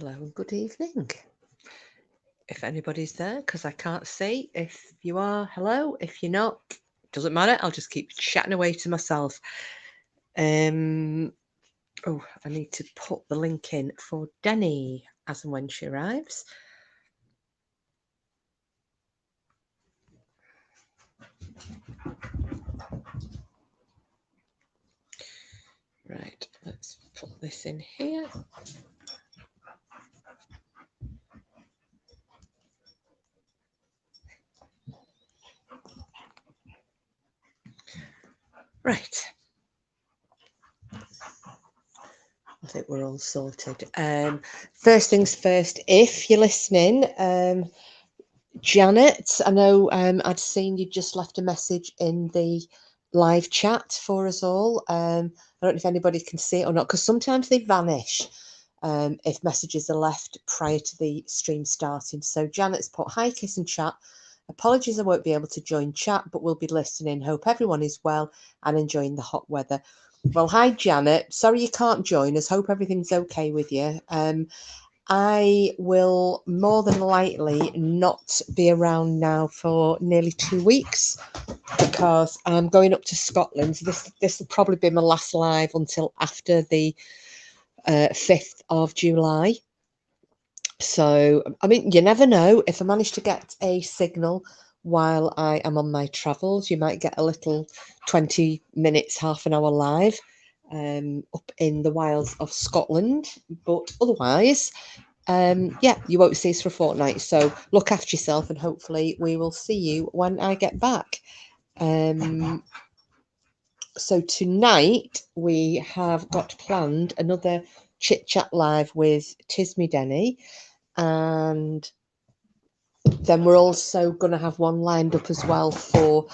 Hello and good evening. If anybody's there, because I can't see. If you are, hello. If you're not, doesn't matter. I'll just keep chatting away to myself. Oh, I need to put the link in for Deni as and when she arrives. Right, let's put this in here. Right. I think we're all sorted. First things first, if you're listening, Janet, I know I'd seen you just left a message in the live chat for us all. I don't know if anybody can see it or not, because sometimes they vanish if messages are left prior to the stream starting. So Janet's put, hi, Kiss and Chat. Apologies I won't be able to join chat, but we'll be listening. Hope everyone is well and enjoying the hot weather. Well, hi, Janet. Sorry you can't join us. Hope everything's okay with you. I will more than likely not be around now for nearly 2 weeks because I'm going up to Scotland. So this will probably be my last live until after the 5th of July. So, I mean, you never know. If I manage to get a signal while I am on my travels, you might get a little 20 minutes, half an hour live up in the wilds of Scotland. But otherwise, yeah, you won't see us for a fortnight. So look after yourself and hopefully we will see you when I get back. So tonight we have got planned another chit chat live with Tizme Deni, and then we're also going to have one lined up as well for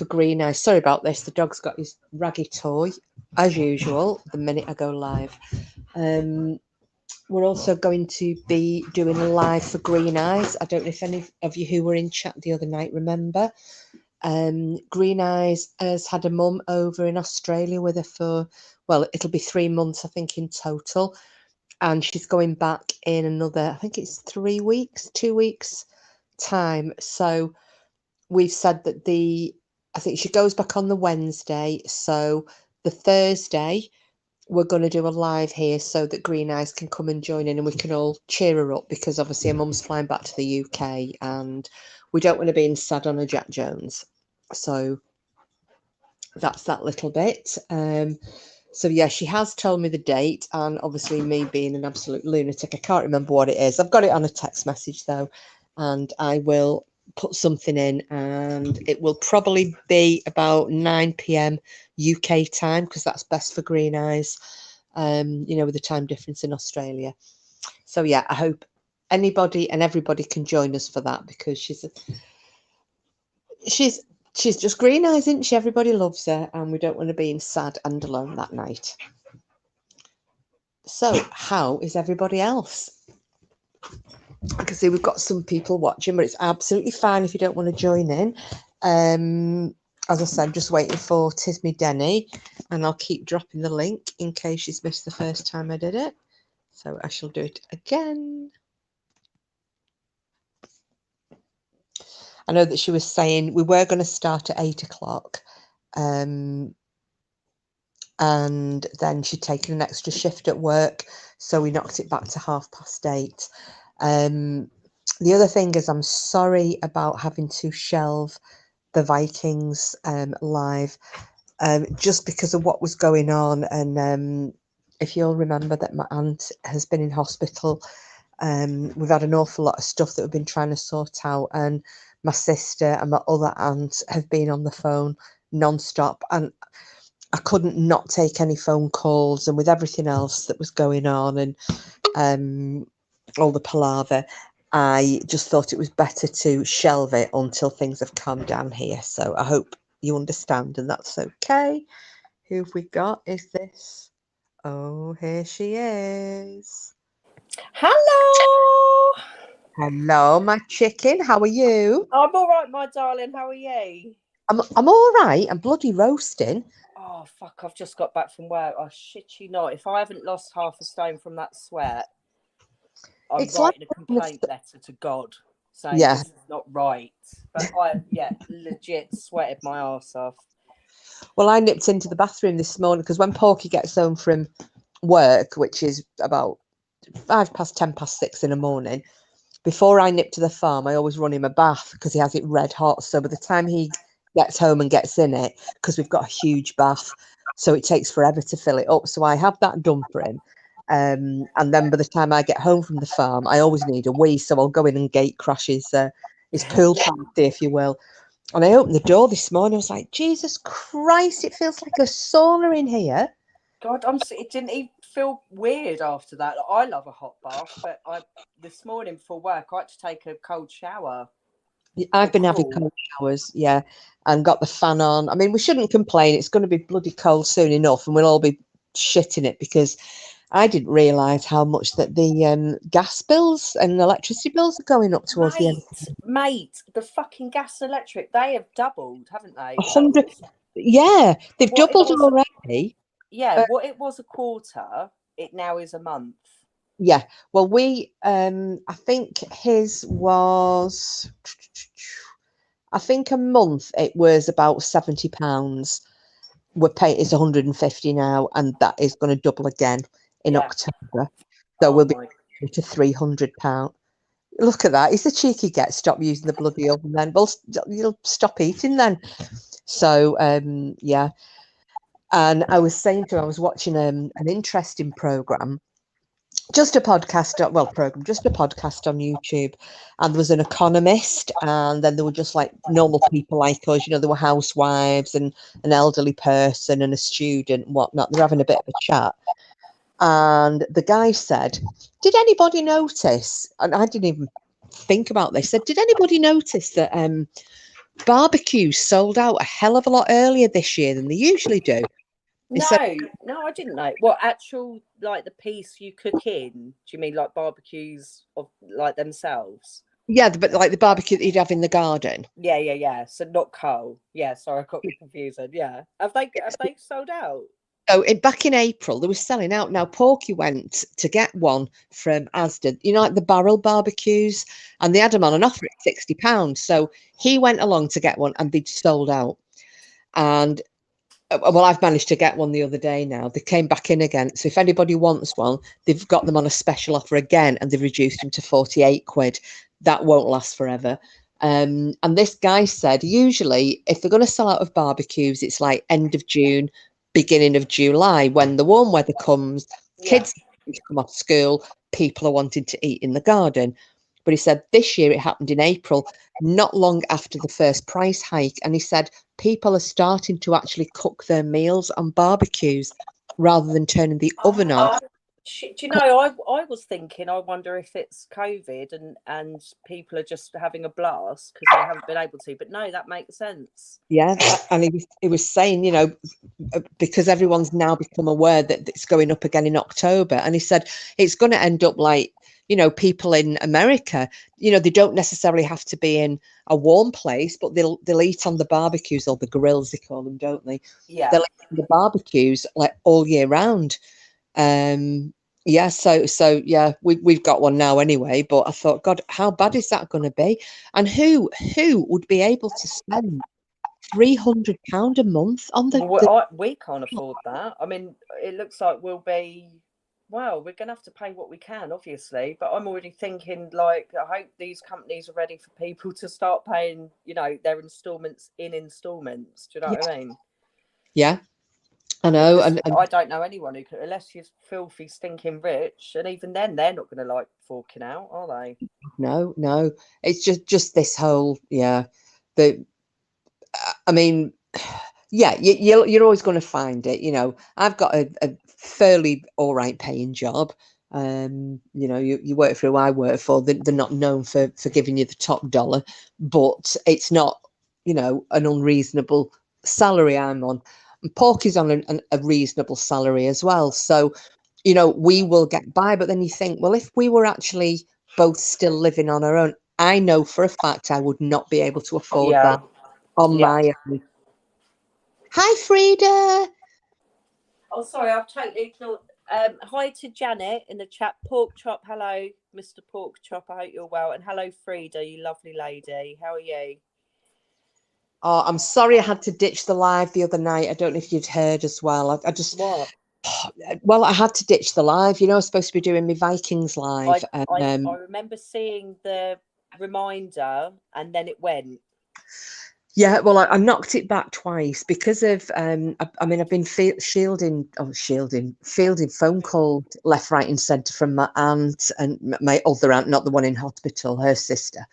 Green Eyes. Sorry about this. The dog's got his raggy toy as usual the minute I go live. We're also going to be doing a live for Green Eyes. I don't know if any of you who were in chat the other night remember. Green Eyes has had a mum over in Australia with her for, well, it'll be 3 months, I think, in total. And she's going back in another, I think it's 3 weeks, 2 weeks time. So we've said that I think she goes back on the Wednesday. So the Thursday, we're going to do a live here so that Green Eyes can come and join in and we can all cheer her up because obviously her mum's flying back to the UK and we don't want to be in sad on a Jack Jones. So that's that little bit. So yeah, she has told me the date, and obviously me being an absolute lunatic, I can't remember what it is. I've got it on a text message though, and I will put something in, and it will probably be about 9 p.m. UK time because that's best for Green Eyes. You know, with the time difference in Australia. So yeah, I hope anybody and everybody can join us for that because she's just Green Eyes, isn't she? Everybody loves her, and we don't want to be in sad and alone that night. So, how is everybody else? I can see we've got some people watching, but it's absolutely fine if you don't want to join in. As I said, just waiting for Tizme Deni, and I'll keep dropping the link in case she's missed the first time I did it. So I shall do it again. I know that she was saying we were going to start at 8 o'clock. And then she'd taken an extra shift at work, so we knocked it back to 8:30. The other thing is I'm sorry about having to shelve the Vikings live just because of what was going on. And if you'll remember that my aunt has been in hospital, we've had an awful lot of stuff that we've been trying to sort out, and my sister and my other aunt have been on the phone non-stop, and I couldn't not take any phone calls, and with everything else that was going on and all the palaver, I just thought it was better to shelve it until things have calmed down here. So I hope you understand, and that's okay. Who have we got? Is this? Oh, here she is. Hello. Hello, my chicken. How are you? I'm all right, my darling. How are you? I'm all right. I'm bloody roasting. Oh, fuck. I've just got back from work. I shit you not. If I haven't lost half a stone from that sweat. I'm It's like writing a complaint letter to God saying yeah. this is not right. But I, legit sweated my arse off. Well, I nipped into the bathroom this morning because when Porky gets home from work, which is about 6:05 in the morning, before I nip to the farm, I always run him a bath because he has it red hot. So by the time he gets home and gets in it, because we've got a huge bath, so it takes forever to fill it up. So I have that done for him. And then by the time I get home from the farm, I always need a wee. So I'll go in and gate crash his pool party, if you will. And I opened the door this morning. I was like, Jesus Christ, it feels like a sauna in here. God, it didn't even feel weird after that. Like, I love a hot bath, but this morning before work, I had to take a cold shower. I've been having cold showers, yeah, and got the fan on. I mean, we shouldn't complain. It's going to be bloody cold soon enough, and we'll all be shitting it because I didn't realise how much that the gas bills and electricity bills are going up towards the end. Mate, the fucking gas and electric, they have doubled, haven't they? 100, yeah, they've What it doubled was- already. Yeah, what it was a quarter, it now is a month. Yeah, well, I think his was, I think a month it was about £70. We're paying, it's 150 now, and that is going to double again in October. So we'll be to £300. Look at that. He's the cheeky get. Stop using the bloody oven then. Well, you'll stop eating then. So, yeah. And I was saying to him, I was watching an interesting program, just a podcast, just a podcast on YouTube. And there was an economist, and then there were just like normal people like us, there were housewives and an elderly person and a student and whatnot. They're having a bit of a chat. And the guy said, did anybody notice? And I didn't even think about this. Said, did anybody notice that barbecues sold out a hell of a lot earlier this year than they usually do? No, I didn't know. What actual, like the piece you cook in? Do you mean like barbecues of like themselves? Yeah, but like the barbecue that you'd have in the garden. Yeah. So not coal. Yeah, sorry, I got me confused. Yeah, have they sold out? So back in April, they were selling out. Now, Porky went to get one from Asda, like the barrel barbecues, and they had them on an offer at £60. So he went along to get one, and they'd sold out. And well, I've managed to get one the other day now. They came back in again. So if anybody wants one, they've got them on a special offer again, and they've reduced them to 48 quid. That won't last forever. And this guy said, usually, if they're going to sell out of barbecues, it's like end of June, beginning of July, when the warm weather comes, kids come off school, people are wanting to eat in the garden. But he said this year it happened in April, not long after the first price hike. And he said people are starting to actually cook their meals on barbecues rather than turning the oven on. Do you know, I was thinking, I wonder if it's COVID and people are just having a blast because they haven't been able to. But no, that makes sense. Yeah, and he was saying, because everyone's now become aware that it's going up again in October. And he said it's going to end up like, people in America, they don't necessarily have to be in a warm place, but they'll eat on the barbecues, or the grills they call them, don't they? Yeah. They'll eat on the barbecues like all year round. Yeah, so yeah, we've got one now anyway, but I thought, God, how bad is that going to be? And who would be able to spend £300 a month on we can't afford that. I mean, it looks like we're going to have to pay what we can, obviously, but I'm already thinking, like, I hope these companies are ready for people to start paying, their installments in installments. Do you know what I mean? Yeah. I know, and I don't know anyone who could, unless you're filthy, stinking rich, and even then, they're not going to like forking out, are they? No, it's just this whole, I mean, yeah, you're always going to find it. I've got a fairly all right paying job. You work for who I work for. They're not known for giving you the top dollar, but it's not, an unreasonable salary I'm on. And Porky's on a reasonable salary as well. So, we will get by. But then you think, well, if we were actually both still living on our own, I know for a fact I would not be able to afford that on my own. Hi, Frida. Oh, sorry, I've totally ignored. Hi to Janet in the chat. Pork Chop, hello, Mr. Pork Chop. I hope you're well. And hello, Frida, you lovely lady. How are you? Oh, I'm sorry I had to ditch the live the other night. I don't know if you'd heard as well. I just What? Well, I had to ditch the live. You know, I was supposed to be doing my Vikings live. I remember seeing the reminder and then it went. Yeah, well, I knocked it back twice because of I mean, I've been fielding phone calls left, right, and centre from my aunt and my other aunt, not the one in hospital, her sister,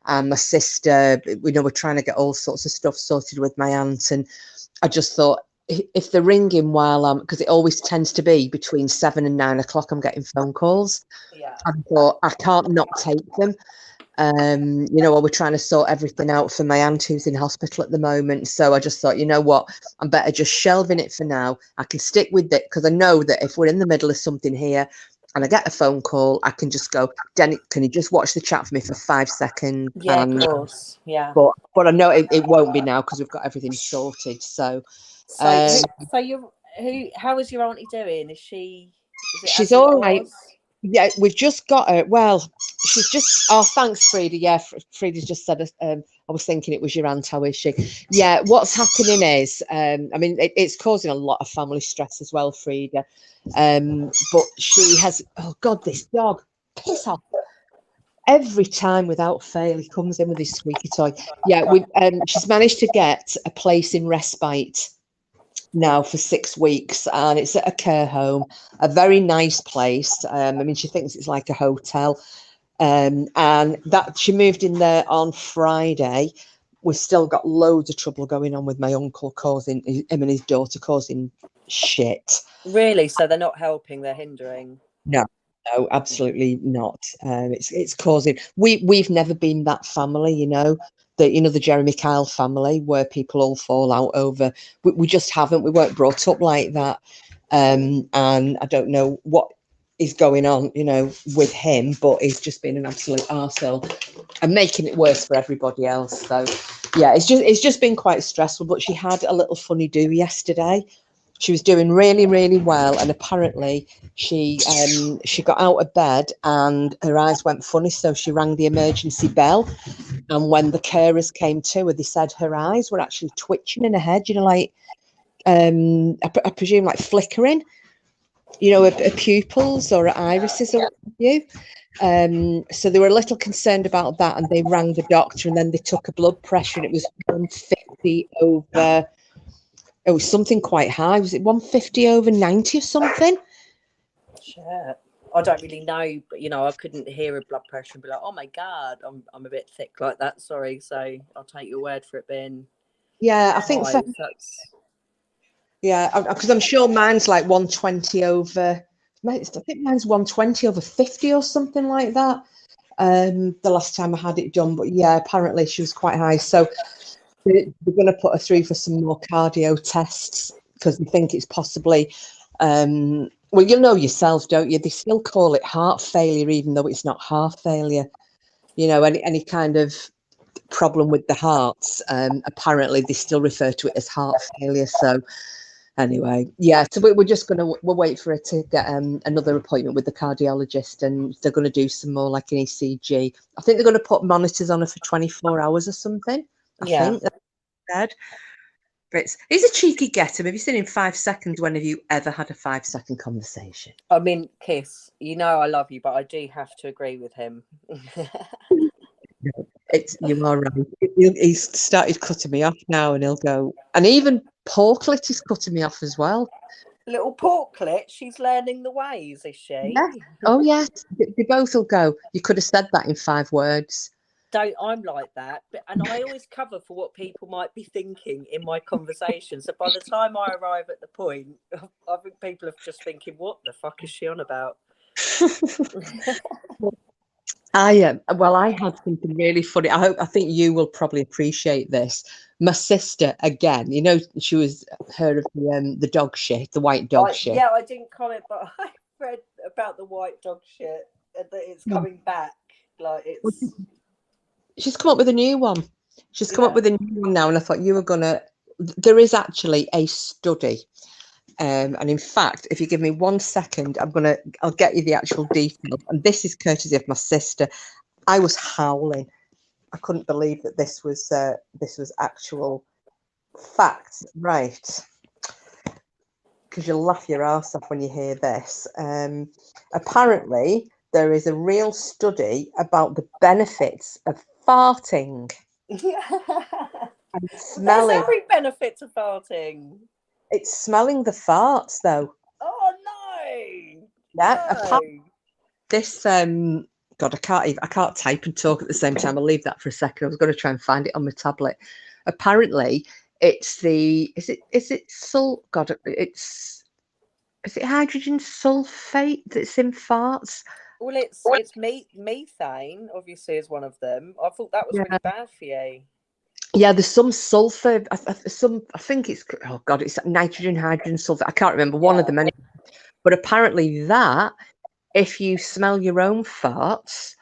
and my sister. You know, we're trying to get all sorts of stuff sorted with my aunt, and I just thought if they're ringing while I'm, because it always tends to be between 7 and 9 o'clock, I'm getting phone calls. Yeah. I thought I can't not take them. You know, while we're trying to sort everything out for my aunt who's in hospital at the moment. So I just thought, you know what, I'm better just shelving it for now. I can stick with it because I know that if we're in the middle of something here and I get a phone call, I can just go, Deni, can you just watch the chat for me for 5 seconds? Yeah, of course. Yeah. But I know it won't be now because we've got everything sorted. So how is your auntie doing? She's all right. Yeah, we've just got her. Well, she's just. Oh, thanks, Frida. Yeah, Frida's just said. I was thinking it was your aunt. How is she? Yeah. What's happening is, I mean, it's causing a lot of family stress as well, Frida. But she has. Oh God, this dog, piss off. Every time, without fail, he comes in with his squeaky toy. Yeah, she's managed to get a place in respite now for 6 weeks, and it's at a care home, a very nice place. I mean, she thinks it's like a hotel, and that she moved in there on Friday. We've still got loads of trouble going on with my uncle causing him and his daughter causing shit. Really? So they're not helping, they're hindering? No, absolutely not. It's causing. We've never been that family, you know. The Jeremy Kyle family where people all fall out over. We just haven't. We weren't brought up like that, and I don't know what is going on, you know, with him. But he's just been an absolute arsehole and making it worse for everybody else. So, yeah, it's just been quite stressful. But she had a little funny do yesterday. She was doing really, really well, and apparently she got out of bed and her eyes went funny, so she rang the emergency bell. And when the carers came to her, they said her eyes were actually twitching in her head, you know, like I presume like flickering, you know, her pupils or her irises or what have you. So they were a little concerned about that, and they rang the doctor, and then they took a blood pressure, and it was 150 over. It was something quite high. Was it 150 over 90 or something? Shit. I don't really know, but you know, I couldn't hear a blood pressure and be like, oh my God, I'm a bit thick like that. Sorry. So I'll take your word for it being. Yeah, I think so. Yeah, because I'm sure mine's like 120 over. I think mine's 120 over 50 or something like that. The last time I had it done, but yeah, apparently she was quite high. So they're going to put her through for some more cardio tests because they think it's possibly. Well, you'll know yourself, don't you? They still call it heart failure, even though it's not heart failure. You know, any kind of problem with the hearts, apparently they still refer to it as heart failure. So anyway, yeah, so we're just we'll wait for her to get another appointment with the cardiologist, and they're going to do some more like an ECG. I think they're going to put monitors on her for 24 hours or something. I think that's said. But he's a cheeky getter. Have you seen in 5 seconds? When have you ever had a 5-second conversation? I mean, Kiss, you know I love you, but I do have to agree with him. You are right. He's started cutting me off now, and he'll go. And even Porklet is cutting me off as well. Little Porklet, she's learning the ways, is she? Yeah. Oh yes, they both will go. You could have said that in 5 words. I'm like that, and I always cover for what people might be thinking in my conversation. So by the time I arrive at the point, I think people are just thinking, "What the fuck is she on about?" I had something really funny. I think you will probably appreciate this. My sister, again, you know, she was heard of the dog shit, the white dog shit. Yeah, I didn't comment, but I read about the white dog shit and that it's coming back. Like it's. She's come up with a new one. She's come up with a new one now, and I thought you were gonna. There is actually a study And in fact, if you give me 1 second, I'll get you the actual details. And this is courtesy of my sister. I was howling. I couldn't believe that this was actual facts, right? Because you'll laugh your arse off when you hear this. Apparently, there is a real study about the benefits of farting and There's smelling. every benefit to farting. It's smelling the farts, though. Oh no! Yeah. No. This God, I can't type and talk at the same time. I'll leave that for a second. I was going to try and find it on my tablet. Apparently, it's is it hydrogen sulfate that's in farts? Well, it's methane. Obviously, is one of them. I thought that was really bad for you. Yeah, there's some sulfur. I think it's it's nitrogen, hydrogen, sulfur. I can't remember one of them anyway. But apparently that if you smell your own farts,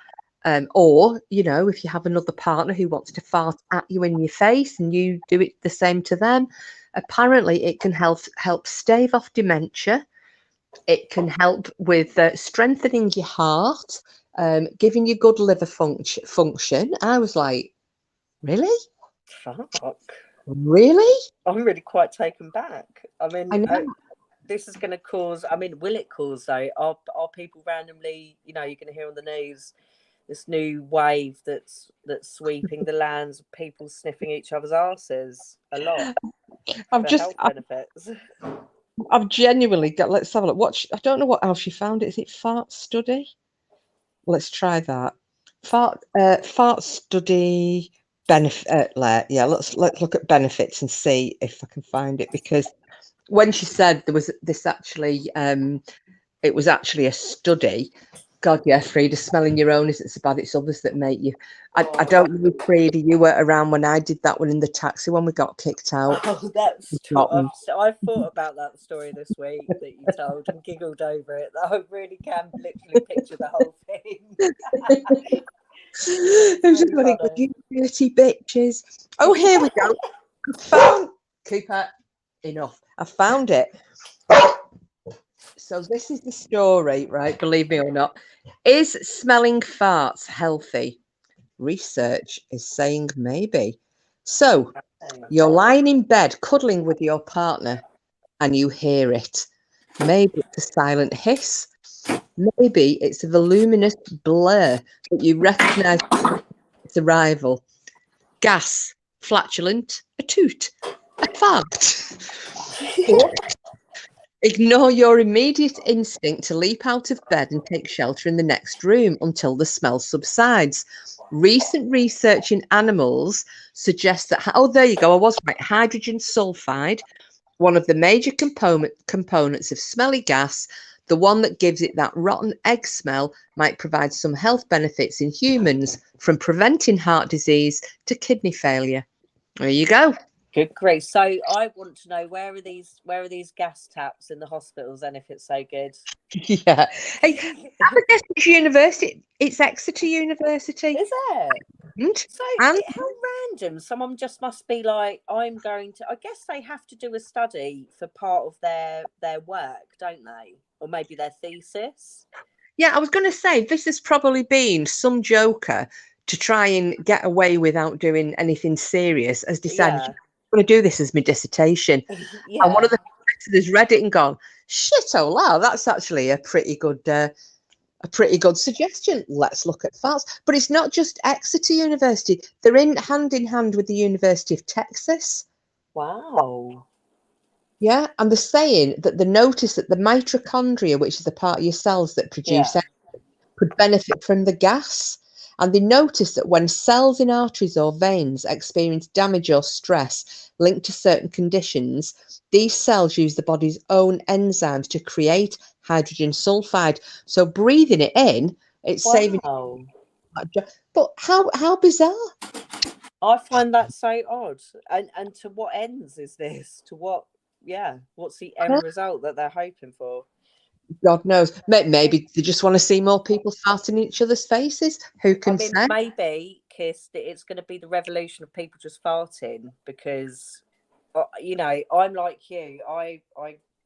or if you have another partner who wants to fart at you in your face and you do it the same to them, apparently it can help stave off dementia. It can help with strengthening your heart, giving you good liver function. I was like, really? Fuck. Really? I'm really quite taken back. I mean, I know. this is going to cause. I mean, will it cause though? Are people randomly? You're going to hear on the news this new wave that's sweeping the lands of people sniffing each other's asses a lot for health benefits. I've genuinely got. Let's have a look. I don't know what else you found. Is it fart study? Let's try that. Fart study benefit. Yeah, let's look at benefits and see if I can find it, because when she said there was this actually, it was actually a study. God, yeah, Frida, smelling your own isn't so bad. It's others that make you. I don't know if Frida, you were around when I did that one in the taxi when we got kicked out. Oh, that's true. I thought about that story this week that you told and giggled over it. I really can literally picture the whole thing. It was just like, you dirty bitches. Oh, here we go. I found Cooper. Enough. I found it. So this is the story, right? Believe me or not. Is smelling farts healthy? Research is saying maybe. So you're lying in bed cuddling with your partner and you hear it. Maybe it's a silent hiss. Maybe it's a voluminous blur that you recognise its arrival. Gas, flatulent, a toot, a fart. Ignore your immediate instinct to leap out of bed and take shelter in the next room until the smell subsides. Recent research in animals suggests that, there you go, I was right, hydrogen sulfide, one of the major components of smelly gas, the one that gives it that rotten egg smell, might provide some health benefits in humans, from preventing heart disease to kidney failure. There you go. Good grief. So I want to know, where are these gas taps in the hospitals then, if it's so good? Yeah. Hey, I guess it's university. It's Exeter University. Is it? So how random. Someone just must be like, I guess they have to do a study for part of their work, don't they? Or maybe their thesis. Yeah, I was going to say, this has probably been some joker to try and get away without doing anything serious, has decided, I'm going to do this as my dissertation. Yeah. And one of the professors read it and gone, shit, oh wow, that's actually a pretty good suggestion. Let's look at farts. But it's not just Exeter University. They're hand in hand with the University of Texas. Wow. Yeah, and they're saying that they notice that the mitochondria, which is the part of your cells that produce energy, could benefit from the gas. And they notice that when cells in arteries or veins experience damage or stress linked to certain conditions, these cells use the body's own enzymes to create hydrogen sulfide. So breathing it in, it's saving. But how bizarre! I find that so odd. And to what ends is this? To what? Yeah. What's the end result that they're hoping for? God knows. Maybe they just want to see more people farting in each other's faces. Who can say? Maybe, Kiss, it's going to be the revolution of people just farting, because, I'm like you. I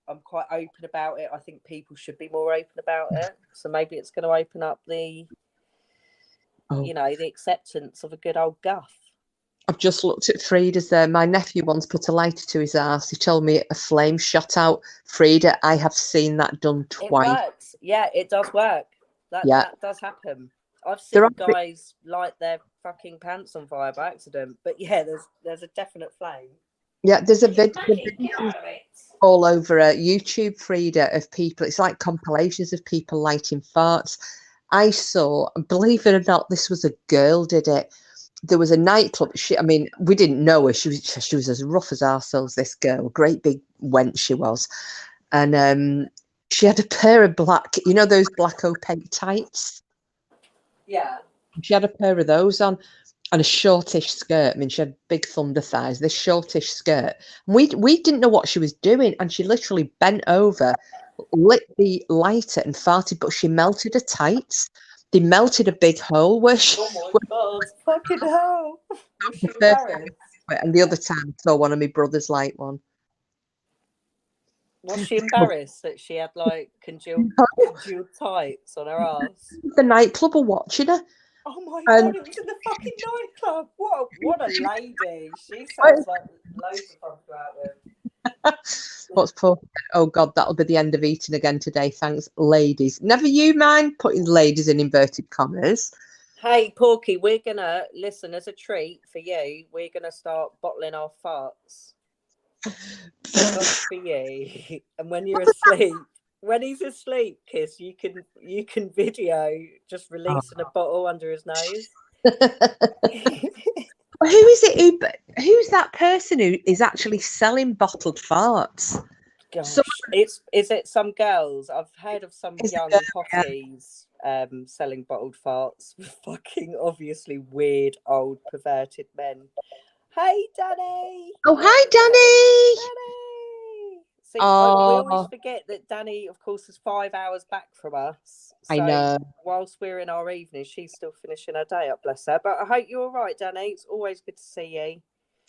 I'm quite open about it. I think people should be more open about it. So maybe it's going to open up the, the acceptance of a good old guff. I've just looked at Frida's there. My nephew once put a lighter to his arse. He told me a flame shot out. Frida, I have seen that done twice. It works. Yeah, it does work. That does happen. I've seen guys light their fucking pants on fire by accident. But yeah, there's a definite flame. Yeah, there's a video all over YouTube, Frida, of people. It's like compilations of people lighting farts. I saw, believe it or not, this was a girl did it. There was a nightclub. We didn't know her. She was as rough as ourselves, this girl. Great big wench she was. And she had a pair of black, those black opaque tights? Yeah. She had a pair of those on and a shortish skirt. She had big thunder thighs, this shortish skirt. We didn't know what she was doing, and she literally bent over, lit the lighter and farted, but she melted her tights. They melted a big hole where she... Oh my God, fucking hell. Was she embarrassed? And the other time I saw one of my brothers light one. Was she embarrassed that she had like congealed tights on her ass? The nightclub were watching her. Oh my God, it was in the fucking nightclub. What a lady. She sounds like loads of fun to go out with. What's poor? Oh God, that'll be the end of eating again today. Thanks, ladies. Never you mind putting ladies in inverted commas. Hey, Porky, we're gonna listen as a treat for you. We're gonna start bottling our farts. Just for you. And when you're asleep, when he's asleep, Kiss, you can video just releasing a bottle under his nose. Who is it? Who's that person who is actually selling bottled farts? Gosh, is it some girls? I've heard of some young hotties selling bottled farts. Fucking obviously weird old perverted men. Hey, Danny. Oh, hi, Danny. Danny. See, we always forget that Danny, of course, is 5 hours back from us. So I know. Whilst we're in our evening, she's still finishing her day up, bless her. But I hope you're all right, Danny. It's always good to see you.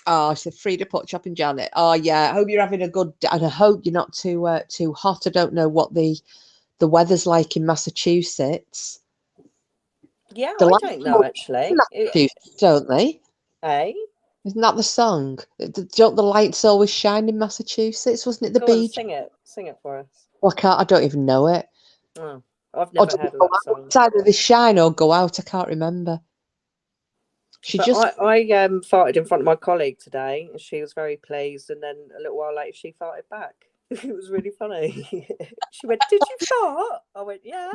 Oh, she said Frida pot chopping Janet. Oh yeah, I hope you're having a good day, and I hope you're not too hot. I don't know what the weather's like in Massachusetts. Yeah, I don't know actually. Don't they? Hey, isn't that the song? Don't the lights always shine in Massachusetts? Wasn't it the beach? Sing it for us. Well, I don't even know it. Oh, I've never heard of that song. It's either they shine or go out. I can't remember. I farted in front of my colleague today, and she was very pleased. And then a little while later, she farted back. It was really funny. She went, "Did you fart?" I went, "Yeah."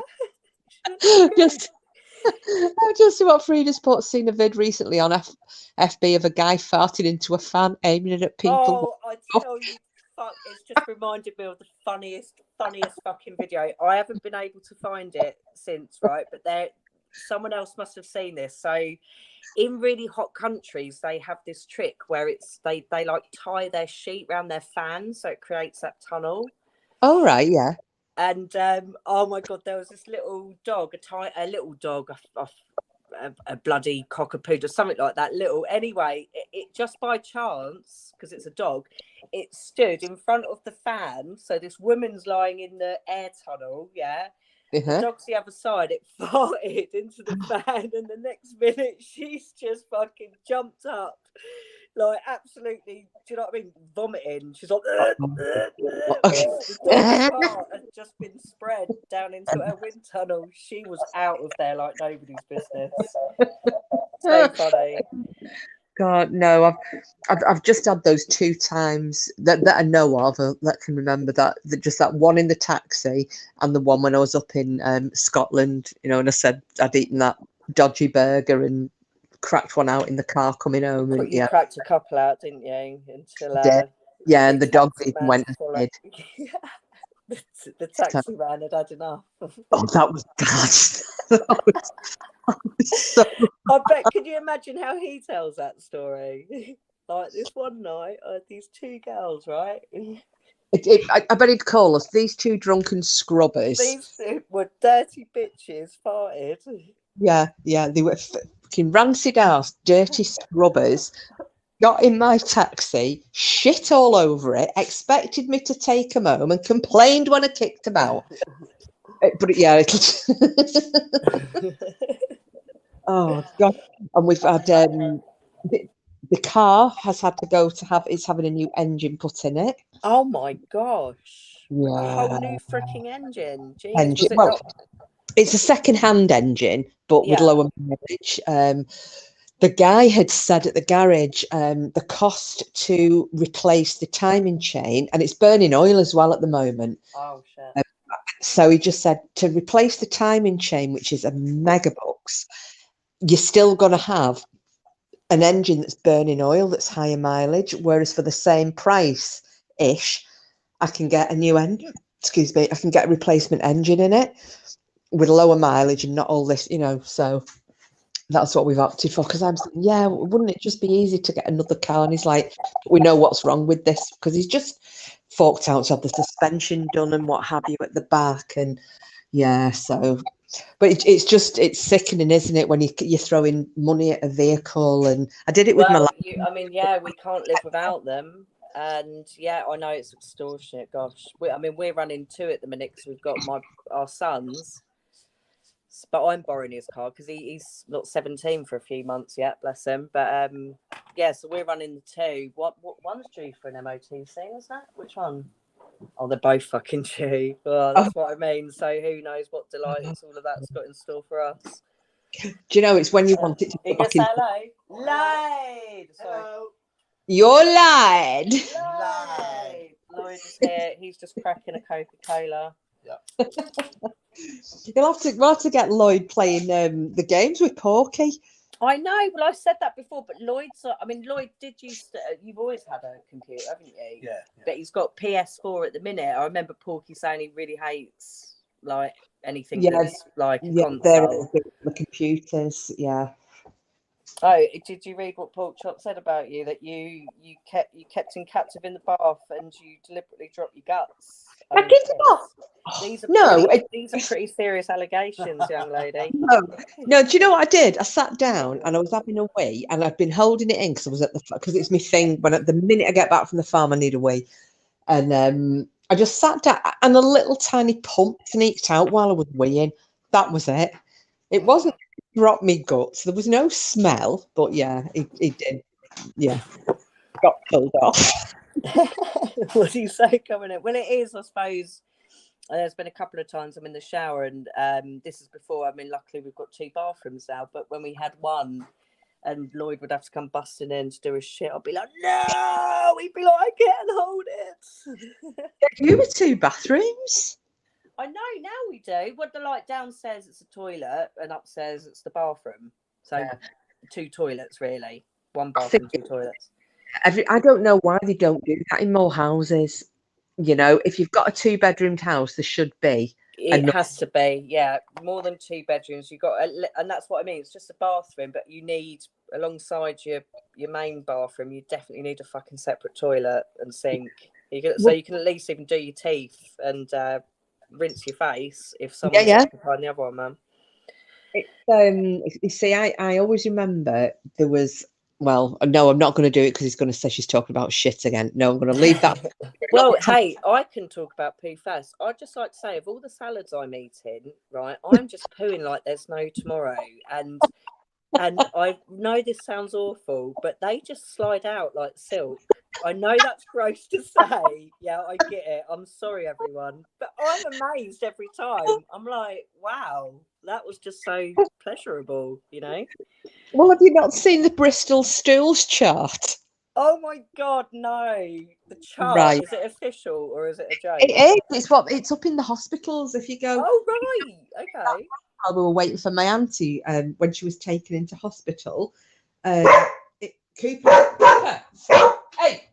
Just see what Frida's put. Seen a vid recently on FB of a guy farting into a fan, aiming it at people. Oh, I tell you, fuck! It's just reminded me of the funniest fucking video. I haven't been able to find it since, right? But someone else must have seen this. So in really hot countries, they have this trick where they like tie their sheet around their fan so it creates that tunnel. Oh right, yeah. And oh my God, there was this little dog, a bloody cockapoo, something like that. Anyway, it just by chance, because it's a dog, it stood in front of the fan. So this woman's lying in the air tunnel, yeah. The dog's the other side. It farted into the fan, and the next minute she's just fucking jumped up, like absolutely. Do you know what I mean? Vomiting. She's like, the dog's fart had just been spread down into her wind tunnel. She was out of there like nobody's business. So funny. God, no, I've just had those 2 times that I know of that can remember that just that one in the taxi and the one when I was up in Scotland, and I said I'd eaten that dodgy burger and cracked one out in the car coming home. And you cracked a couple out, didn't you? Until and the dog even went and did. The taxi man had enough. Oh, that was bad. I bet. Can you imagine how he tells that story? Like this one night, I had these 2 girls, right? I bet he'd call us these 2 drunken scrubbers. These were dirty bitches, farted. Yeah, they were fucking rancid ass, dirty scrubbers. got in my taxi, shit all over it, expected me to take him home, and complained when I kicked him out. But yeah, oh God! And we've had the car has had to go to have it's having a new engine put in it. Oh my gosh! A whole Yeah, new freaking engine. Jeez, engine. was it Well, not? it's a second-hand engine, but with Yeah. lower mileage. The guy had said at the garage the cost to replace the timing chain, and it's burning oil as well at the moment. Oh shit. So he just said to replace the timing chain, which is a mega bucks, you're still going to have an engine that's burning oil that's higher mileage, whereas for the same price ish, I can get a new engine. Excuse me, I can get a replacement engine in it with lower mileage and not all this, So that's what we've opted for. Because I'm saying, yeah, wouldn't it just be easy to get another car? And he's like, we know what's wrong with this, because he's just forked out to have the suspension done and what have you at the back, and yeah, so. But it's sickening, isn't it, when you're throwing money at a vehicle? And I did it with my. Well, yeah, we can't live without them. And yeah, I know it's extortionate. Gosh, we're running two at the minute because we've got our sons. But I'm borrowing his car because he's not 17 for a few months yet, bless him. But yeah, so we're running the two. What one's due for an MOT soon, is that? Which one? Oh, they're both fucking due. Oh, that's what I mean. So who knows what delights all of that's got in store for us. Do you know, it's when you want it to go back in. Hello. Lloyd! Hello. You're lied. Lloyd is here. He's just cracking a Coca-Cola. Yeah. we'll have to get Lloyd playing the games with Porky. I know. Well, I've said that before, but Lloyd, you've always had a computer, haven't you? Yeah. But he's got PS4 at the minute. I remember Porky saying he really hates like anything that's like a console. The computers, yeah. Oh, did you read what Pork Chop said about you? That you kept him captive in the bath and you deliberately dropped your guts? I did not. These are pretty serious allegations, young lady. No, do you know what I did? I sat down and I was having a wee, and I'd been holding it in because I was because it's my thing. When the minute I get back from the farm, I need a wee, and I just sat down, and a little tiny pump sneaked out while I was weeing. That was it. It wasn't drop me guts. There was no smell, but yeah, it did. Yeah, got pulled off. What do you say coming in? Well, it is, I suppose. There's been a couple of times I'm in the shower, and this is before. Luckily we've got two bathrooms now. But when we had one, and Lloyd would have to come busting in to do his shit, I'd be like, "No!" He'd be like, "I can't hold it." You were two bathrooms. I know, now we do. What downstairs it's a toilet, and upstairs it's the bathroom. So two toilets really, one bathroom, two toilets. I don't know why they don't do that in more houses. If you've got a 2-bedroomed house, there should be. It has to be, yeah, more than 2 bedrooms. You got, and that's what I mean. It's just a bathroom, but you need alongside your main bathroom. You definitely need a fucking separate toilet and sink. So you can at least even do your teeth and rinse your face if someone's occupying the other one, man. You see, I always remember there was. Well, no, I'm not going to do it because he's going to say she's talking about shit again. No, I'm going to leave that. Well, hey, I can talk about poo first. I'd just like to say, of all the salads I'm eating, right, I'm just pooing like there's no tomorrow. And I know this sounds awful, but they just slide out like silk. I know that's gross to say. Yeah, I get it. I'm sorry, everyone. But I'm amazed every time. I'm like, wow, that was just so pleasurable, Well, have you not seen the Bristol stools chart? Oh my God, no. The chart, right. Is it official or is it a joke? It is. It's up in the hospitals if you go. Oh, right. Okay. While we were waiting for my auntie when she was taken into hospital. Cooper, hey,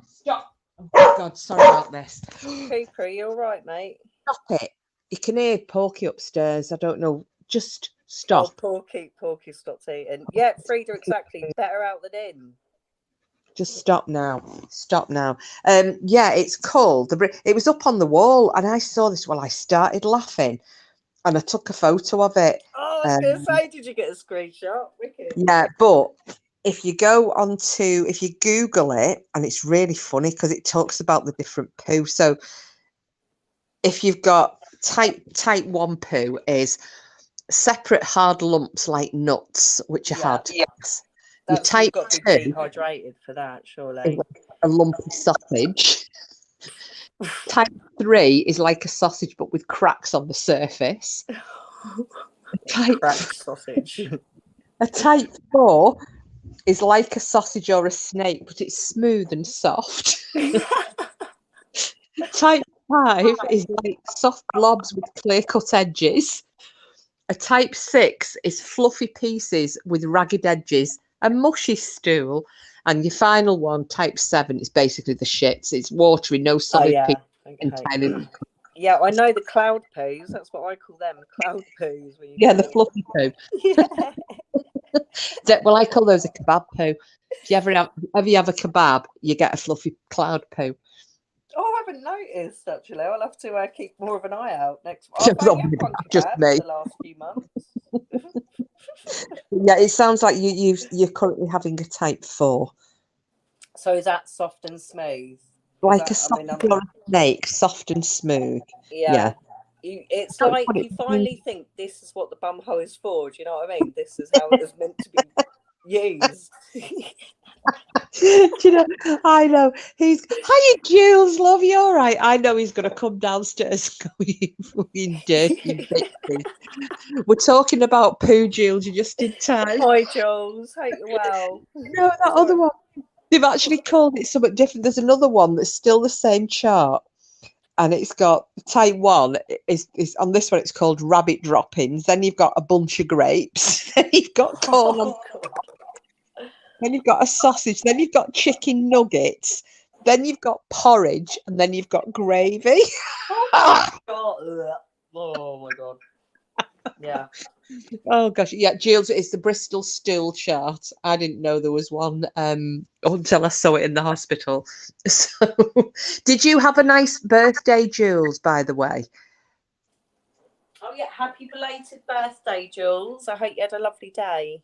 stop. Oh, God, sorry about this. Cooper, you all right, mate? Stop it. You can hear Porky upstairs. I don't know. Just stop. Oh, Porky stopped eating. Yeah, Frida, exactly. Better out than in. Just stop now. Yeah, it's called. It was up on the wall, and I saw this. Well, I started laughing, and I took a photo of it. Oh, I was going to say, did you get a screenshot? Wicked. Yeah, but if you Google it, and it's really funny because it talks about the different poo. So if you've got type 1 poo is separate hard lumps like nuts, which are hard to pass. Your You've type got to 2 be dehydrated for that, is surely. like a lumpy sausage. Type 3 is like a sausage but with cracks on the surface. Cracked sausage. A type 4 is like a sausage or a snake, but it's smooth and soft. Type 5 is like soft blobs with clear-cut edges. A type 6 is fluffy pieces with ragged edges, a mushy stool. And your final one, type 7, is basically the shits. It's watery, no solid poo. Okay. Yeah, I know the cloud poos. That's what I call them, cloud poos. Yeah, the fluffy poo. Yeah. Well, I call those a kebab poo. If you ever have a kebab, you get a fluffy cloud poo. Oh, I haven't noticed actually. I'll have to keep more of an eye out next. I've only had one Just kebab me. for the last few months. Yeah, it sounds like you're currently having a type 4. So is that soft and smooth? Like a snake, soft and smooth. Yeah. It's like you finally think this is what the bumhole is for. Do you know what I mean? This is how it was meant to be used. Do you know? I know. Hiya, Jules, love you. All right. I know he's going to come downstairs and go, you fucking dirty bitches. We're talking about poo, Jules. You're just in time. Hi, Jules. Hope you're well. No, that other one. They've actually called it something different. There's another one that's still the same chart. And it's got type 1 is on this one. It's called rabbit droppings. Then you've got a bunch of grapes. Then you've got corn on top. Then you've got a sausage. Then you've got chicken nuggets. Then you've got porridge, and then you've got gravy. Oh my god! Oh my god! Yeah. Oh gosh, yeah, Jules, it's the Bristol stool chart. I didn't know there was one until I saw it in the hospital. So, did you have a nice birthday, Jules? By the way. Oh yeah, happy belated birthday, Jules. I hope you had a lovely day.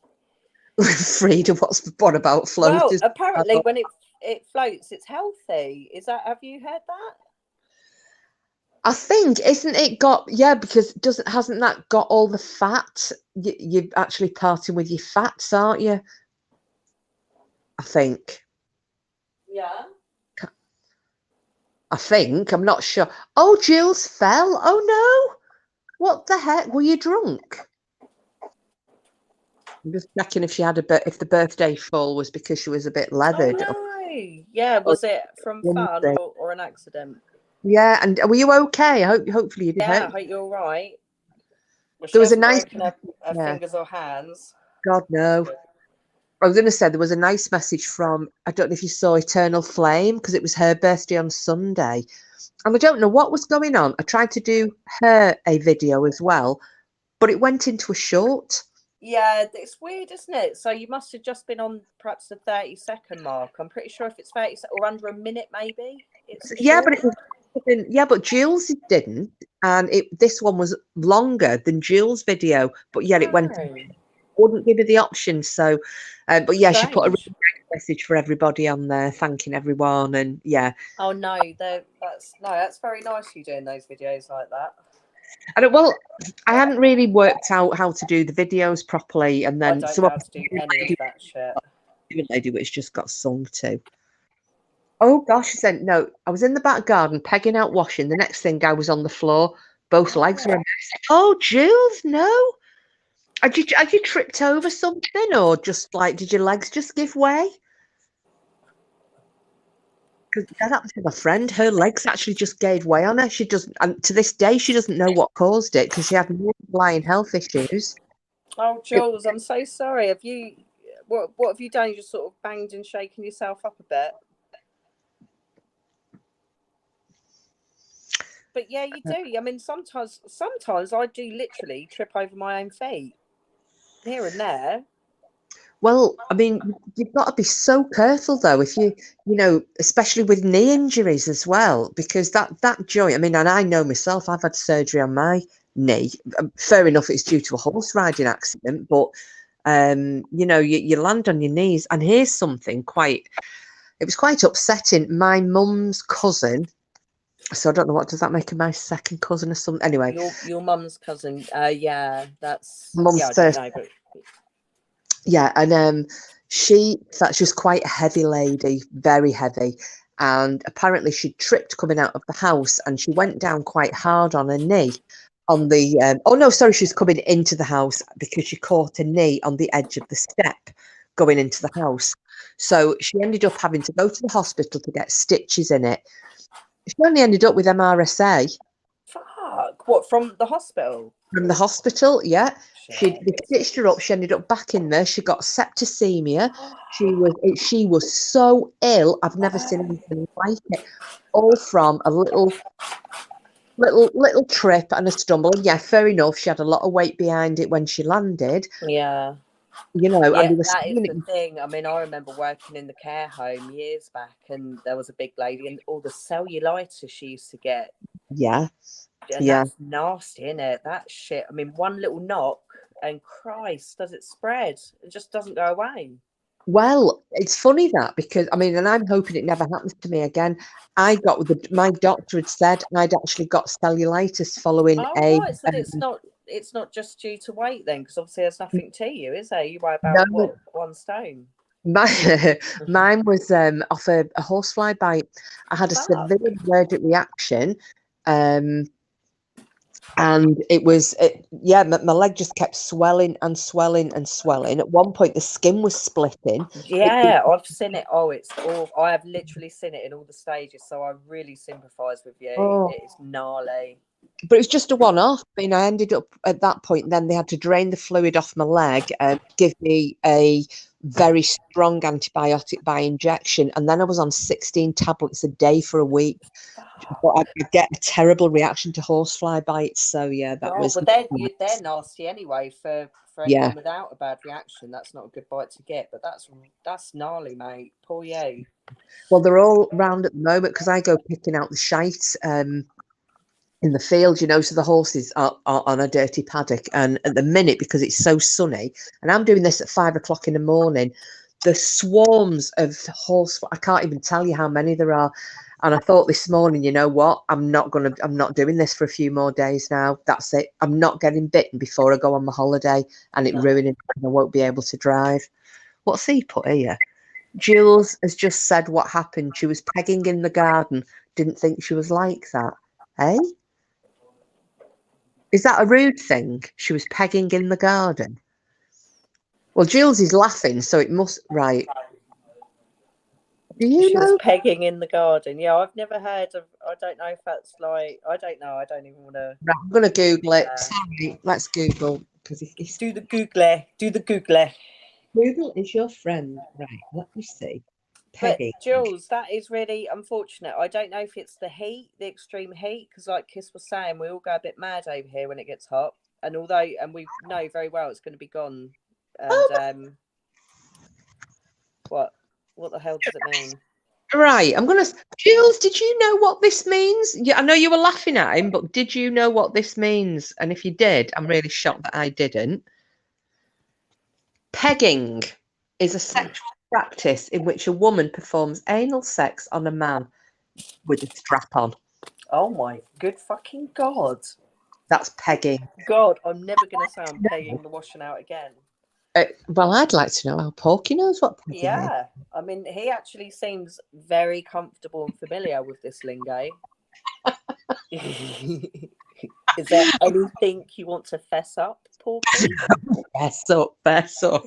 Frida, what about floaters? Well, apparently when it floats, it's healthy. Have you heard that? I think, isn't it got, because hasn't that got all the fat? You're actually parting with your fats, aren't you? I think. Yeah. I think, I'm not sure. Oh, Jules fell. Oh no. What the heck? Were you drunk? I'm just checking if if the birthday fall was because she was a bit leathered. Oh no. Yeah, was it from fun or an accident? Yeah, and were you okay? Hopefully you didn't hurt. I hope you're all right. Well, there was a nice her fingers or hands. God no. I was going to say there was a nice message from, I don't know if you saw Eternal Flame, because it was her birthday on Sunday. And I don't know what was going on. I tried to do her a video as well, but it went into a short. Yeah, it's weird, isn't it? So you must have just been on perhaps the 30-second mark. I'm pretty sure if it's 30 or under a minute, maybe. But Jules didn't, and this one was longer than Jules' video, but yet it wouldn't give her the option. So, but yeah, she put a really great message for everybody on there, thanking everyone, and yeah. Oh no, that's very nice you doing those videos like that. I hadn't really worked out how to do the videos properly, and then I don't know how to do any of that shit. Lady which just got sung to. Oh gosh, no, I was in the back garden pegging out washing. The next thing I was on the floor, both legs were a mess. Oh, Jules, no. Had you tripped over something, or just did your legs just give way? Because that happened to my friend. Her legs actually just gave way on her. She doesn't, and to this day, she doesn't know what caused it because she had underlying health issues. Oh, Jules, I'm so sorry. What have you done? You just sort of banged and shaken yourself up a bit. But yeah, you do. I mean, sometimes I do literally trip over my own feet here and there. Well, I mean, you've got to be so careful though, if especially with knee injuries as well, because that joint, I mean, and I know myself, I've had surgery on my knee. Fair enough, it's due to a horse riding accident, but You know, you land on your knees. And here's something it was quite upsetting. My mum's cousin, so I don't know, what does that make her, my second cousin or something? Anyway, your mum's cousin. Yeah, that's mum's I don't first. know, but Yeah, and she was quite a heavy lady, very heavy. And apparently she tripped coming out of the house and she went down quite hard on her knee on the oh no, sorry, she was coming into the house because she caught her knee on the edge of the step going into the house. So she ended up having to go to the hospital to get stitches in it. She only ended up with MRSA. fuck, what, from the hospital? From the hospital, yeah. Shit. They stitched her up. She ended up back in there. She got septicemia. She was so ill. I've never seen anything like it. All from a little trip and a stumble. And yeah, fair enough. She had a lot of weight behind it when she landed. Yeah. You know, Yeah, and they were that is saying the thing. I mean, I remember working in the care home years back, and there was a big lady, and all the cellulitis she used to get. yeah, And yeah. that's nasty, isn't it? That shit. I mean, one little knock, and Christ, does it spread? It just doesn't go away. Well, it's funny that, because I mean, and I'm hoping it never happens to me again. I got my doctor had said I'd actually got cellulitis following Oh, a right. So it's not just due to weight then, because obviously there's nothing to you, is there? You weigh no, about what, 1 stone? mine was off a horsefly bite. I had a severe allergic reaction, and it was yeah, my leg just kept swelling and swelling and swelling. At one point, the skin was splitting. Yeah, I've seen it. Oh, it's awful. I have literally seen it in all the stages, so I really sympathise with you. Oh. It is gnarly. But it was just a one-off. I mean, I ended up at that point. Then they had to drain the fluid off my leg and give me a very strong antibiotic by injection, and then I was on 16 tablets a day for a week. But I get a terrible reaction to horsefly bites. So yeah, that was. But they're nasty anyway for anyone without a bad reaction. That's not a good bite to get. But that's gnarly, mate. Poor you. Well, they're all round at the moment because I go picking out the shite in the field, you know, so the horses are on a dirty paddock. And at the minute, because it's so sunny, and I'm doing this at 5 o'clock in the morning, the swarms of horse, I can't even tell you how many there are. And I thought this morning, you know what? I'm not doing this for a few more days now. That's it. I'm not getting bitten before I go on my holiday, and it ruining, and I won't be able to drive. What's he put here? Jules has just said what happened. She was pegging in the garden. Didn't think she was like that. Eh? Is that a rude thing? She was pegging in the garden. Well, Jules is laughing, so it must, right. Do you know? She was pegging in the garden. Yeah, I've never heard of. I don't know if that's like. I don't know. I don't even want to. Right, I'm going to Google it. Sorry, let's Google, because do the Google. Do the Google. Google is your friend. Right, let me see. Pegging. But Jules, that is really unfortunate. I don't know if it's the heat, the extreme heat, because like Kiss was saying, we all go a bit mad over here when it gets hot. And we know very well it's going to be gone. And what the hell does it mean? Right, Jules, did you know what this means? Yeah, I know you were laughing at him, but did you know what this means? And if you did, I'm really shocked that I didn't. Pegging is a sexual practice in which a woman performs anal sex on a man with a strap on. Oh my good fucking God. That's pegging. God, I'm never going to say I'm pegging the washing out again. Well, I'd like to know how Porky knows what pegging is. I mean, he actually seems very comfortable and familiar with this lingo. Is there anything you want to fess up, Porky? Fess up.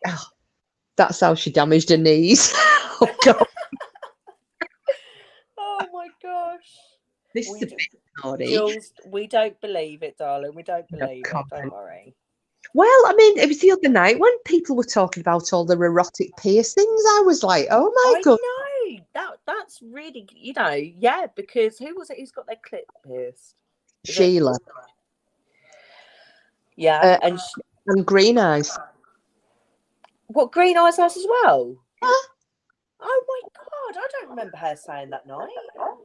Oh, that's how she damaged her knees. Oh, God. Oh, my gosh. This is a bit naughty. Jules, we don't believe it, darling. We don't believe it. Don't worry. Well, I mean, it was the other night when people were talking about all the erotic piercings. I was like, oh, my God. I know. That's really, yeah, because who was it who's got their clit pierced? Sheila. Yeah, and Green Eyes. What, Green Eyes has as well? Yeah. Oh my God, I don't remember her saying that night.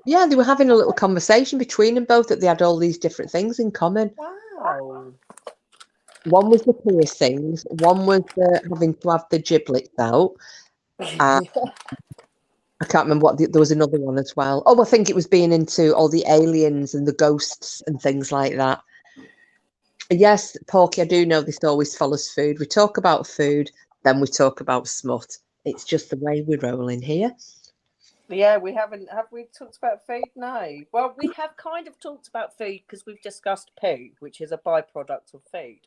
Yeah, they were having a little conversation between them both that they had all these different things in common. Wow. Wow. One was the piercings, one was having to have the giblets out. I can't remember what there was another one as well. Oh, I think it was being into all the aliens and the ghosts and things like that. Yes, Porky, I do know this always follows food. We talk about food, then we talk about smut. It's just the way we roll in here. Yeah, we haven't. Have we talked about food? No. Well, we have kind of talked about food because we've discussed poo, which is a byproduct of food.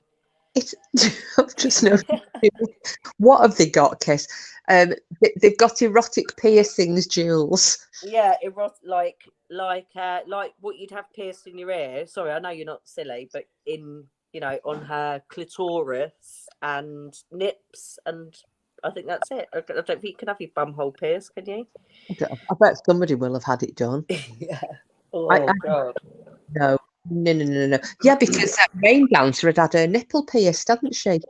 It's I've just noticed. What have they got, Kiss? They've got erotic piercings, Jules. Yeah, like what you'd have pierced in your ear. Sorry, I know you're not silly, but on her clitoris and nips, and I think that's it. I don't think you can have your bumhole pierced, can you? I bet somebody will have had it done. Yeah. Oh God. No. Yeah, because Rain Dancer had her nipple pierced, hadn't she?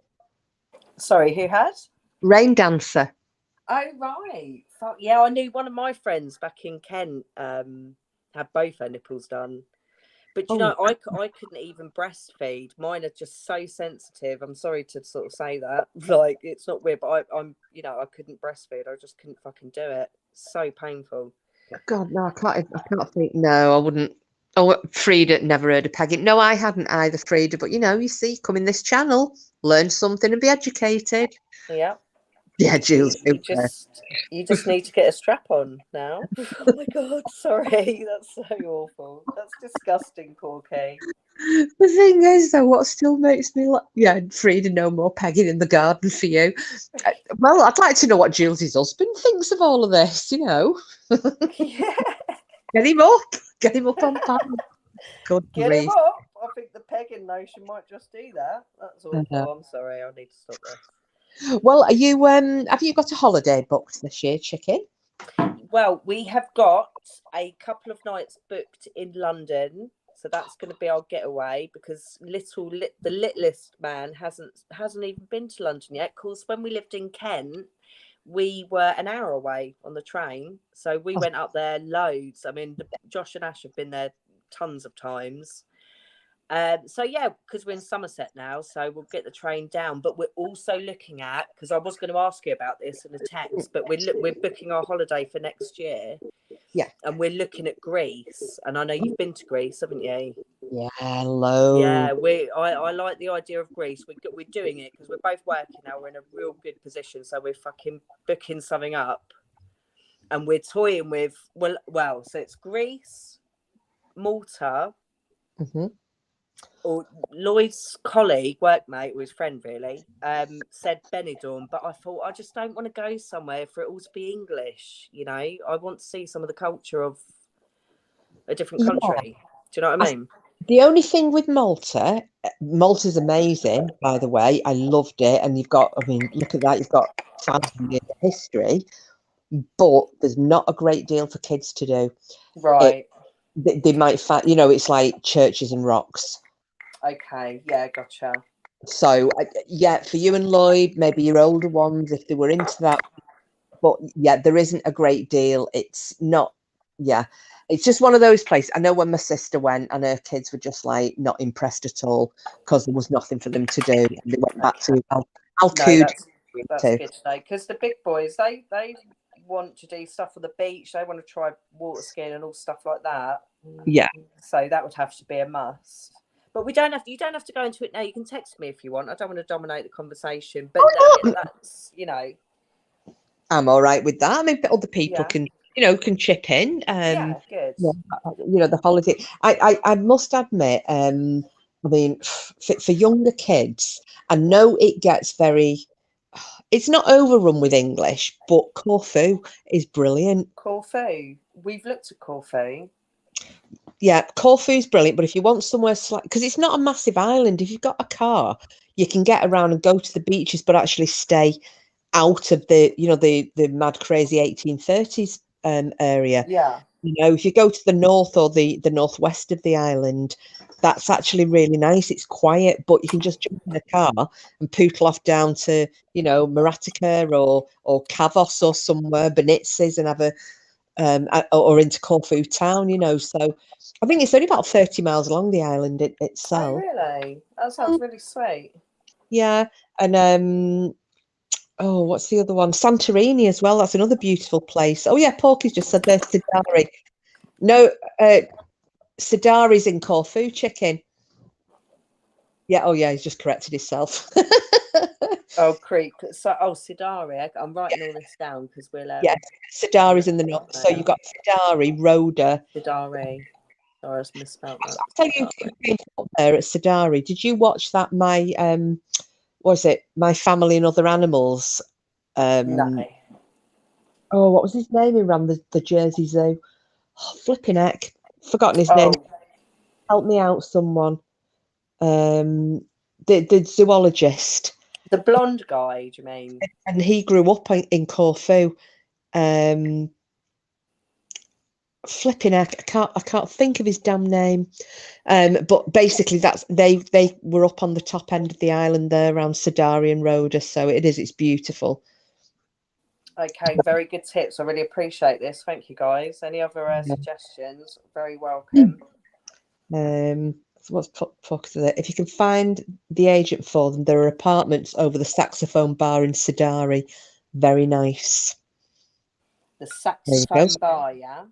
Sorry, who had? Rain Dancer. Oh right. Fuck yeah, I knew one of my friends back in Kent had both her nipples done. But you know, I couldn't even breastfeed. Mine are just so sensitive. I'm sorry to sort of say that. Like, it's not weird, but I couldn't breastfeed. I just couldn't fucking do it. So painful. God, no, I can't think. No, I wouldn't. Oh, Frida never heard of pegging. No, I hadn't either, Frida. But you see, come in this channel, learn something and be educated. Yeah. Yeah, Jules. You just need to get a strap on now. Oh my God, sorry. That's so awful. That's disgusting, Porky. The thing is, though, what still makes me Frida, no more pegging in the garden for you. Well, I'd like to know what Jules's husband thinks of all of this, Yeah. Get him up on pan. Good Get grief. him up. I think the pegging notion might just do that. That's awful. I'm sorry. I need to stop this. Well, are you have you got a holiday booked this year, chicken? Well, we have got a couple of nights booked in London, so that's going to be our getaway because the littlest man hasn't even been to London yet. Of course, when we lived in Kent, we were an hour away on the train, so we went up there loads. I mean, Josh and Ash have been there tons of times. So yeah, because we're in Somerset now, so we'll get the train down. But we're also looking at, because I was going to ask you about this in a text, but we're booking our holiday for next year. Yeah, and we're looking at Greece. And I know you've been to Greece, haven't you? Yeah, low. Yeah, I like the idea of Greece. We're doing it because we're both working now. We're in a real good position, so we're fucking booking something up, and we're toying with So it's Greece, Malta. Mm-hmm. Or Lloyd's colleague, workmate, or his friend really, said Benidorm, but I thought I just don't want to go somewhere for it all to be English. I want to see some of the culture of a different country. Do you know what I mean? The only thing with Malta's amazing, by the way. I loved it. And look at that. You've got 1,000 years of history, but there's not a great deal for kids to do. Right. They might find, it's like churches and rocks. Okay. Yeah, gotcha. So, for you and Lloyd, maybe your older ones, if they were into that. But yeah, there isn't a great deal. It's not, it's just one of those places. I know when my sister went and her kids were just like not impressed at all because there was nothing for them to do. And they went back to Alcude. That's good to know, because the big boys, they want to do stuff on the beach. They want to try water skiing and all stuff like that. Yeah. So that would have to be a must. But you don't have to go into it now. You can text me if you want. I don't want to dominate the conversation, but that's I'm all right with that. I mean, other people can chip in. Yeah, good. The holiday. I must admit, for younger kids, I know it gets very. It's not overrun with English, but Corfu is brilliant. Corfu. We've looked at Corfu. Yeah, Corfu's brilliant, but if you want somewhere because it's not a massive island, if you've got a car, you can get around and go to the beaches, but actually stay out of the mad crazy 1830s area. Yeah. If you go to the north or the northwest of the island, that's actually really nice. It's quiet, but you can just jump in a car and pootle off down to Maratica or Kavos or somewhere, Benitzes, and have or into Corfu town, you know. So I think it's only about 30 miles along the island Oh, itself. really? That sounds really sweet. Yeah. And oh, what's the other one? Santorini as well. That's another beautiful place. Oh yeah, Porky's just said there's Sidari. No, Sidari's in Corfu, chicken. Yeah, oh yeah, he's just corrected himself. Oh, Creek. So, Sidari. I'm writing all this down because we'll. Yes, Sidari's in the north. So you've got Sidari, Rhoda. Sidari. Sorry, I just misspelled that. I'll tell you who came up there at Sidari. Did you watch that? Was it My Family and Other Animals? No. Oh, what was his name? He ran the Jersey Zoo. Oh, flipping heck, forgotten his name. Help me out, someone. The zoologist. The blonde guy, do you mean? And he grew up in Corfu. Flipping heck, I can't think of his damn name. But basically, they were up on the top end of the island there around Sidari and Rhoda. So it's beautiful. Okay, very good tips. I really appreciate this. Thank you, guys. Any other suggestions? Very welcome. What's popular? If you can find the agent for them, there are apartments over the Saxophone Bar in Sidari. Very nice. The Saxophone Bar, yeah?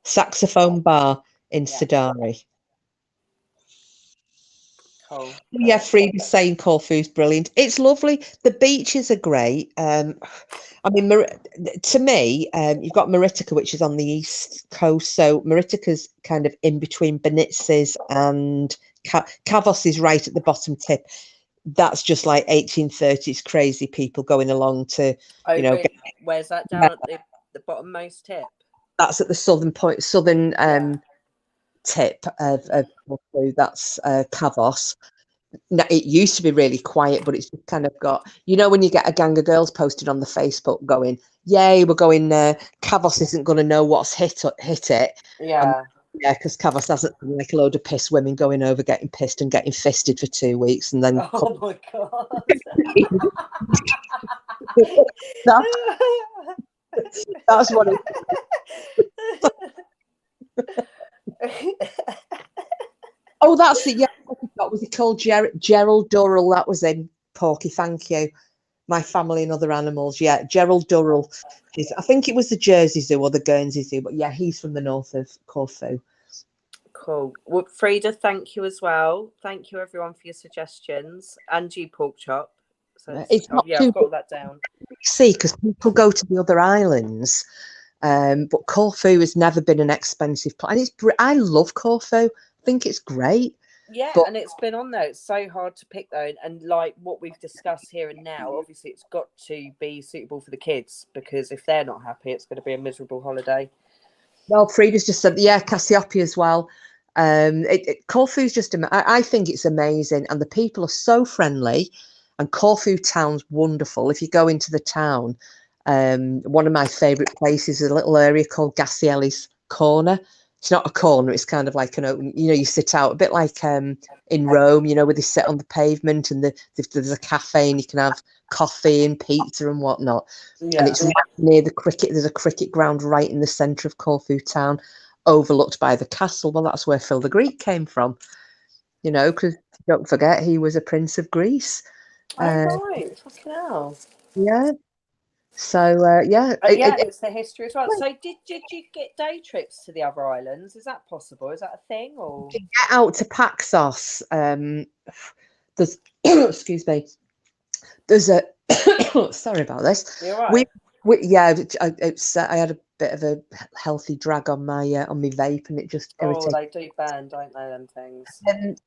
Saxophone Bar in Sidari. Cool. Yeah, Frida's saying Corfu's brilliant. It's lovely. The beaches are great. I mean, to me, you've got Maritica, which is on the east coast. So Maritica's kind of in between Benitzes and Kavos is right at the bottom tip. That's just like 1830s crazy people going along to, where's that down at the bottommost tip? That's at the southern tip of Corfu. That's Kavos. Now, it used to be really quiet, but it's just kind of got, when you get a gang of girls posted on the Facebook going, yay, we're going there. Kavos isn't going to know what's hit it. Yeah. Yeah, because Kavos hasn't been like a load of pissed women going over, getting pissed and getting fisted for 2 weeks. And then. Oh my God. That's what Oh, that's it. Yeah, was he called Gerald Durrell? That was him. Porky, thank you. My Family and Other Animals. Yeah, Gerald Durrell. I think it was the Jersey Zoo or the Guernsey Zoo, but yeah, he's from the north of Corfu. Cool. Well, Frida, thank you as well. Thank you, everyone, for your suggestions. And you, Pork Chop. So it's not I've got that down. See, because people go to the other islands, but Corfu has never been an expensive place. I love Corfu. I think it's great. Yeah, and it's been on there. It's so hard to pick though, and like what we've discussed here and now, obviously it's got to be suitable for the kids, because if they're not happy, it's going to be a miserable holiday. Well, Frida's just said, yeah, Cassiope as well. Corfu's just, I think it's amazing, and the people are so friendly, and Corfu town's wonderful. If you go into the town, one of my favourite places is a little area called Gassielli's Corner. It's not a corner, it's kind of like an open, you sit out a bit like in Rome, where they sit on the pavement and there's a cafe and you can have coffee and pizza and whatnot. Yeah. And it's right near the cricket. There's a cricket ground right in the centre of Corfu town, overlooked by the castle. Well, that's where Phil the Greek came from, because don't forget he was a prince of Greece. Oh, right. Fucking hell. Yeah. So it's the history as well. So did you get day trips to the other islands? Is that possible? Is that a thing? Or you can get out to Paxos. There's excuse me. There's a sorry about this. You're right. I had a bit of a healthy drag on my vape, and it just irritated. Oh, they do burn, don't they? Them things.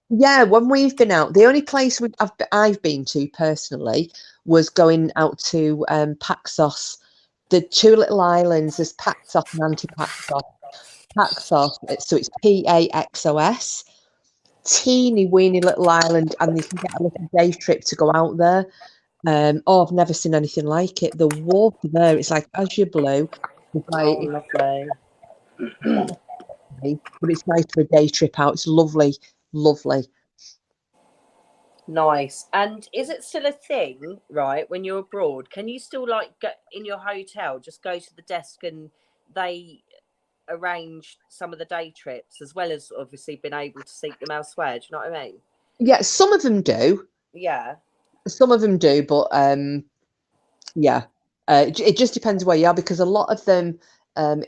When we've been out, the only place I've been to personally was going out to Paxos. The two little islands, there's Paxos and Anti-Paxos. Paxos, so it's Paxos, teeny weeny little island, and you can get a little day trip to go out there. I've never seen anything like it. The water there, it's like azure blue. Lovely. But it's nice for a day trip out. It's lovely, lovely. Nice. And is it still a thing, right, when you're abroad? Can you still get in your hotel, just go to the desk and they arranged some of the day trips as well as obviously been able to seek them elsewhere. Do you know what I mean? Yeah, some of them do. Yeah. Some of them do, but yeah, it just depends where you are, because a lot of them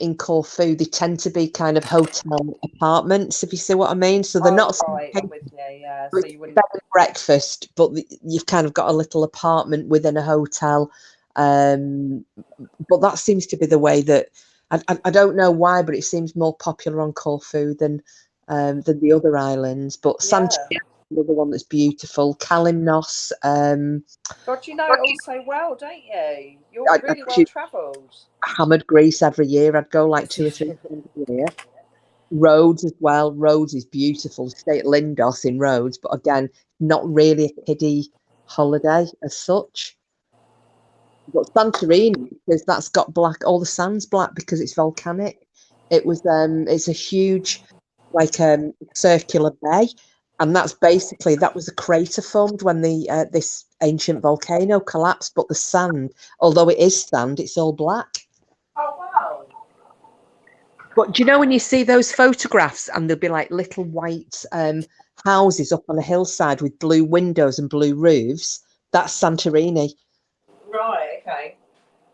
in Corfu, they tend to be kind of hotel apartments, if you see what I mean. So they're not Right, I'm with you. Yeah, so bed you wouldn't. and breakfast, but you've kind of got a little apartment within a hotel. But that seems to be the way that I don't know why, but it seems more popular on Corfu than the other islands. But Yeah. Santorini is another one that's beautiful. Kalimnos. God, you know it all so well, don't you? You're I really well travelled. hammered Greece every year. I'd go like 2 or 3 times a year. Rhodes as well. Rhodes is beautiful. Stay at Lindos in Rhodes, but again, not really a kiddie holiday as such. But Santorini, because that's got black, all the sand's black because it's volcanic. It's a huge, like circular bay, and that was a crater formed when the this ancient volcano collapsed. But the sand, although it is sand, it's all black. Oh wow! But do you know when you see those photographs and there'll be like little white houses up on a hillside with blue windows and blue roofs? That's Santorini. Right. Okay.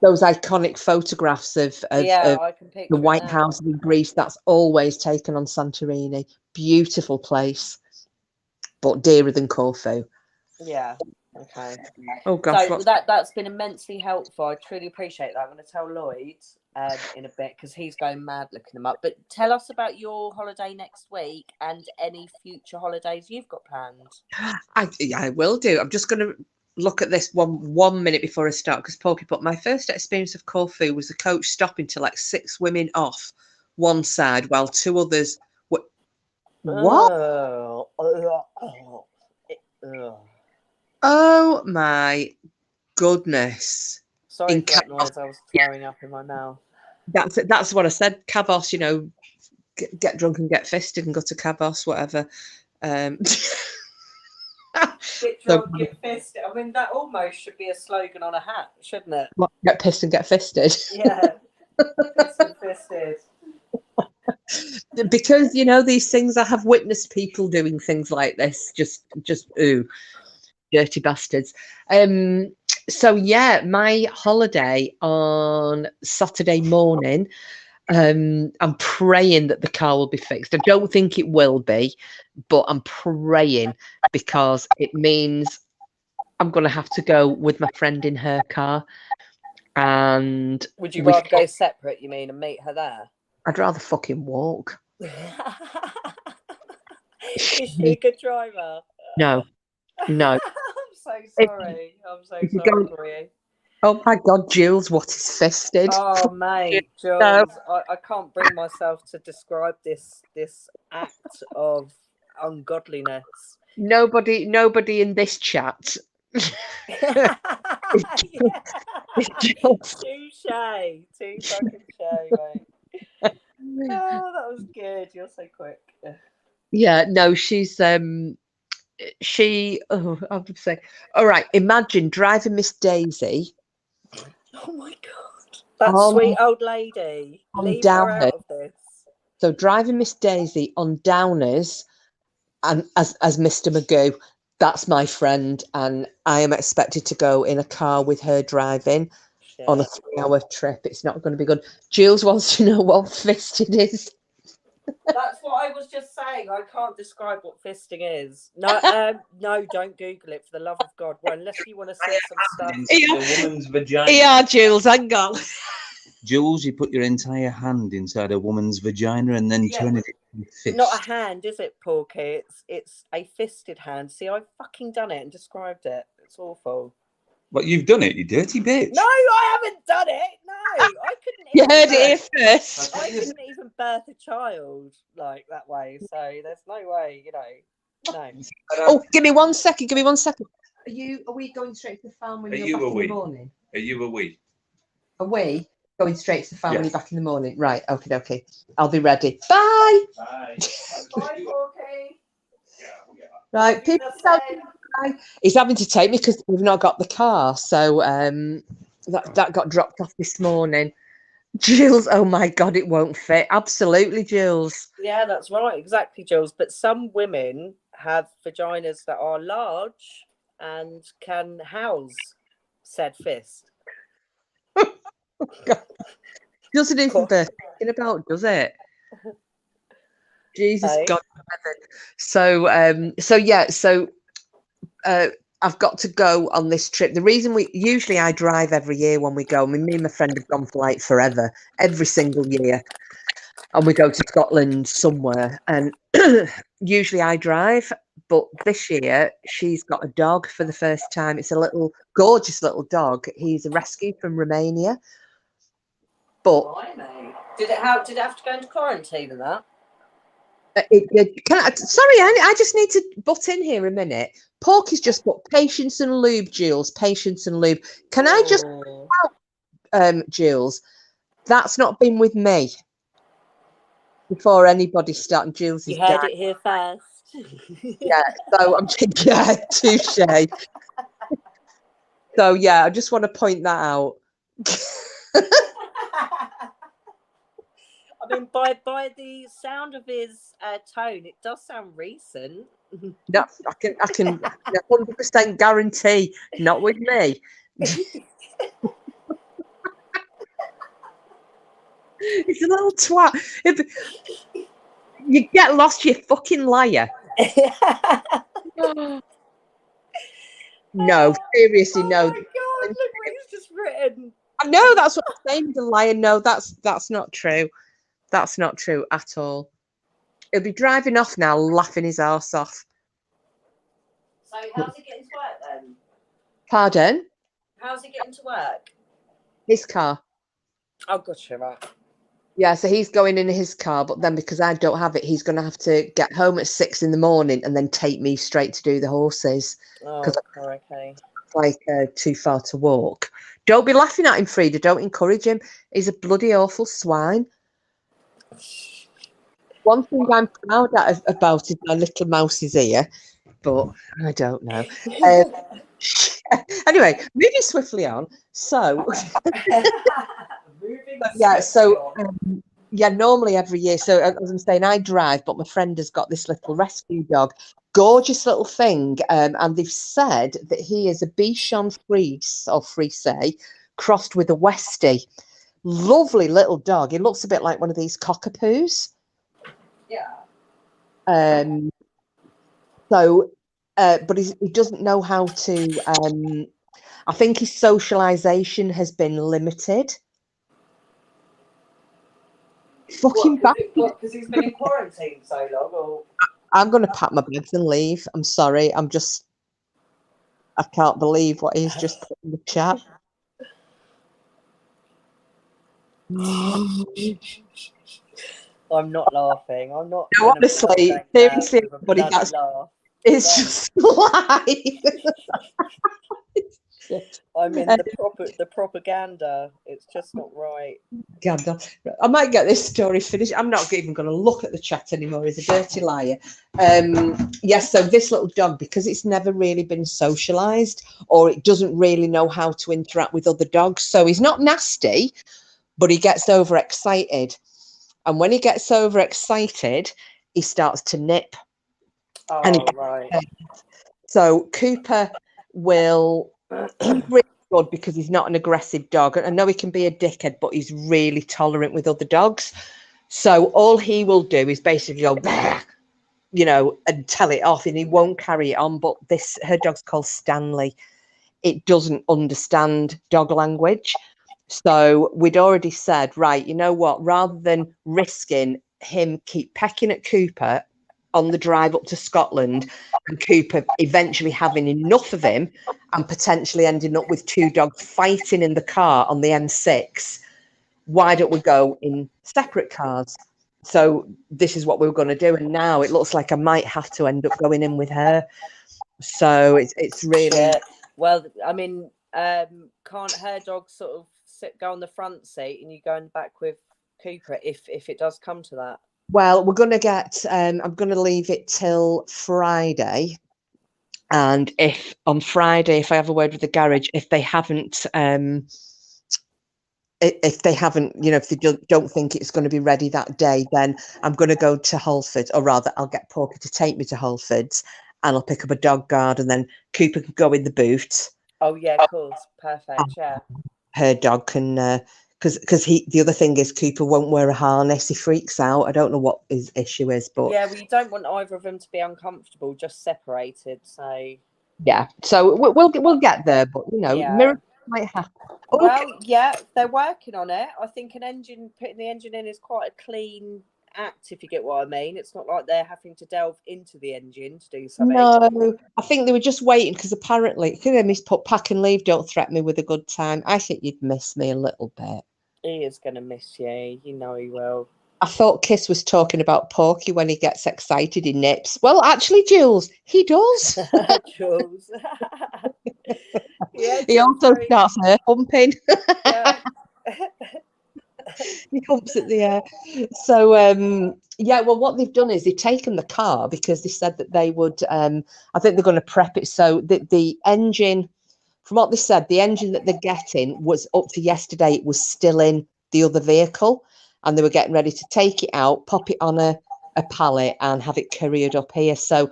Those iconic photographs of Yeah, I can the picture it White now. House in Greece, that's always taken on Santorini. Beautiful place, but dearer than Corfu. Yeah. Okay. Oh gosh, So that's been immensely helpful. I truly appreciate that. I'm going to tell Lloyd in a bit because he's going mad looking them up. But tell us about your holiday next week and any future holidays you've got planned. I will do. I'm just going to look at this one minute before I start, because Porky put my first experience of Corfu was the coach stopping to like 6 women off one side while 2 others were. What? Oh my goodness. Sorry for that noise. I was throwing up in my mouth. That's what I said. Kavos, get drunk and get fisted and go to Kavos, whatever. Get drunk, get fisted. I mean, that almost should be a slogan on a hat, shouldn't it? What, get pissed and get fisted. Yeah, pissed and fisted. Because these things, I have witnessed people doing things like this. Just ooh, dirty bastards. So yeah, my holiday on Saturday morning. I'm praying that the car will be fixed. I don't think it will be, but I'm praying, because it means I'm going to have to go with my friend in her car. And would you rather go separate, you mean, and meet her there? I'd rather fucking walk. Is she a good driver? No. I'm so sorry. I'm so sorry for you. Oh my God, Jules, what is fisted? Oh mate, Jules, I can't bring myself to describe this act of ungodliness. Nobody in this chat. Yeah. Too shy, mate. Oh, that was good. You're so quick. Yeah, no, she's I would say, all right, imagine driving Miss Daisy. Oh my God, that sweet old lady. Leave her out of this. So driving Miss Daisy on Downers, and as Mr. Magoo, that's my friend, and I am expected to go in a car with her driving on a 3-hour trip. It's not going to be good. Jules wants to know what fisted is. That's what I was just saying. I can't describe what fisting is. No, no, don't Google it for the love of God. Well, unless you want to see some stuff. A woman's vagina. Yeah, Jules, hang on. Jules, you put your entire hand inside a woman's vagina and then turn it into a fist. Not a hand, is it, Porky? It's a fisted hand. See, I've fucking done it and described it. It's awful. What, you've done it, you dirty bitch? No, I haven't done it. No, I couldn't. You heard it here first. I couldn't even birth a child like that way. So there's no way, No. Oh, give me 1 second. Are we going straight to the farm when you're back in the morning? Are you a we? Are we going straight to the farm when you're back in the morning? Right. Okay. I'll be ready. Bye. Bye. Bye, Porky. Right. People. He's having to take me because we've not got the car, so that got dropped off this morning. Jules, oh my God, it won't fit. Absolutely, Jules. Yeah, that's right. Exactly, Jules. But some women have vaginas that are large and can house said fist. Doesn't even bear thinking about, does it? Jesus Hey. God in heaven. So I've got to go on this trip. The reason usually I drive every year when we go. I mean, me and my friend have gone for like forever, every single year. And we go to Scotland somewhere. And usually I drive. But this year she's got a dog for the first time. It's a little gorgeous little dog. He's a rescue from Romania. But did it have to go into quarantine and that? Sorry, I just need to butt in here a minute. Porky's just put patience and lube, Jules. Patience and lube. Can I just, Jules? That's not been with me before anybody started. Jules, you heard it here first. Yeah. So I'm touche. So yeah, I just want to point that out. I mean, by the sound of his tone, it does sound recent. No, I can 100% guarantee not with me. It's a little twat. You get lost, you fucking liar. No, seriously, no. Oh my God, look what he's just written. I know, that's what I'm saying, the liar. No, that's not true. That's not true at all. He'll be driving off now, laughing his arse off. So how's he getting to work then? Pardon? How's he getting to work? His car. Oh, gotcha, right. Yeah, so he's going in his car, but then because I don't have it, he's going to have to get home at 6 a.m. and then take me straight to do the horses. Oh, okay. It's like too far to walk. Don't be laughing at him, Frida. Don't encourage him. He's a bloody awful swine. One thing I'm proud about is my little mouse's ear, but I don't know. Anyway, moving swiftly on. So, normally every year. So, as I'm saying, I drive, but my friend has got this little rescue dog, gorgeous little thing, and they've said that he is a Bichon Frise or Frise crossed with a Westie. Lovely little dog. He looks a bit like one of these cockapoos. Yeah. But he doesn't know how to. I think his socialization has been limited. Fucking bad. Because he's been in quarantine so long. Or... I'm going to pack my bags and leave. I'm sorry. I can't believe what he's just put in the chat. I'm not laughing. I'm not. No, honestly, seriously, everybody, it's just live. I mean, the propaganda. It's just not right. I might get this story finished. I'm not even going to look at the chat anymore. He's a dirty liar. Yes, so this little dog, because it's never really been socialized, or it doesn't really know how to interact with other dogs. So he's not nasty, but he gets overexcited. And when he gets overexcited, he starts to nip. Oh, right. So Cooper will... He's really good because he's not an aggressive dog. I know he can be a dickhead, but he's really tolerant with other dogs. So all he will do is basically go, and tell it off, and he won't carry it on. But her dog's called Stanley. It doesn't understand dog language. So we'd already said, right, you know what, rather than risking him keep pecking at Cooper on the drive up to Scotland and Cooper eventually having enough of him and potentially ending up with two dogs fighting in the car on the M6, why don't we go in separate cars? So this is what we were going to do. And now it looks like I might have to end up going in with her. So it's really... Yeah. Well, I mean, can't her dog sort of go on the front seat and you go in the back with Cooper if it does come to that? Well, we're going to get, I'm going to leave it till Friday. And if on Friday, if I have a word with the garage, if they haven't, if they haven't, if they don't think it's going to be ready that day, then I'm going to go to Halfords, or rather, I'll get Porky to take me to Halfords, and I'll pick up a dog guard, and then Cooper can go in the boot. Oh yeah, of course, perfect. Yeah, her dog can, because the other thing is Cooper won't wear a harness. He freaks out. I don't know what his issue is, but yeah, well, you don't want either of them to be uncomfortable, just separated. So yeah, so we'll get there, but miracles might happen. Well, yeah, they're working on it. I think putting the engine in is quite a clean act, if you get what I mean. It's not like they're having to delve into the engine to do something. No, I think they were just waiting because apparently, Miss put pack and leave, don't threaten me with a good time. I think you'd miss me a little bit. He is going to miss you. You know he will. I thought Kiss was talking about Porky when he gets excited, he nips. Well, actually, Jules, he does. Jules. Yeah, he also starts hair humping. Yeah. He humps at the air. So, well, what they've done is they've taken the car because they said that they would, I think they're going to prep it. So the engine, from what they said, the engine that they're getting was up to yesterday. It was still in the other vehicle, and they were getting ready to take it out, pop it on a pallet and have it couriered up here. So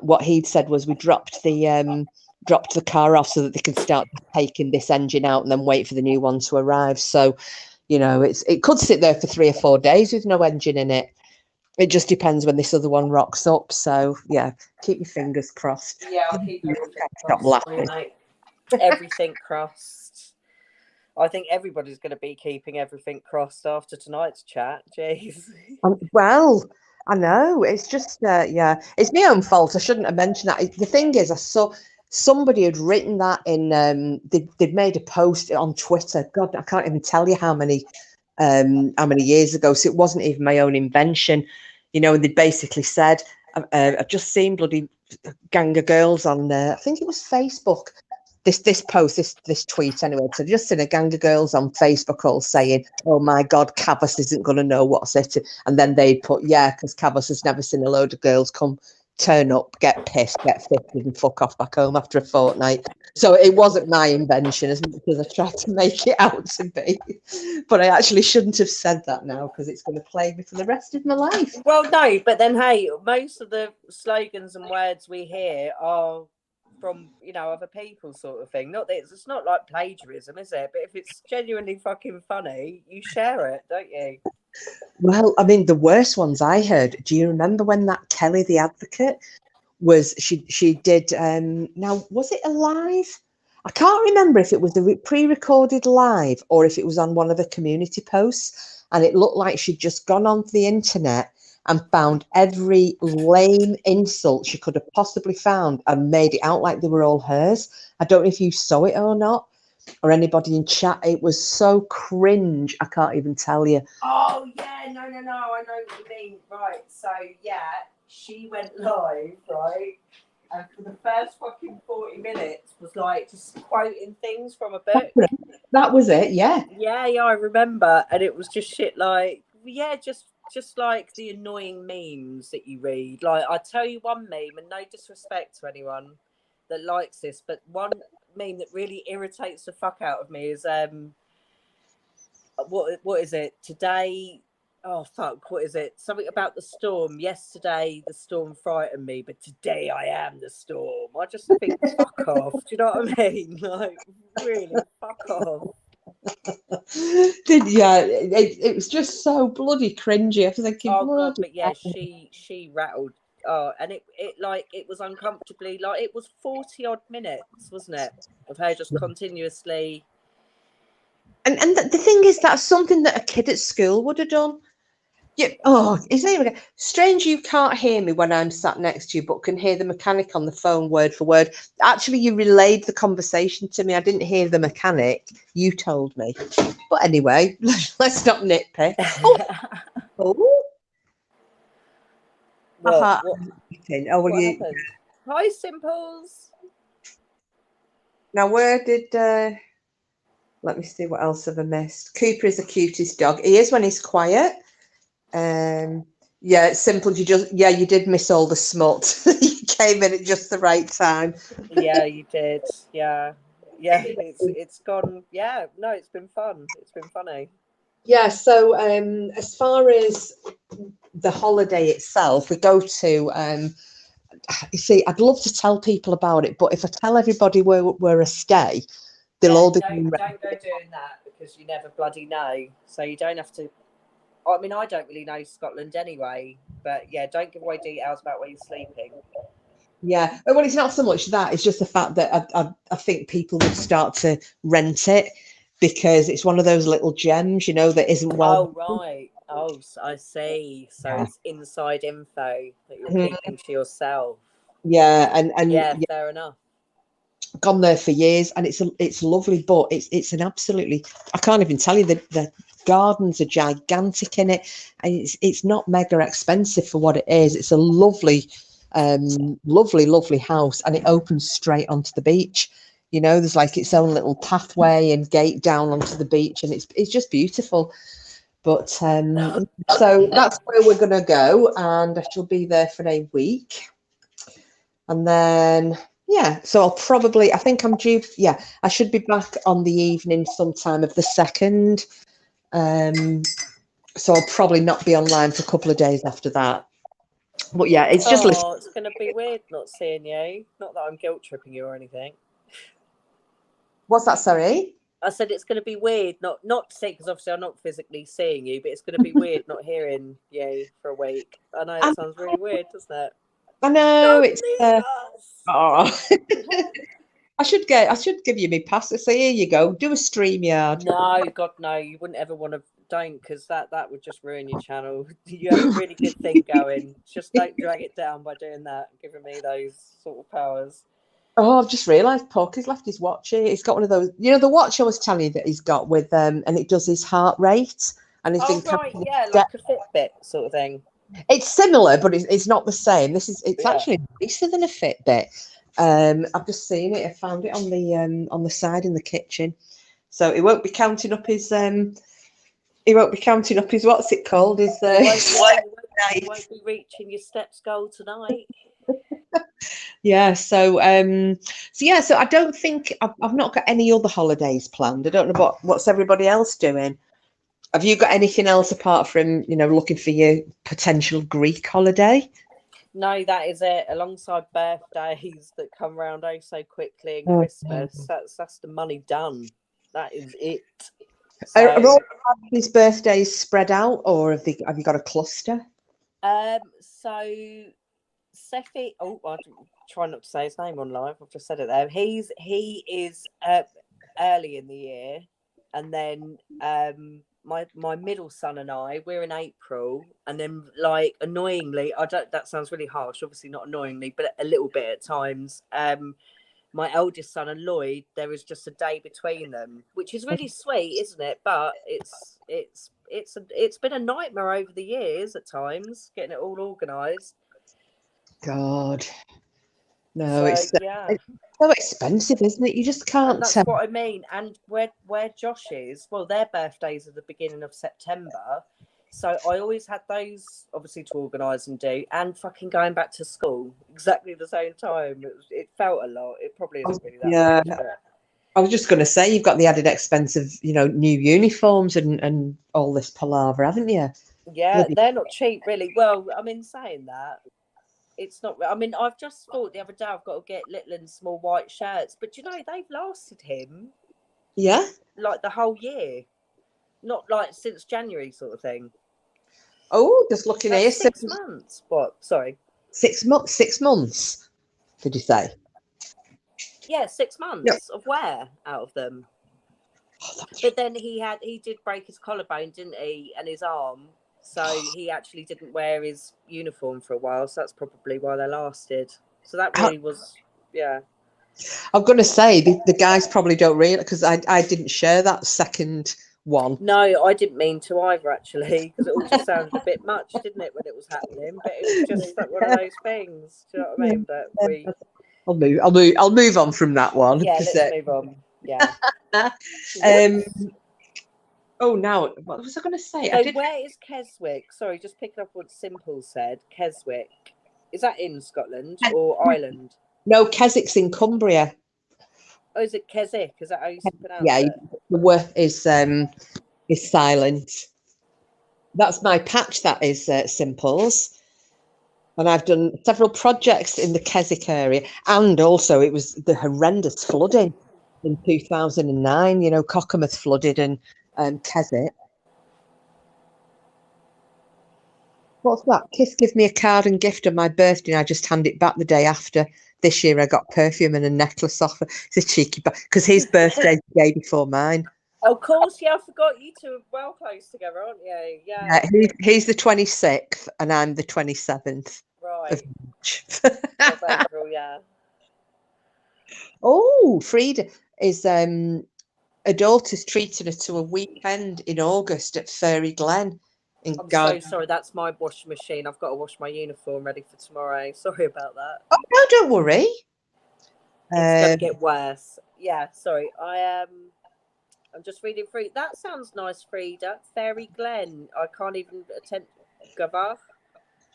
what he'd said was we dropped the car off so that they can start taking this engine out and then wait for the new one to arrive. So, it could sit there for 3 or 4 days with no engine in it. It just depends when this other one rocks up. So, yeah, keep your fingers crossed. Yeah, I'll keep everything Stop laughing. Everything crossed. I think everybody's going to be keeping everything crossed after tonight's chat. Jeez. Well, I know. It's just, it's my own fault. I shouldn't have mentioned that. The thing is, I saw somebody had written that in, they'd made a post on Twitter. God, I can't even tell you how many years ago. So it wasn't even my own invention, and they'd basically said, I've just seen bloody gang of girls on there. I think it was Facebook. This post, this tweet anyway. So just seen a gang of girls on Facebook all saying, "Oh my God, Cavus isn't going to know what's it," and then they'd put, "Yeah, because Cavus has never seen a load of girls turn up, get pissed, get fitted, and fuck off back home after a fortnight." So it wasn't my invention as much as I tried to make it out to be. But I actually shouldn't have said that now because it's going to plague me for the rest of my life. Well, no, but then hey, most of the slogans and words we hear are from other people, sort of thing. Not that it's not like plagiarism, is it? But if it's genuinely fucking funny, you share it, don't you? Well, I mean, the worst ones I heard. Do you remember when that Kelly the Advocate was? She did. Now, was it a live? I can't remember if it was the pre-recorded live or if it was on one of the community posts. And it looked like she'd just gone onto the internet and found every lame insult she could have possibly found and made it out like they were all hers. I don't know if you saw it or not, or anybody in chat. It was so cringe. I can't even tell you. Oh, yeah, no, I know what you mean. Right, so, yeah, she went live, right? And for the first fucking 40 minutes was like just quoting things from a book. That was it, yeah. Yeah, I remember. And it was just shit like, just like the annoying memes that you read. Like, I tell you one meme, and no disrespect to anyone that likes this, but one meme that really irritates the fuck out of me is what is it today? Oh fuck, what is it? Something about the storm. Yesterday the storm frightened me, but today I am the storm. I just think fuck off. Do you know what I mean? Like, really, fuck off. It was just so bloody cringy. I was thinking, oh god, but yeah, she rattled. Oh, and it was uncomfortably, like, it was 40 odd minutes, wasn't it, of her just continuously. And the thing is, that's something that a kid at school would have done. Yeah. Oh, it's even strange. You can't hear me when I'm sat next to you, but can hear the mechanic on the phone word for word. Actually, you relayed the conversation to me. I didn't hear the mechanic. You told me. But anyway, let's not nitpick. Oh. What you? Happened? Hi, Simples. Now, where did? Let me see. What else have I missed? Cooper is the cutest dog. He is when he's quiet. Yeah, it's simple. You did miss all the smut. You came in at just the right time. Yeah, you did. Yeah, Yeah, it's gone. Yeah, no, it's been fun. It's been funny. Yeah, so as far as the holiday itself, we go to you see, I'd love to tell people about it, but if I tell everybody we're a stay, they'll all be don't go doing that, because you never bloody know. So you don't have to. I mean, I don't really know Scotland anyway, but yeah, don't give away details about where you're sleeping. Yeah, well, it's not so much that; it's just the fact that I think people would start to rent it because it's one of those little gems, you know, that isn't well. Oh right. Oh, I see. So Yeah. it's inside info that you're Mhm. keeping to yourself. Yeah, and Yeah, fair enough. gone there for years, and it's lovely, but it's an absolutely, I can't even tell you, the gardens are gigantic in it, and it's not mega expensive for what it is. It's a lovely lovely house, and it opens straight onto the beach. You know, there's like its own little pathway and gate down onto the beach, and it's just beautiful. But so that's where we're gonna go, and I shall be there for a week. And then, yeah, so I think I'm due, yeah, I should be back on the evening sometime of the 2nd. So I'll probably not be online for a couple of days after that. But yeah, it's just, it's going to be weird not seeing you. Not that I'm guilt tripping you or anything. what's that, sorry? I said it's going to be weird not to see, because obviously I'm not physically seeing you, but it's going to be weird not hearing you for a week. I know it sounds really weird, doesn't it? I know, it's, us. oh. I should give you my pass. So here you go. Do a StreamYard. No, God, no. You wouldn't ever want to. Don't, because that would just ruin your channel. You have a really good thing going. Just don't drag it down by doing that, giving me those sort of powers. Oh, I've just realised Porky's left his watch here. He's got one of those, you know, the watch I was telling you that he's got with and it does his heart rate. And he's been Right, yeah, like a Fitbit sort of thing. It's similar, but it's not the same. It's actually nicer than a Fitbit. I've just seen it. I found it on the side in the kitchen. So he won't be counting up his what's it called? His You won't be reaching your steps goal tonight. Yeah, so I don't think I've not got any other holidays planned. I don't know what's everybody else doing. Have you got anything else apart from, you know, looking for your potential Greek holiday? No, that is it. Alongside birthdays that come round so quickly, and Christmas, that's the money done. That is it. So, are all these birthdays spread out, or have you got a cluster? So Seffi, I try not to say his name on live. I've just said it there. He is early in the year, and then my middle son and we're in April, and then like annoyingly, that sounds really harsh, obviously not annoyingly, but a little bit at times. My eldest son and Lloyd, there is just a day between them, which is really sweet, isn't it? But it's been a nightmare over the years at times getting it all organised. God, no, So, it's so expensive, isn't it? You just can't. And that's what I mean. And where Josh is, well, their birthdays are the beginning of September, so I always had those obviously to organise and do, and fucking going back to school exactly the same time. It felt a lot. It probably isn't really that much. But I was just going to say, you've got the added expense of, you know, new uniforms and all this palaver, haven't you? Yeah, they're not cheap, really. Well, I mean, saying that, it's not. I mean, I've just thought the other day I've got to get Litland small white shirts, but you know they've lasted him. Yeah. Like the whole year, not like since January sort of thing. Oh, just looking here. 6 months. What? Sorry. 6 months. 6 months. Did you say? Yeah, 6 months of wear out of them. But then he did break his collarbone, didn't he, and his arm. So he actually didn't wear his uniform for a while. So that's probably why they lasted. So that really was, yeah. I'm going to say the guys probably don't realize, because I didn't share that second one. No, I didn't mean to either, actually, because it all just sounded a bit much, didn't it, when it was happening? But it was just like one of those things. Do you know what I mean? But I'll move on from that one. Yeah, let's move on. Yeah. Oh, now what was I going to say? So where is Keswick? Sorry, just picking up what Simple said. Keswick, is that in Scotland or Ireland? No, Keswick's in Cumbria. Oh, is it Keswick? Is that how you pronounce Yeah, it? the W is silent. That's my patch. That is Simples. And I've done several projects in the Keswick area, and also it was the horrendous flooding in 2009. You know, Cockermouth flooded and Keswick. What's that? Kiss give me a card and gift on my birthday, and I just hand it back the day after. This year I got perfume and a necklace off. It's a cheeky, because his birthday's the day before mine. Of course, yeah, I forgot you two are well close together, aren't you? Yeah. He's the 26th and I'm the 27th. Right. Of March. Of April, yeah. Oh, Frida is a daughter's treating her to a weekend in August at Fairy Glen. I'm so sorry, that's my washing machine. I've got to wash my uniform ready for tomorrow. Sorry about that. Oh no, don't worry. It's gonna get worse. Yeah, sorry. I'm just reading through. That sounds nice, Frida. Fairy Glen. I can't even attempt Gavard.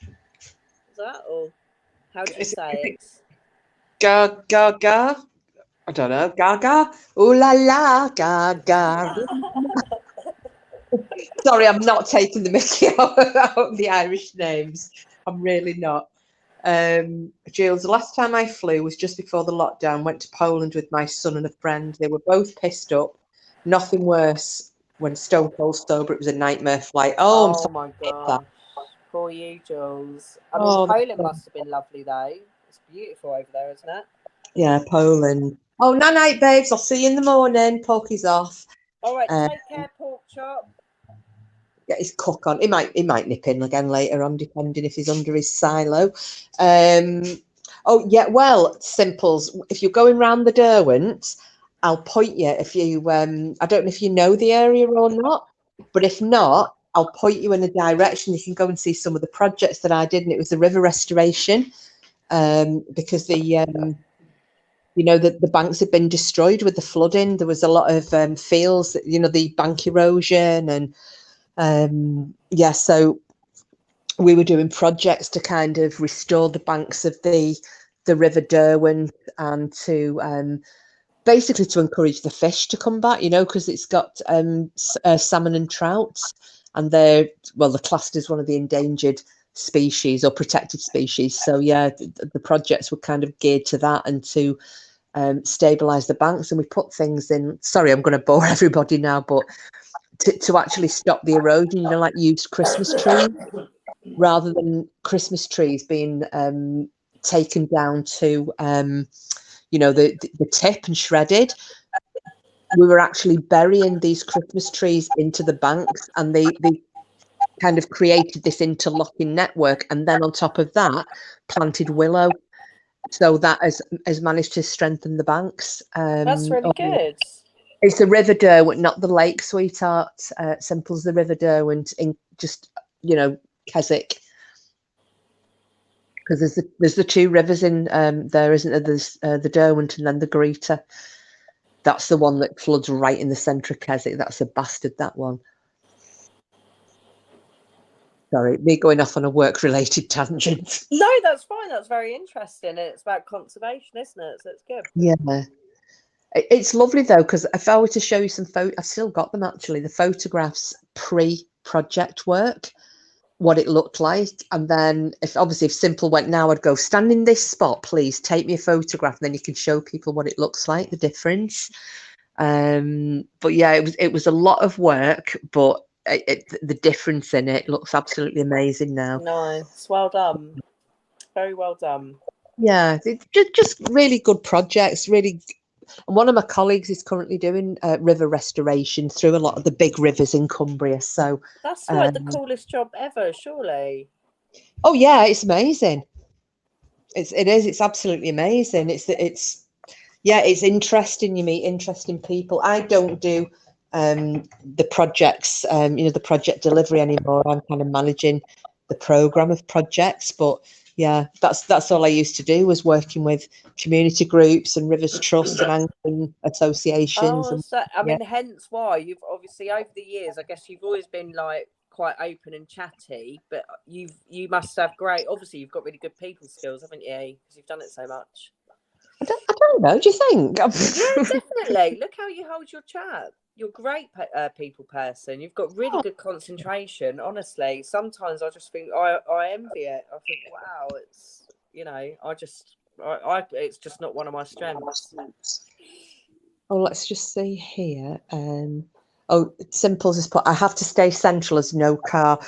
Is that or how do you say it? Gaga. I don't know. Gaga. Ooh la la, gaga. Sorry, I'm not taking the mickey out of the Irish names. I'm really not. Jules, the last time I flew was just before the lockdown. Went to Poland with my son and a friend. They were both pissed up. Nothing worse when stone cold sober. It was a nightmare flight. Oh my god. Poor you, Jules. I mean, Poland must have been lovely though. It's beautiful over there, isn't it? Yeah, Poland. Oh, night, babes. I'll see you in the morning. Pokey's off. All right, take care, pork chop. Get his cook on. He might nip in again later on, depending if he's under his silo. Oh yeah, well, Simples. If you're going round the Derwent, I'll point you. If you, I don't know if you know the area or not, but if not, I'll point you in a direction. You can go and see some of the projects that I did, and it was the river restoration, because the you know, the banks had been destroyed with the flooding. There was a lot of fields, you know, the bank erosion and so we were doing projects to kind of restore the banks of the River Derwent and to basically to encourage the fish to come back, you know, because it's got salmon and trout, and they're classed as one of the endangered species or protected species. So yeah, the projects were kind of geared to that and to stabilize the banks, and we put things in. Sorry, I'm going to bore everybody now, but to actually stop the erosion, you know, like used Christmas trees, rather than Christmas trees being taken down to you know, the tip and shredded. We were actually burying these Christmas trees into the banks, and they kind of created this interlocking network, and then on top of that planted willow, so that has managed to strengthen the banks. That's really good. It's the River Derwent, not the lake, sweetheart. Simple as the River Derwent in just, you know, Keswick. Because there's the two rivers in there, isn't there? There's the Derwent and then the Greeter. That's the one that floods right in the centre of Keswick. That's a bastard, that one. Sorry, me going off on a work-related tangent. No, that's fine. That's very interesting. It's about conservation, isn't it? So it's good. Yeah. It's lovely, though, because if I were to show you some photos, I've still got them, actually, the photographs pre-project work, what it looked like. And then if Simple went now, I'd go, stand in this spot, please, take me a photograph, and then you can show people what it looks like, the difference. But yeah, it was a lot of work, but the difference in it looks absolutely amazing now. Nice. Well done. Very well done. Yeah, just really good projects, really. One of my colleagues is currently doing river restoration through a lot of the big rivers in Cumbria. So that's like the coolest job ever, surely. Oh yeah, it's amazing. It is. It's absolutely amazing. It's interesting. You meet interesting people. I don't do the projects, you know, the project delivery anymore. I'm kind of managing the program of projects, but yeah, that's all I used to do, was working with community groups and Rivers Trust and angling associations. Oh, so I mean, hence why you've obviously over the years, I guess you've always been like quite open and chatty, but you must have great. Obviously, you've got really good people skills, haven't you? Because you've done it so much. I don't don't know. Do you think? Yeah, definitely. Look how you hold your chat. You're a great people person. You've got really good concentration. Honestly, sometimes I just think I envy it. I think, wow, it's it's just not one of my strengths. Oh, let's just see here. Simples has put, I have to stay central as no car.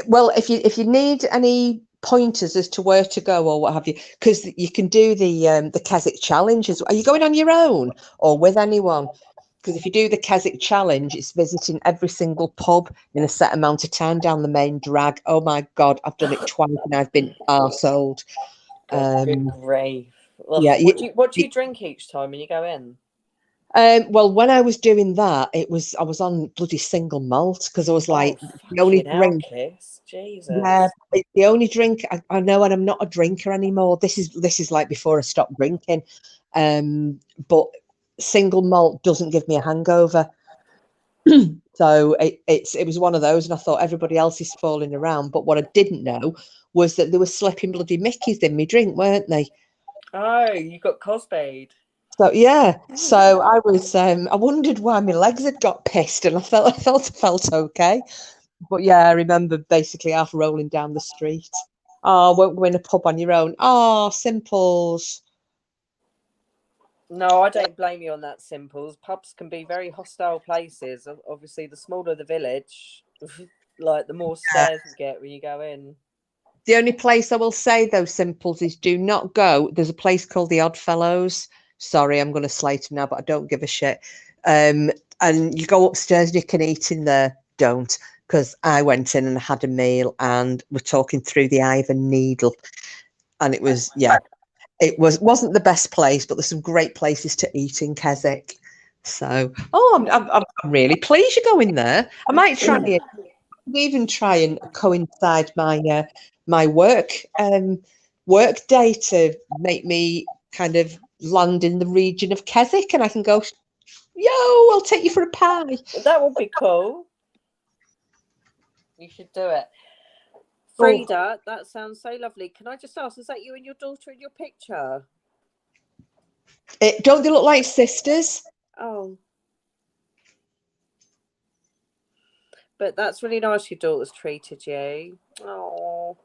Well, if you need any pointers as to where to go or what have you, because you can do the Keswick challenge. Are you going on your own or with anyone? Because if you do the Keswick challenge, it's visiting every single pub in a set amount of time down the main drag. Oh my God, I've done it twice and I've been arseholed. Good grief. Yeah. What do you drink each time when you go in? Well, when I was doing that, I was on bloody single malt because I was like, the only drink. Jesus. Yeah, it's the only drink I know, and I'm not a drinker anymore. This is like before I stopped drinking. But single malt doesn't give me a hangover. So it was one of those, and I thought everybody else is falling around. But what I didn't know was that they were slipping bloody Mickeys in my drink, weren't they? Oh, you got cosplayed. So yeah, so I was I wondered why my legs had got pissed, and I felt okay. But yeah, I remember basically half rolling down the street. Oh, won't go in a pub on your own. Oh, simples. No, I don't blame you on that, Simples. Pubs can be very hostile places. Obviously, the smaller the village, like the more stares you get when you go in. The only place I will say though, simples, is do not go. There's a place called the Oddfellows. Sorry, I'm going to slate them now, but I don't give a shit. And you go upstairs and you can eat in there. Don't, because I went in and had a meal and we're talking through the eye of a needle, and it was wasn't the best place, but there's some great places to eat in Keswick. So, I'm really pleased you're going there. I might try it. Even try and coincide my work day to make me kind of land in the region of Keswick, and I can go, yo, I'll take you for a pie. That would be cool. You should do it. Frida, that sounds so lovely. Can I just ask, is that you and your daughter in your picture? Don't they look like sisters? Oh. But that's really nice your daughter's treated you. Oh.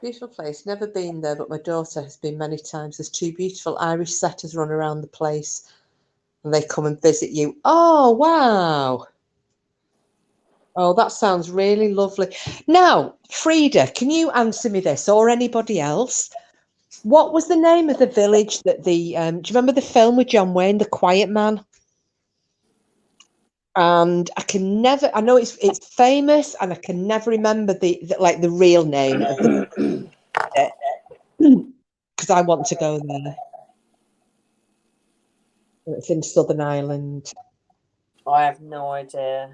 Beautiful place. Never been there, but my daughter has been many times. There's two beautiful Irish setters run around the place and they come and visit you. Oh, wow. Oh, that sounds really lovely. Now, Frida, can you answer me this, or anybody else? What was the name of the village that do you remember the film with John Wayne, The Quiet Man? And I know it's famous, and I can never remember the real name of the because I want to go there. It's in Southern Ireland. I have no idea.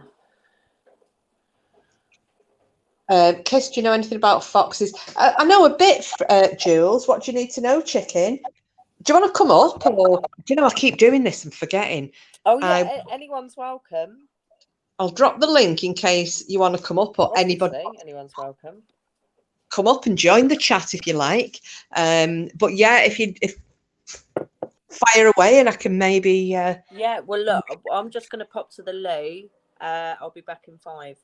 Kiss, do you know anything about foxes? I know a bit, Jules. What do you need to know, chicken? Do you want to come up, or do you know I keep doing this and forgetting? Oh yeah, anyone's welcome. I'll drop the link in case you want to come up, or Obviously, anyone's welcome. Come up and join the chat if you like. But yeah, if fire away, and I can maybe. Yeah, well, look, I'm just going to pop to the loo. I'll be back in 5.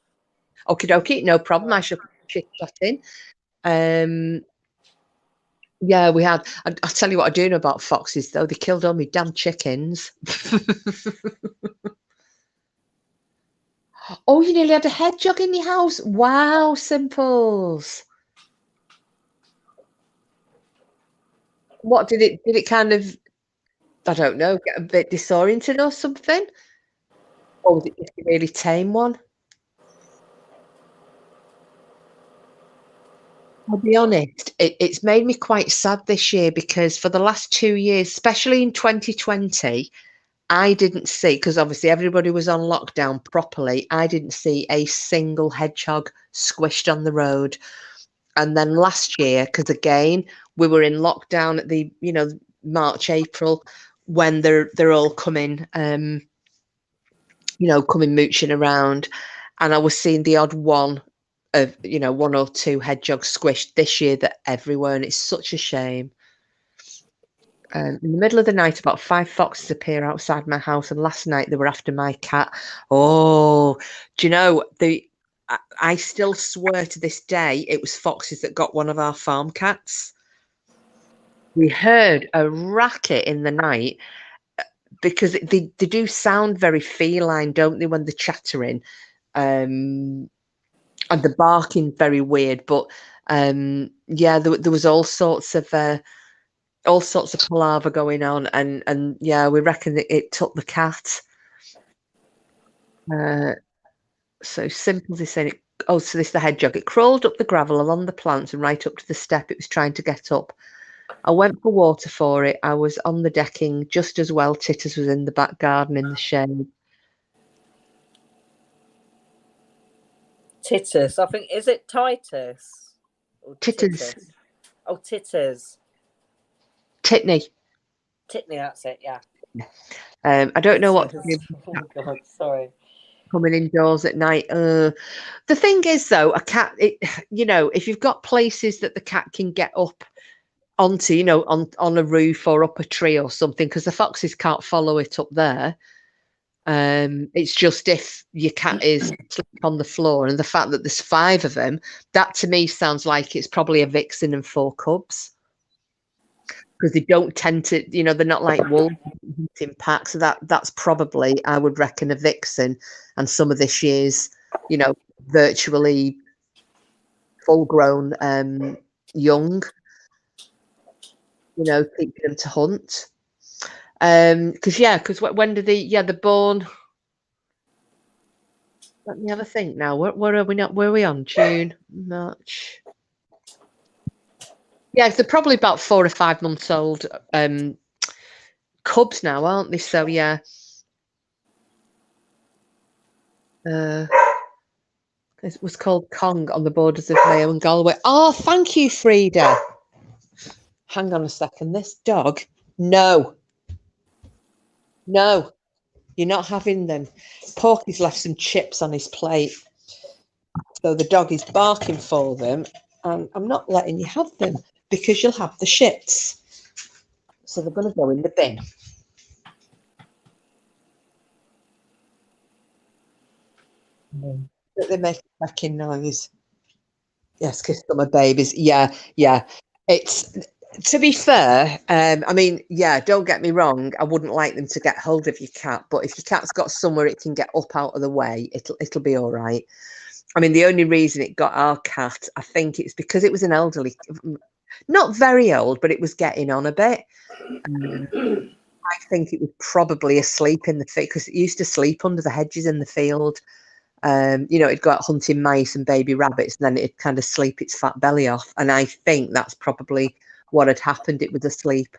Okie dokie, no problem. I shall chit chat in. Yeah, we had. I'll tell you what I do know about foxes, though. They killed all my damn chickens. Oh, you nearly had a hedgehog in your house? Wow, Simples. What did it kind of, I don't know, get a bit disoriented or something? Or was it just a really tame one? I'll be honest, it's made me quite sad this year because for the last 2 years, especially in 2020, I didn't see, because obviously everybody was on lockdown properly, I didn't see a single hedgehog squished on the road. And then last year, because again, we were in lockdown at the, March, April, when they're all coming, coming mooching around. And I was seeing the odd one of, 1 or 2 hedgehogs squished this year that everywhere. And it's such a shame. In the middle of the night, about 5 foxes appear outside my house, and last night they were after my cat. Oh, do you know, I still swear to this day it was foxes that got one of our farm cats. We heard a racket in the night because they do sound very feline, don't they, when they're chattering? And the barking very weird, but yeah, there was all sorts of palaver going on, and yeah, we reckon that it took the cat. So simple as saying it. Oh, so this is the hedgehog. It crawled up the gravel along the plants and right up to the step it was trying to get up. I went for water for it. I was on the decking just as well. Titters was in the back garden in the shade. Titters, I think, is it Titus? Or Titters. Oh, Titters. Titney. Titney, that's it, yeah. I don't know what. Oh, God, sorry. Coming indoors at night. The thing is, though, a cat, you know, if you've got places that the cat can get up onto, you know, on a roof or up a tree or something, because the foxes can't follow it up there. It's just if your cat is on the floor, and the fact that there's 5 of them, that to me sounds like it's probably a vixen and 4 cubs. Because they don't tend to, you know, they're not like wolves in packs. So that's probably, I would reckon, a vixen, and some of this year's, you know, virtually full-grown young, you know, teaching them to hunt. Because when do they're born? Let me have a think now. Where are we not? Where are we on? June, March. Yeah, they're probably about 4 or 5 months old. Cubs now, aren't they? So yeah. It was called Kong on the borders of Mayo and Galway. Oh, thank you, Frida. Hang on a second. This dog. No, you're not having them. Porky's left some chips on his plate. So the dog is barking for them, and I'm not letting you have them because you'll have the shits. So they're going to go in the bin. But they make a cracking noise. Yes, kiss some of babies. Yeah. It's, to be fair, I mean, yeah, don't get me wrong. I wouldn't like them to get hold of your cat, but if your cat's got somewhere it can get up out of the way, it'll be all right. I mean, the only reason it got our cat, I think it's because it was an elderly, not very old, but it was getting on a bit. I think it was probably asleep in the field, because it used to sleep under the hedges in the field. You know, it'd go out hunting mice and baby rabbits, and then it'd kind of sleep its fat belly off. And I think that's probably what had happened. It was asleep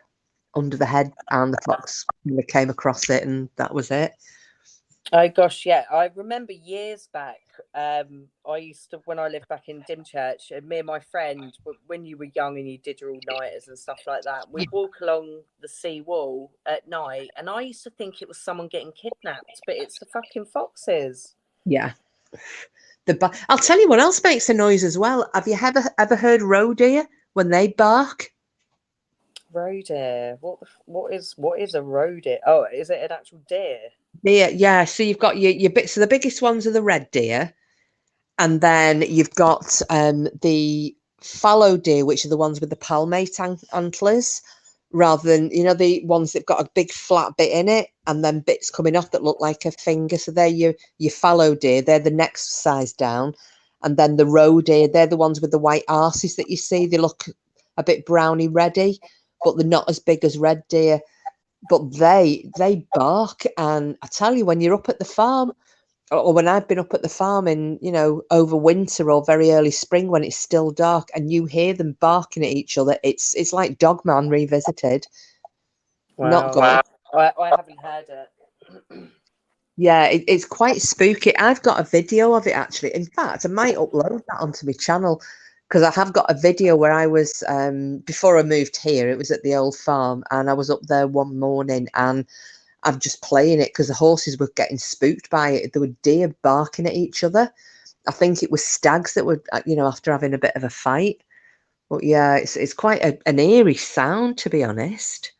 under the head, and the fox came across it, and that was it. Oh gosh, yeah. I remember years back, I used to, when I lived back in Dymchurch, and me and my friend, when you were young and you did your all-nighters and stuff like that, we'd walk along the sea wall at night, and I used to think it was someone getting kidnapped, but it's the fucking foxes. Yeah. I'll tell you what else makes a noise as well. Have you ever heard roe deer when they bark? Roe deer. What is a roe deer? Oh, is it an actual deer? Deer, yeah. So you've got your bits. So the biggest ones are the red deer, and then you've got the fallow deer, which are the ones with the palmate antlers, rather than, you know, the ones that've got a big flat bit in it and then bits coming off that look like a finger. So they're your fallow deer. They're the next size down. And then the roe deer, they're the ones with the white arses that you see. They look a bit browny reddy, but they're not as big as red deer. But they bark. And I tell you, when you're up at the farm, or when I've been up at the farm in, you know, over winter or very early spring when it's still dark, and you hear them barking at each other, it's like Dogman revisited. Wow. Not good. I haven't heard it. Yeah, it's quite spooky. I've got a video of it, actually. In fact, I might upload that onto my channel, because I have got a video where I was, before I moved here, it was at the old farm, and I was up there one morning, and I'm just playing it because the horses were getting spooked by it. There were deer barking at each other. I think it was stags that were, you know, after having a bit of a fight. But yeah, it's quite an eerie sound, to be honest.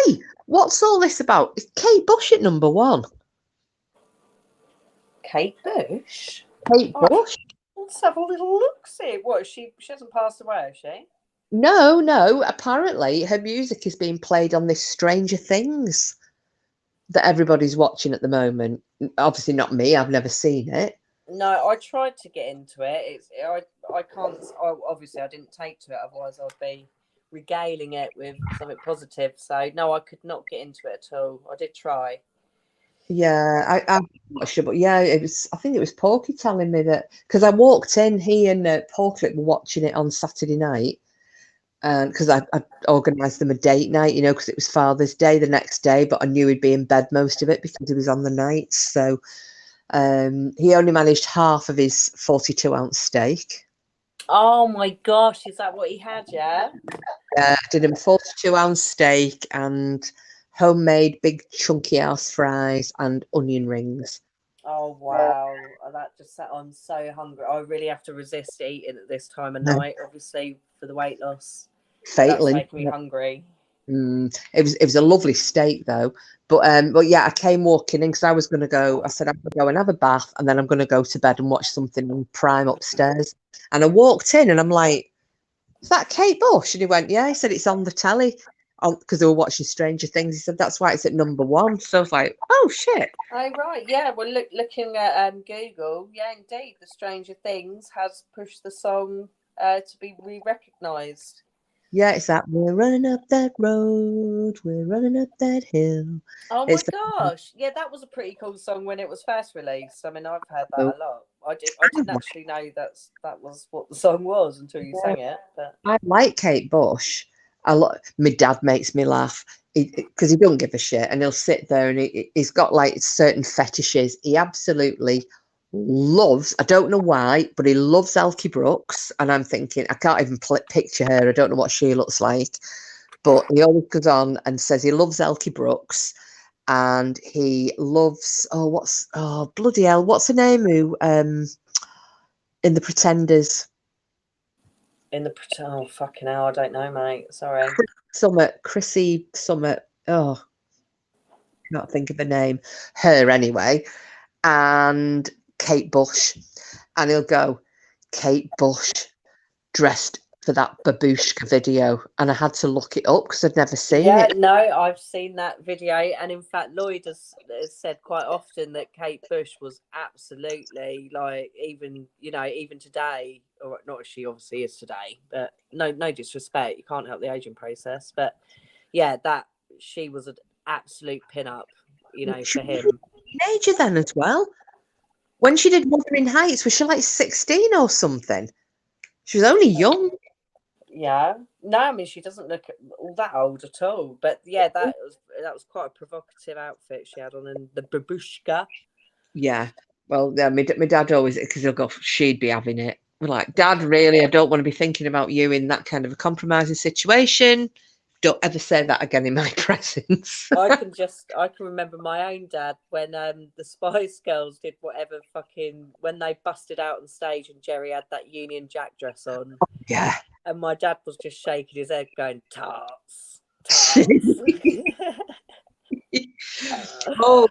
Hey, what's all this about? Is Kate Bush at number 1? Kate Bush? Kate Bush? Let's have a little look, see. What, she hasn't passed away, has she? No. Apparently, her music is being played on this Stranger Things that everybody's watching at the moment. Obviously, not me. I've never seen it. No, I tried to get into it. I can't. Obviously, I didn't take to it. Otherwise, I'd be regaling it with something positive. So no, I could not get into it at all. I did try. Yeah, I'm not sure, but yeah, it was. I think it was Porky telling me that because I walked in, he and Porky were watching it on Saturday night, and because I organised them a date night, because it was Father's Day the next day, but I knew he'd be in bed most of it because he was on the nights. So he only managed half of his 42-ounce steak. Oh my gosh, is that what he had? Yeah. I did him 42-ounce steak and homemade big chunky ass fries and onion rings. Oh wow, that just I'm so hungry. I really have to resist eating at this time of night, obviously for the weight loss. Fatal. That's making me hungry. It was a lovely steak though, but yeah, I came walking in because I was going to go. I said I'm going to go and have a bath, and then I'm going to go to bed and watch something on Prime upstairs. And I walked in, and I'm like, "Is that Kate Bush?" And he went, "Yeah." He said it's on the telly, because they were watching Stranger Things. He said that's why it's at number 1. So I was like, "Oh shit!" Oh right, yeah. Well, looking at Google, yeah, indeed, the Stranger Things has pushed the song to be re-recognised. Yeah, it's that we're running up that road, we're running up that hill. Oh my gosh, yeah, that was a pretty cool song when it was first released. I mean, I've heard that a lot. I didn't actually know that was what the song was until you sang it. But I like Kate Bush a lot. My dad makes me laugh because he don't give a shit, and he'll sit there and he's got like certain fetishes. He absolutely loves. I don't know why, but he loves Elkie Brooks, and I'm thinking I can't even picture her. I don't know what she looks like, but he always goes on and says he loves Elkie Brooks, and he loves bloody hell, what's her name? Who in the Pretenders? oh fucking hell, I don't know, mate. Sorry. Chrissy Summit. Oh, can't think of the name. Her anyway, and Kate Bush, and he'll go, Kate Bush dressed for that babushka video, and I had to look it up because I'd never seen it. No, I've seen that video, and in fact, Lloyd has said quite often that Kate Bush was absolutely like even today, or not as she obviously is today, but no disrespect, you can't help the aging process, but yeah, that she was an absolute pin-up, for him. Teenager then as well. When she did Wuthering Heights, was she like 16 or something? She was only young. Yeah, no, I mean she doesn't look all that old at all. But yeah, that was quite a provocative outfit she had on, in the babushka. Yeah, well, yeah, my dad always, because he'll go, she'd be having it. We're like, Dad, really, I don't want to be thinking about you in that kind of a compromising situation. Don't ever say that again in my presence. I can remember my own dad when the Spice Girls did whatever when they busted out on stage and Jerry had that Union Jack dress on. Yeah. And my dad was just shaking his head going, tarts. Oh,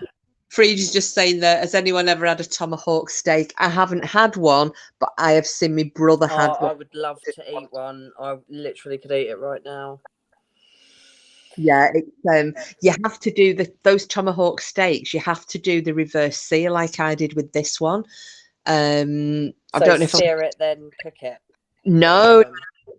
Frieda's just saying that, has anyone ever had a tomahawk steak? I haven't had one, but I have seen my brother had one. I would love to eat one. I literally could eat it right now. Yeah, you have to do those tomahawk steaks. You have to do the reverse sear like I did with this one. I don't know if sear it, then cook it. No,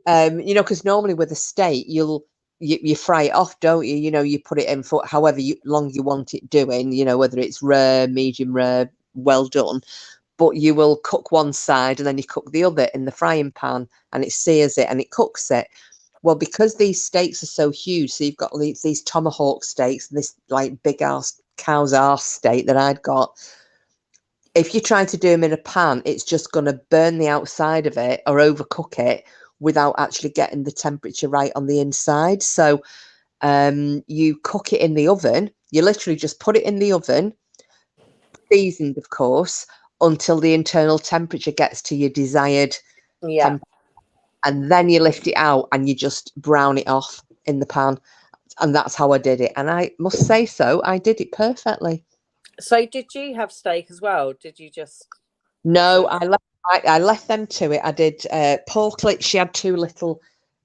because normally with a steak, you fry it off, don't you? You put it in for however long you want it doing. Whether it's rare, medium rare, well done. But you will cook one side and then you cook the other in the frying pan, and it sears it and it cooks it. Well, because these steaks are so huge, so you've got these tomahawk steaks and this like big ass cow's arse steak that I'd got. If you try to do them in a pan, it's just going to burn the outside of it or overcook it without actually getting the temperature right on the inside. So you cook it in the oven. You literally just put it in the oven, seasoned, of course, until the internal temperature gets to your desired temperature. And then you lift it out and you just brown it off in the pan. And that's how I did it. And I must say so, I did it perfectly. So did you have steak as well? Did you just... No, I left them to it. I did pork lips. She had two little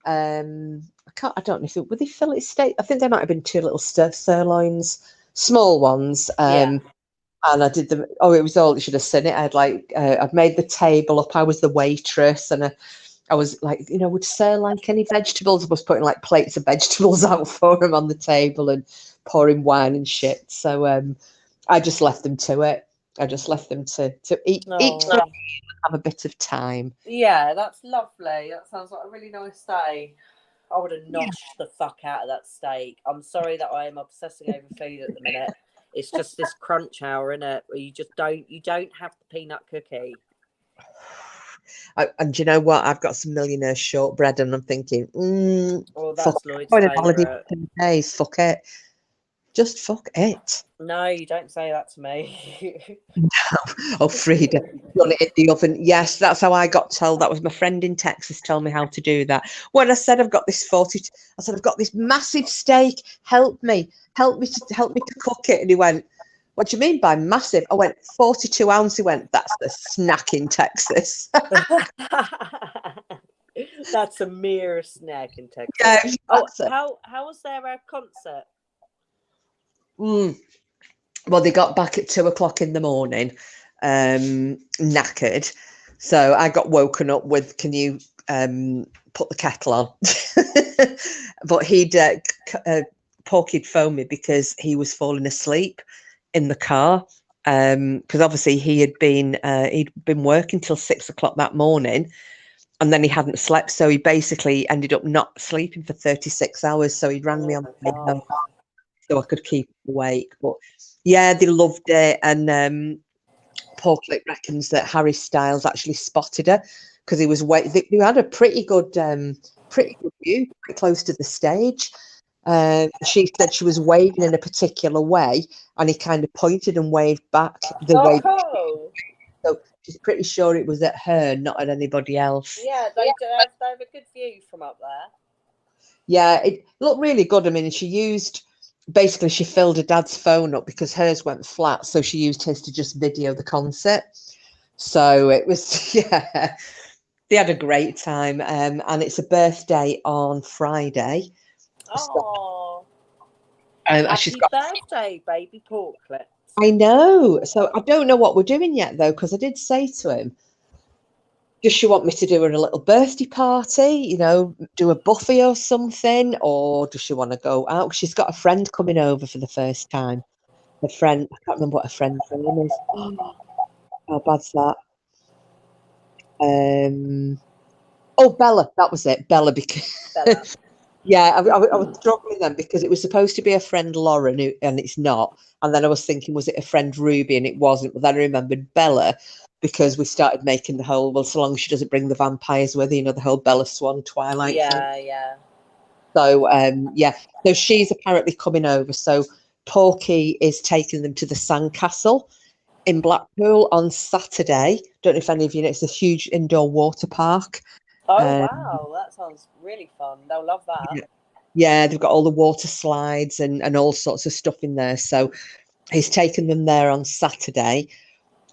I don't know if it were they fillet steak. I think there might have been two little sirloins, small ones. Yeah. And I did them. Oh, it was all you should have seen it. I'd made the table up. I was the waitress, and I was like, would Sir like any vegetables? I was putting like plates of vegetables out for him on the table and pouring wine and shit. So I just left them to it. I just left them to eat slowly and have a bit of time. Yeah, that's lovely. That sounds like a really nice day. I would have noshed the fuck out of that steak. I'm sorry that I am obsessing over food at the minute. It's just this crunch hour, innit? Where you don't have the peanut cookie. And you know what? I've got some millionaire shortbread, and I'm thinking, that's Lloyd's favourite. Days, fuck it. Just fuck it. No, you don't say that to me. No. Oh, Frida, done it in the oven. Yes, that's how I got told. That was my friend in Texas told me how to do that. When I said I've got this I've got this massive steak. Help me to cook it. And he went, "What do you mean by massive?" I went, 42 ounce. He went, "That's the snack in Texas." That's a mere snack in Texas. Yeah, how was their concert? Well, they got back at 2:00 in the morning, knackered. So I got woken up with, "Can you put the kettle on?" But Porky'd phoned me because he was falling asleep in the car. Because obviously he'd been working till 6:00 that morning, and then he hadn't slept. So he basically ended up not sleeping for 36 hours. So he rang me on the way home, so I could keep awake. But yeah, they loved it. And Porklet reckons that Harry Styles actually spotted her because he was they had a pretty good view, quite close to the stage. She said she was waving in a particular way, and he kind of pointed and waved back the way. So she's pretty sure it was at her, not at anybody else. Yeah, they have a good view from up there. Yeah, it looked really good. I mean, she filled her dad's phone up because hers went flat, so she used his to just video the concert. So it was, yeah, they had a great time. And it's a birthday on Friday. Oh, happy birthday, baby Porklet. I know. So I don't know what we're doing yet, though, because I did say to him, "Does she want me to do her a little birthday party, do a buffet or something? Or does she want to go out?" She's got a friend coming over for the first time. Her friend, I can't remember what her friend's name is. How bad's that? Bella, that was it. Bella, because Bella. Yeah, I was struggling then because it was supposed to be a friend Lauren, and it's not. And then I was thinking, was it a friend Ruby? And it wasn't. But then I remembered Bella because we started making the whole, well, so long as she doesn't bring the vampires with her, the whole Bella Swan Twilight thing. Yeah. So, so she's apparently coming over. So Porky is taking them to the Sandcastle in Blackpool on Saturday. Don't know if any of you know, it's a huge indoor water park. Oh, wow, that sounds really fun. They'll love that. Yeah, they've got all the water slides and all sorts of stuff in there. So he's taken them there on Saturday.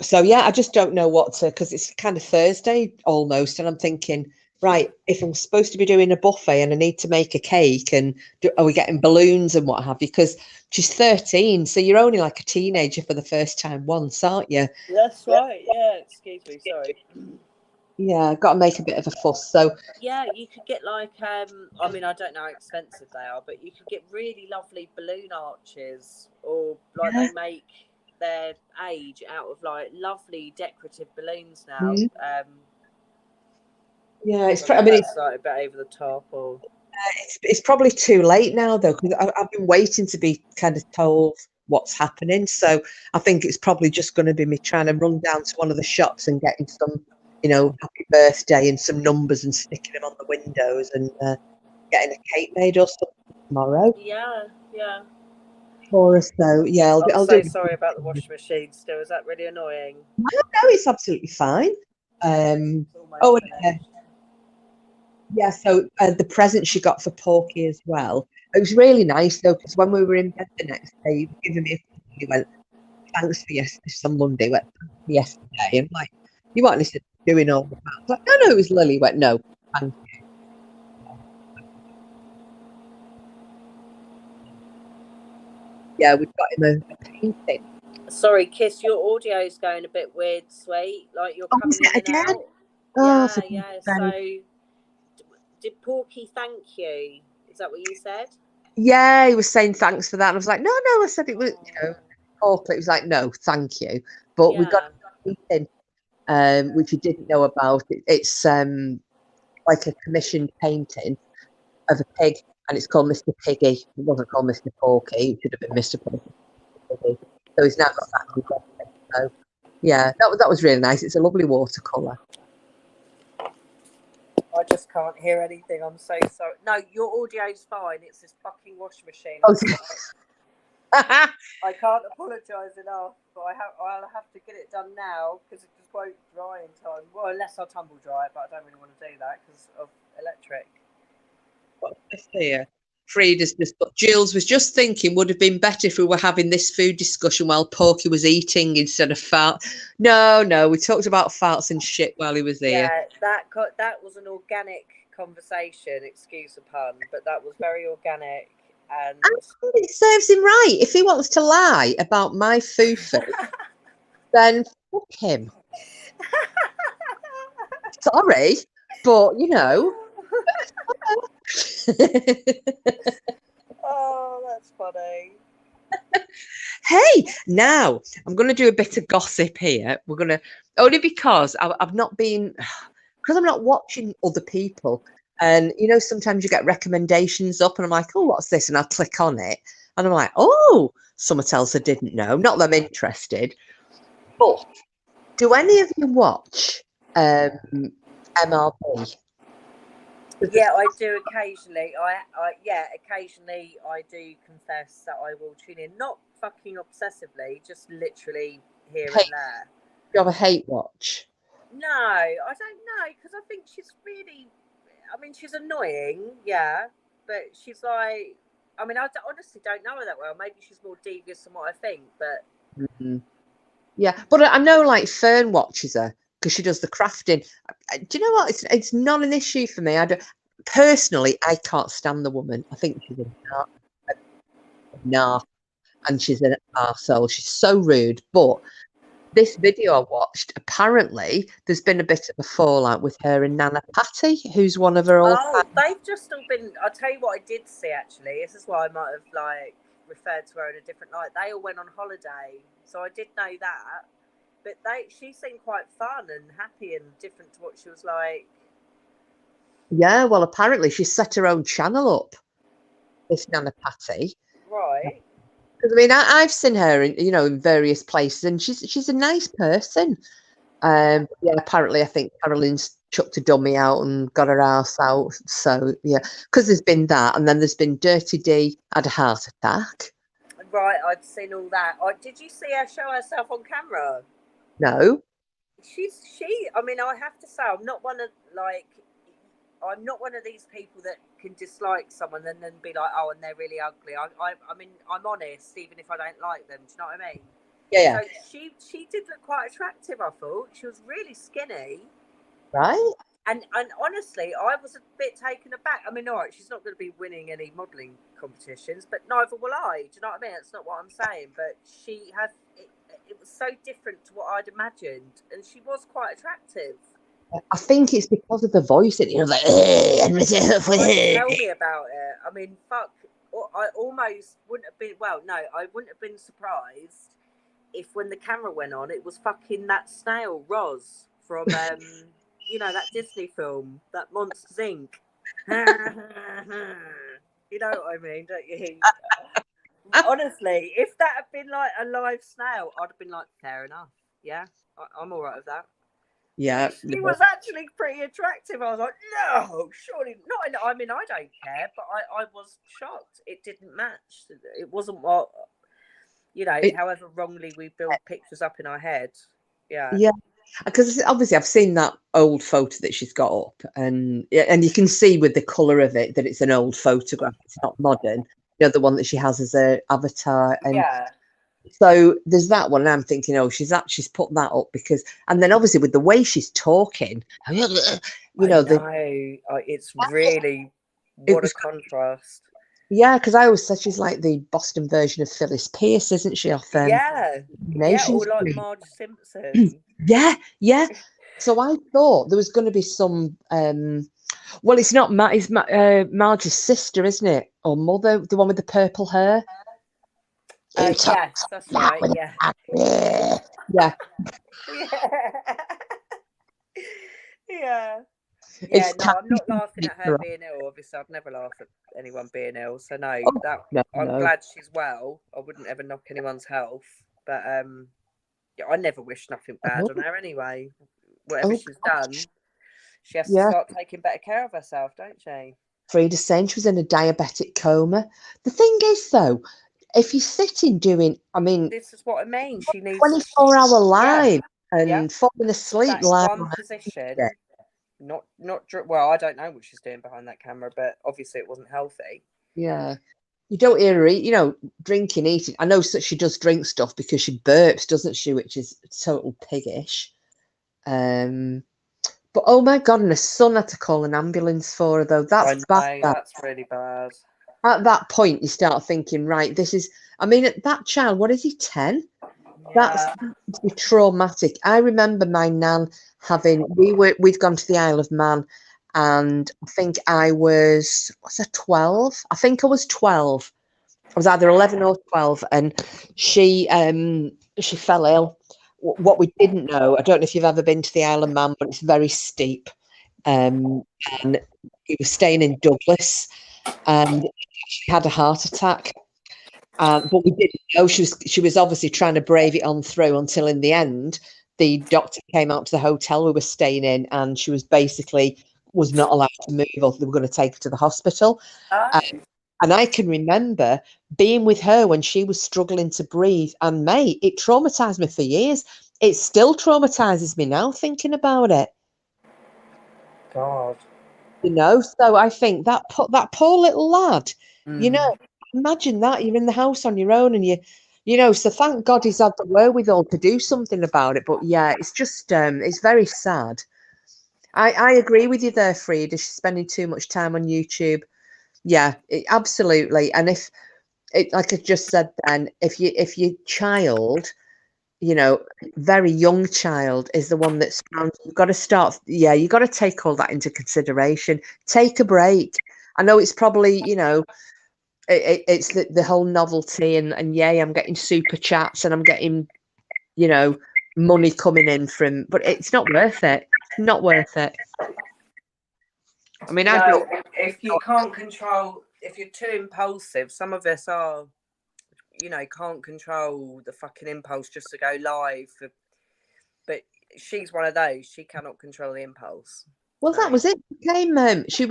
So, yeah, I just don't know what to, because it's kind of Thursday almost. And I'm thinking, right, if I'm supposed to be doing a buffet and I need to make a cake, and are we getting balloons and what have you? Because she's 13, so you're only like a teenager for the first time once, aren't you? That's right, yeah. Excuse me, sorry. Yeah, got to make a bit of a fuss. So yeah, you could get like I mean, I don't know how expensive they are, but you could get really lovely balloon arches, or like they make their age out of like lovely decorative balloons now. Yeah, it's I mean, it's like a bit over the top, or it's probably too late now though, because I've been waiting to be kind of told what's happening. So I think it's probably just going to be me trying to run down to one of the shops and getting some, happy birthday and some numbers and sticking them on the windows and getting a cake made or something tomorrow. Yeah. For us, though, yeah, I'll so sorry about the washing machine. Still, is that really annoying? No, it's absolutely fine. Yeah, so the present she got for Porky as well. It was really nice though, because when we were in bed the next day, he was giving me he went, thanks for yesterday. This was on Monday. He went, thanks for yesterday. I'm like, you weren't listening to doing all the I was like, no, it was Lily. He went, no, thank you. Yeah, we've got him a painting. Sorry, Kiss, your audio's going a bit weird, sweet. Like you're coming in and again? out. Oh, Yeah. So, did Porky thank you? Is that what you said? yeah, he was saying thanks for that. And I was like, no, I said it was, Porky. It was like, no, thank you. But we got a painting, which you didn't know about. It's like a commissioned painting of a pig, and it's called Mr. Piggy. It wasn't called Mr. Porky. It should have been Mr. Piggy. So he's now got that. So yeah, that was really nice. It's a lovely watercolor. I just can't hear anything. I'm so sorry. No, your audio's fine. It's this fucking washing machine. I can't apologise enough, but I'll have to get it done now because it just won't dry in time. Well, unless I tumble dry it, but I don't really want to do that because of electric. What's this here? Frida's just, but Jules was just thinking, would have been better if we were having this food discussion while Porky was eating instead of fart. No, we talked about farts and shit while he was here. Yeah, that was an organic conversation, excuse the pun, but that was very organic. And it serves him right. If he wants to lie about my fufu, then fuck him. Sorry, but Oh, that's funny. Hey, now I'm going to do a bit of gossip here. We're going to, only because I've not been, because I'm not watching other people. And, sometimes you get recommendations up and I'm like, oh, what's this? And I click on it and I'm like, oh, something else I didn't know. Not that I'm interested. But do any of you watch MRB? Yeah, I do occasionally. Occasionally I do confess that I will tune in. Not fucking obsessively, just literally here and there. Do you have a hate watch? No, I don't know, because I think she's really, she's annoying, yeah, but she's like, I honestly don't know her that well. Maybe she's more devious than what I think, but... Mm-hmm. Yeah, but I know like Fern watches her because she does the crafting. Do you know what? It's not an issue for me. Personally, I can't stand the woman. I think she's a narc, and she's an arsehole. She's so rude. But this video I watched, apparently there's been a bit of a fallout with her and Nana Patty, who's one of her old. Oh, they've just all been. I'll tell you what I did see actually. This is why I might have referred to her in a different light. They all went on holiday, so I did know that. But she seemed quite fun and happy and different to what she was like. Yeah, well, apparently she set her own channel up, this Nana Patty. Right. Because I've seen her in various places, and she's a nice person. Yeah, apparently I think Caroline's chucked a dummy out and got her ass out. So yeah, because there's been that, and then there's been Dirty D had a heart attack. Right, I've seen all that. Did you see her show herself on camera? No. I have to say, I'm not one of these people that can dislike someone and then be like, oh, and they're really ugly. I'm honest, even if I don't like them. Do you know what I mean? Yeah. So she did look quite attractive, I thought. She was really skinny. Right. And honestly, I was a bit taken aback. All right, she's not going to be winning any modelling competitions, but neither will I. Do you know what I mean? That's not what I'm saying. But she has... It was so different to what I'd imagined, and she was quite attractive. I think it's because of the voice. Tell me about it. Fuck. I almost wouldn't have been. Well, no, I wouldn't have been surprised if, when the camera went on, it was fucking that snail Roz from that Disney film, that Monsters Inc. You know what I mean, don't you? Honestly, if that had been like a live snail, I'd have been like, fair enough. Yeah, I'm all right with that. Yeah. She was actually pretty attractive. I was like, no, surely not. I don't care, but I was shocked. It didn't match. It wasn't what, however wrongly we build pictures up in our head. Yeah. Yeah. because obviously I've seen that old photo that she's got up, and you can see with the colour of it that it's an old photograph. It's not modern. The other one that she has as a avatar, and Yeah. so there's that one. And I'm thinking, oh, she's put that up because, and then obviously with the way she's talking, you know, It's really it what a was. contrast. Yeah, because I always said she's like the Boston version of Phyllis Pierce, isn't she? Off Yeah, Nations or like Street. Marge Simpson. Yeah. So I thought there was going to be some. Well, it's not it's Marge's sister, isn't it, or mother? The one with the purple hair. Yes, that's right. Yeah. Yeah. Yeah. Yeah. Yeah, It's no, I'm not laughing at her Catherine. being ill. Obviously, I'd never laugh at anyone being ill. So no, Oh, that I'm no. glad she's well. I wouldn't ever knock anyone's health, but yeah, I never wish nothing bad on her anyway. Whatever she's done, she has to start taking better care of herself, don't she? Frida's saying she was in a diabetic coma. The thing is, though, if you're sitting doing, I mean, This is what I mean. She needs 24-hour live yeah. and falling asleep That live. one position. Not well. I don't know what she's doing behind that camera, but obviously it wasn't healthy. Yeah. You don't hear her eat, drinking, eating. I know that she does drink stuff because she burps, doesn't she? Which is total piggish. But oh my God, and her son had to call an ambulance for her, though. That's bad. That's really bad. At that point, you start thinking, right, this is, I mean, that child, what is he, 10? That's traumatic. I remember my nan we'd gone to the Isle of Man, and I think I was 12? I think I was 12. I was either 11 or 12, and she fell ill. What we didn't know, I don't know if you've ever been to the Isle of Man, but it's very steep. And he was staying in Douglas, and she had a heart attack. But we didn't know. She was obviously trying to brave it on through until in the end, the doctor came out to the hotel we were staying in, and she was not allowed to move, or they were going to take her to the hospital. And I can remember being with her when she was struggling to breathe. And mate, it traumatized me for years. It still traumatizes me now thinking about it. God. So I think that poor little lad, imagine that you're in the house on your own, and so thank God he's had the wherewithal to do something about it. But yeah, it's just it's very sad. I agree with you there, Frida. She's spending too much time on YouTube. Yeah, absolutely. And if like I just said then, if your child, very young child is the one that's you've got to start. Yeah, you've got to take all that into consideration. Take a break. I know it's probably, it's the whole novelty and yay, I'm getting super chats and I'm getting, money coming in from, but it's not worth it. Not worth it. I mean, if you can't control, if you're too impulsive, some of us are, can't control the fucking impulse just to go live. But she's one of those. She cannot control the impulse. Well, that was it. She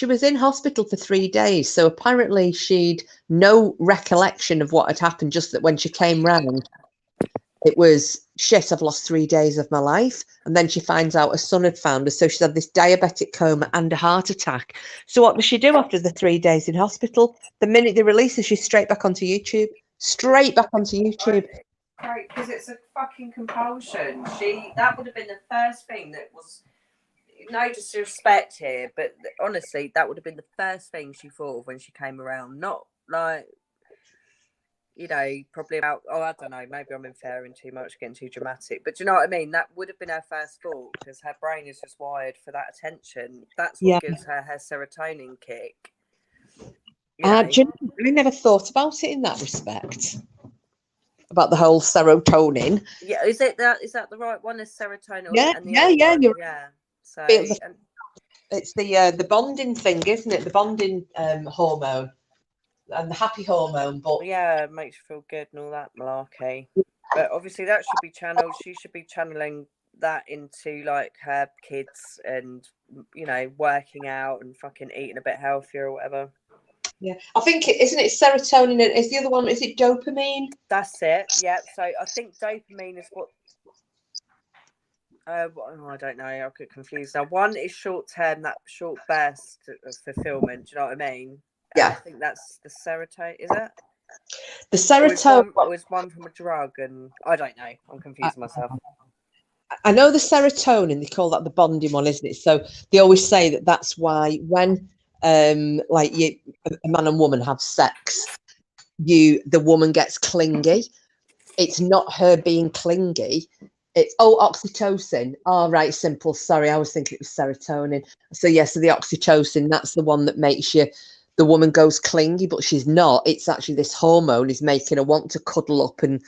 was in hospital for 3 days, so apparently she'd no recollection of what had happened. Just that when she came round, it was shit. I've lost 3 days of my life, and then she finds out her son had found her. So she's had this diabetic coma and a heart attack. So what does she do after the 3 days in hospital? The minute they release her, she's straight back onto YouTube. Straight back onto YouTube. Right, because it's a fucking compulsion. That would have been the first thing that was. No disrespect here, but honestly, that would have been the first thing she thought of when she came around. Not like, probably about, I don't know, maybe I'm inferring too much, getting too dramatic. But do you know what I mean? That would have been her first thought, because her brain is just wired for that attention. That's what gives her serotonin kick. I never thought about it in that respect. About the whole serotonin. Yeah, is that the right one? Is serotonin? Yeah, and the yeah. So it's the bonding thing, isn't it? The bonding hormone and the happy hormone. But yeah, it makes you feel good and all that malarkey. But obviously, that should be channeled. She should be channeling that into like her kids and working out and fucking eating a bit healthier or whatever. Yeah, I think isn't it serotonin? Is the other one? Is it dopamine? That's it. Yeah. So I think dopamine is what. I don't know. I get confused now. One is short term, that short burst of fulfillment. Do you know what I mean? Yeah. I think that's the serotonin. Is it? The serotonin. Or is one from a drug? And I don't know. I'm confusing myself. I know the serotonin, they call that the bonding one, isn't it? So they always say that that's why when a man and woman have sex, the woman gets clingy. It's not her being clingy. It's oxytocin. Oh, right, simple. Sorry, I was thinking it was serotonin. So so the oxytocin, that's the one that makes the woman goes clingy, but she's not. It's actually this hormone is making her want to cuddle up and,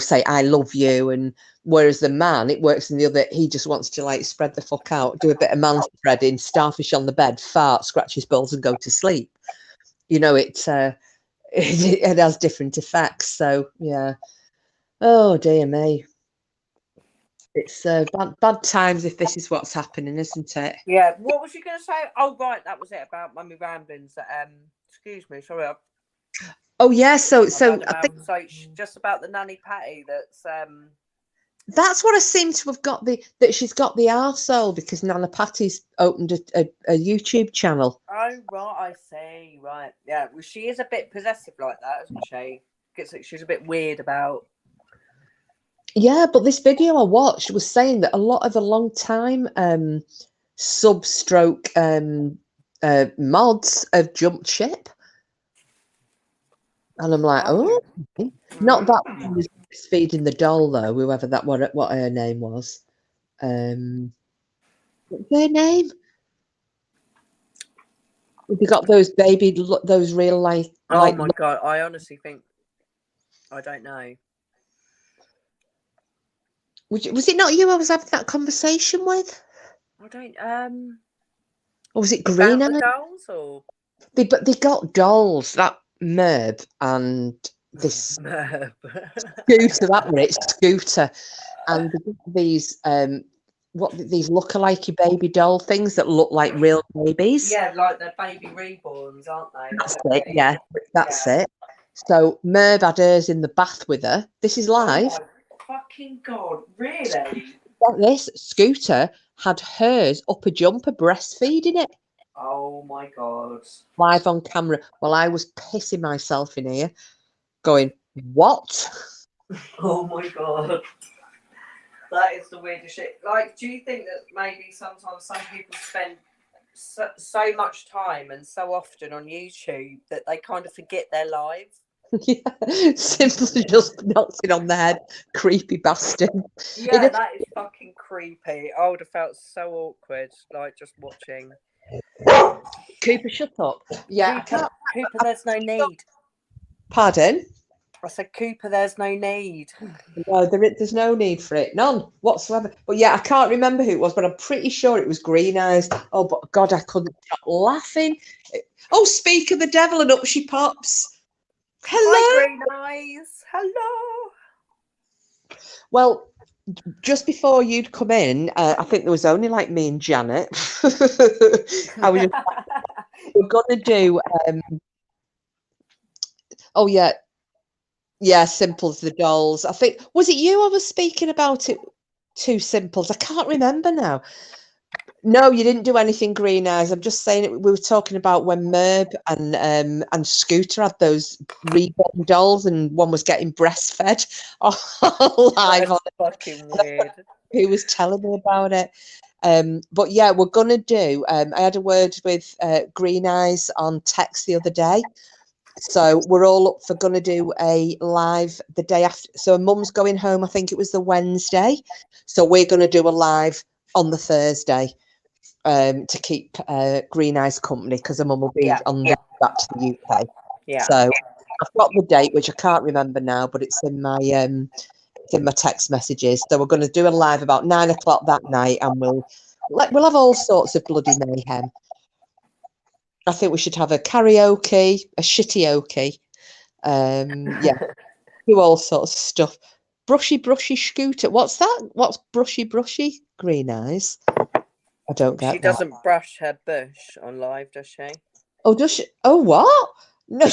say, I love you. And whereas the man, it works in the other, he just wants to like spread the fuck out, do a bit of man spreading, starfish on the bed, fart, scratch his balls and go to sleep. It has different effects. So, yeah. Oh, dear me. It's bad times if this is what's happening, isn't it? Yeah. What was you going to say? Oh, right. That was it about Mummy Ramblings. Excuse me. Sorry. Oh, yeah. So I think just about the nanny Patty. That's what I seem to have got that she's got the arsehole because Nana Patty's opened a YouTube channel. Oh, right. I see. Right. Yeah. Well, she is a bit possessive like that, isn't she? She's a bit weird about. Yeah, but this video I watched was saying that a lot of the long time sub-stroke mods have jumped ship. And I'm like, not that one was feeding the doll though, whoever that what her name was. What's her name? Have you got those those real life? Oh my God! I honestly think I don't know. Was it not you I was having that conversation with? I don't. Or was it Green About the dolls or? They got dolls. That Merb and this Merb. Scooter. That were it. Scooter, and these these lookalike baby doll things that look like real babies. Yeah, like they're baby reborns, aren't they? That's it. Yeah, that's it. So Merb had hers in the bath with her. This is live. Oh my fucking God, really? This Scooter had hers up a jumper breastfeeding it. Oh my God. Live on camera. Well, I was pissing myself in here going, what? Oh my God. That is the weirdest shit. Like, do you think that maybe sometimes some people spend so much time and so often on YouTube that they kind of forget their lives? Yeah, simply just knocks it on the head. Creepy bastard. Yeah, that is fucking creepy. I would have felt so awkward, like just watching. Cooper, shut up. Yeah, Cooper, there's no need. Pardon? I said, Cooper, there's no need. No, there's no need for it. None whatsoever. But yeah, I can't remember who it was, but I'm pretty sure it was Green Eyes. Oh, but God, I couldn't stop laughing. Oh, speak of the devil, and up she pops. Hello. Hi, Green Eyes. Hello. Well, just before you'd come in, I think there was only like me and Janet. I was just like, we're going to do... oh, yeah. Yeah, Simples the dolls. I think, was it you I was speaking about it? Two Simples. I can't remember now. No, you didn't do anything Green Eyes. I'm just saying we were talking about when Merb and Scooter had those reborn dolls and one was getting breastfed live on fucking weird. Who was telling me about it? But yeah, we're gonna do. I had a word with Green Eyes on text the other day. So we're all up for going to do a live the day after. So Mum's going home, I think it was the Wednesday. So we're going to do a live on the Thursday to keep Green Eyes company because her mum will be on the way back to the UK. Yeah. So I've got the date, which I can't remember now, but it's in my text messages. So we're going to do a live about 9 o'clock that night, and we'll have all sorts of bloody mayhem. I think we should have a karaoke, a shitty-oke. Yeah, do all sorts of stuff. Brushy Scooter. What's that? What's brushy Green Eyes? I don't get She that. doesn't brush her bush on live, does she? Oh, does she? Oh, what? No.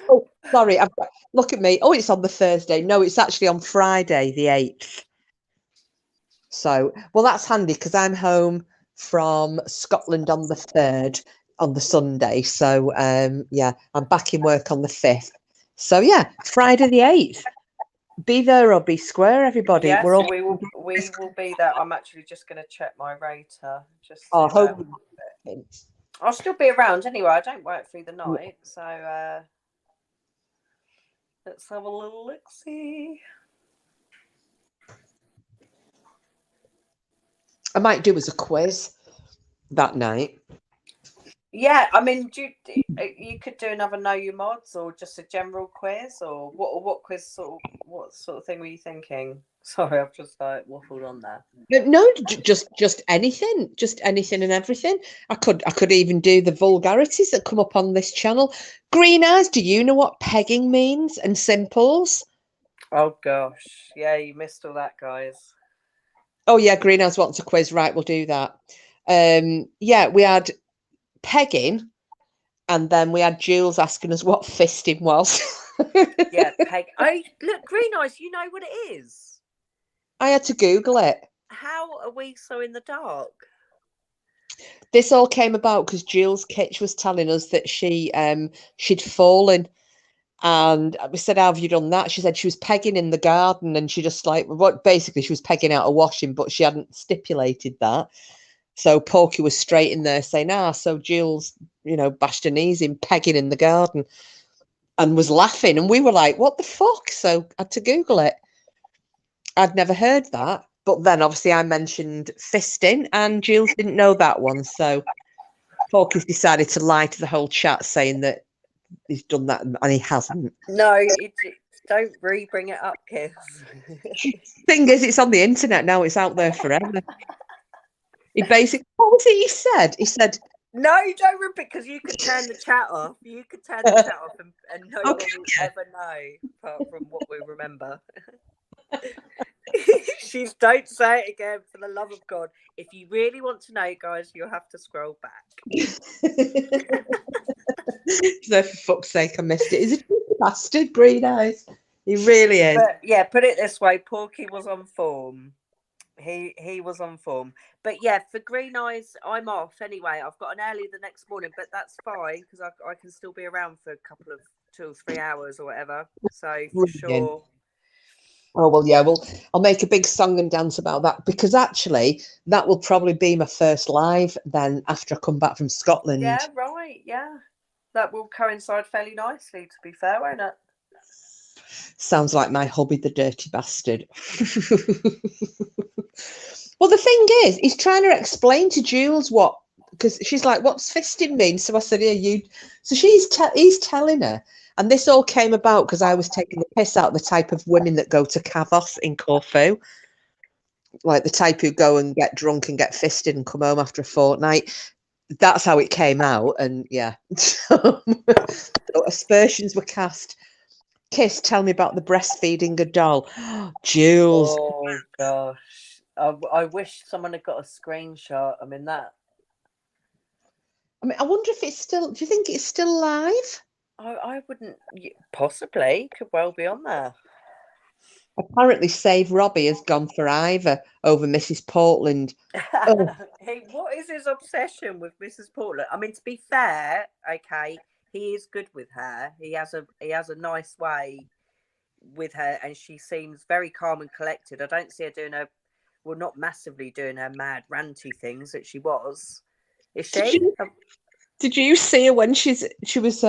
Oh, sorry. Look at me. Oh, it's on the Thursday. No, it's actually on Friday, the 8th. So, well, that's handy because I'm home from Scotland on the 3rd on the Sunday. So, yeah, I'm back in work on the 5th. So, yeah, Friday the 8th. Be there or be square, everybody. Yes, We're all. we will be there. I'm actually just going to check my rotor. Just Oh, to, hope. I'll still be around anyway. I don't work through the night, so let's have a little look. See. I might do as a quiz that night. Yeah, I mean, you could do another Know Your Mods or just a general quiz, or what quiz what sort of thing were you thinking? Sorry, I've just waffled on there. No, just anything and everything. I could even do the vulgarities that come up on this channel. Green Eyes, do you know what pegging means and simples? Oh gosh, yeah, you missed all that, guys. Oh yeah, Green Eyes wants a quiz. Right, we'll do that. Yeah, we had pegging, and then we had Jules asking us what fisting was. Yeah, peg. Oh, look, Green Eyes, you know what it is? I had to Google it. How are we so in the dark? This all came about because Jules Kitch was telling us that she'd fallen, and we said, "How have you done that?" She said she was pegging in the garden, and she just basically she was pegging out a washing, but she hadn't stipulated that. So Porky was straight in there saying, so Jules, bashed her knees in pegging in the garden, and was laughing, and we were like, what the fuck? So I had to Google it. I'd never heard that, but then obviously I mentioned fisting, and Jules didn't know that one, so Porky's decided to lie to the whole chat, saying that he's done that, and he hasn't. No, don't bring it up, Kiss. Thing is, it's on the internet now. It's out there forever. He basically, what was it he said? He said, no, don't repeat, because you could turn the chat off. You could turn the chat off and no one will ever know, apart from what we remember. Don't say it again, for the love of God. If you really want to know, guys, you'll have to scroll back. So for fuck's sake, I missed it. He's a bastard, Green Eyes. He really is. But yeah, put it this way, Porky was on form. He was on form. But yeah, for Green Eyes, I'm off anyway. I've got an early the next morning, but that's fine because I can still be around for a couple of 2 or 3 hours or whatever. So for sure. Oh well, yeah. Well, I'll make a big song and dance about that, because actually that will probably be my first live then after I come back from Scotland. Yeah, right. Yeah, that will coincide fairly nicely. To be fair, won't it? Sounds like my hubby, the dirty bastard. Well, the thing is, he's trying to explain to Jules because she's like, "What's fisting mean?" So I said, "Yeah, you." So he's telling her, and this all came about because I was taking the piss out of the type of women that go to Kavos in Corfu, like the type who go and get drunk and get fisted and come home after a fortnight. That's how it came out, and yeah, so aspersions were cast. Kiss, tell me about the breastfeeding a doll. Jules. Oh gosh, I wish someone had got a screenshot. I mean that. I mean, I wonder if it's still. Do you think it's still live? I wouldn't. Possibly, could well be on there. Apparently, Save Robbie has gone for Ivor over Mrs. Portland. Oh. Hey, what is his obsession with Mrs. Portland? I mean, to be fair, okay, he is good with her. He has a nice way with her, and she seems very calm and collected. I don't see her doing not massively doing her mad ranty things that she was. Is she? Did you see her when she was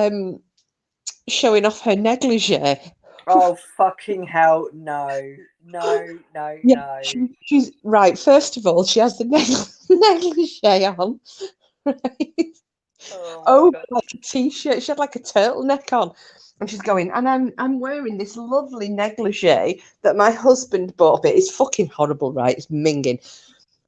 showing off her negligee? Oh fucking hell! No. She's right. First of all, she has the negligee on, right? Oh, like a t-shirt. She had like a turtleneck on, and she's going, and I'm wearing this lovely negligee that my husband bought me. It's fucking horrible, right? It's minging.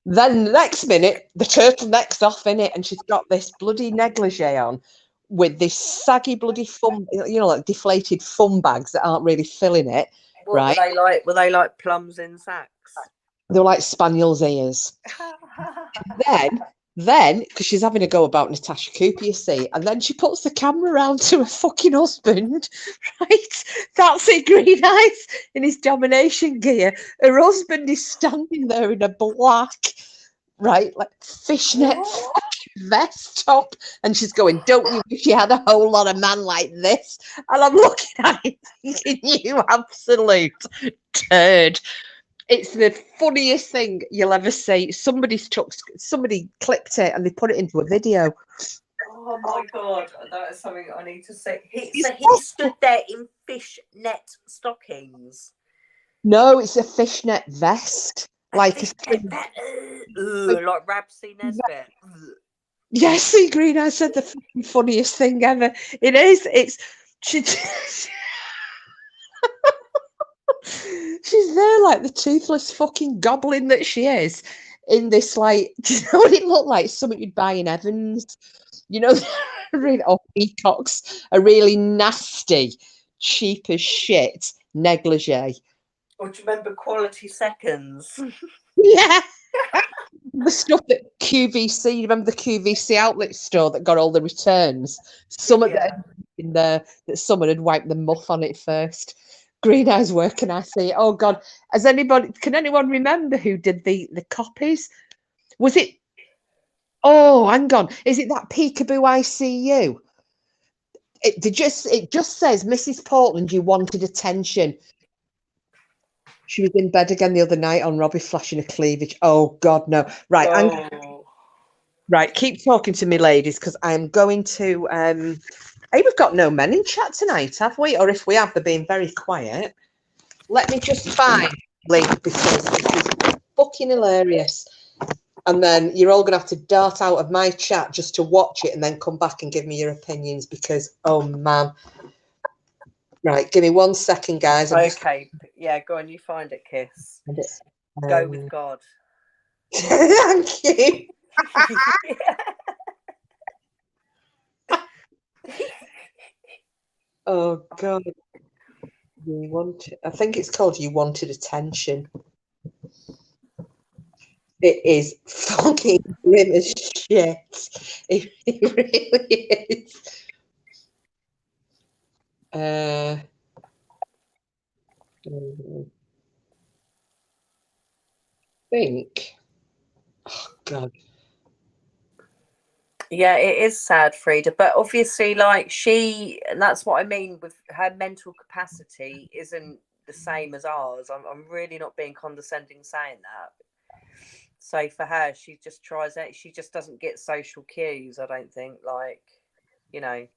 Then the next minute, the turtleneck's off in it, and she's got this bloody negligee on with this saggy bloody thumb, like deflated thumb bags that aren't really filling it. What right? Were they like plums in sacks? They were like spaniel's ears. Then Then, because she's having a go about Natasha Cooper, you see, and then she puts the camera around to her fucking husband, right? That's it, Green Eyes in his domination gear. Her husband is standing there in a black, right, like fishnet fucking vest top, and she's going, "Don't you wish you had a whole lot of man like this?" And I'm looking at it thinking, "You absolute turd." It's the funniest thing you'll ever see. Somebody clipped it and they put it into a video. Oh my god, that is something I need to see. He stood there in fishnet stockings. No, it's a fishnet vest. Like like Rabsy Nesbitt. Yes, see, Green, I said the funniest thing ever. It is. It's she. She's there like the toothless fucking goblin that she is in this, like, do you know what it looked like? Something you'd buy in Evans. You know, really, or Peacocks, a really nasty, cheap as shit negligee. Or do you remember Quality Seconds? Yeah. The stuff that QVC, you remember the QVC outlet store that got all the returns? Some of them in there that someone had wiped the muff on it first. Green Eyes, where can I see? Oh God, can anyone remember who did the copies? Was it? Oh, hang on, is it that Peekaboo ICU? It just says, Mrs. Portland, you wanted attention. She was in bed again the other night on Robbie flashing a cleavage. Oh God, no! Right, right. Keep talking to me, ladies, because I'm going to. Hey, we've got no men in chat tonight, have we? Or if we have, they're being very quiet. Let me just find link because this is fucking hilarious. And then you're all going to have to dart out of my chat just to watch it and then come back and give me your opinions because, oh man. Right, give me 1 second, guys. Okay, yeah, go on, you find it, Kiss. Go with God. Thank you. Oh God. I think it's called You Wanted Attention. It is fucking grim as shit. It really is. Think. Oh God. Yeah, it is sad, Frida, but obviously, like, and that's what I mean with her mental capacity isn't the same as ours. I'm really not being condescending saying that. So for her, she just tries it. She just doesn't get social cues, I don't think, like, you know.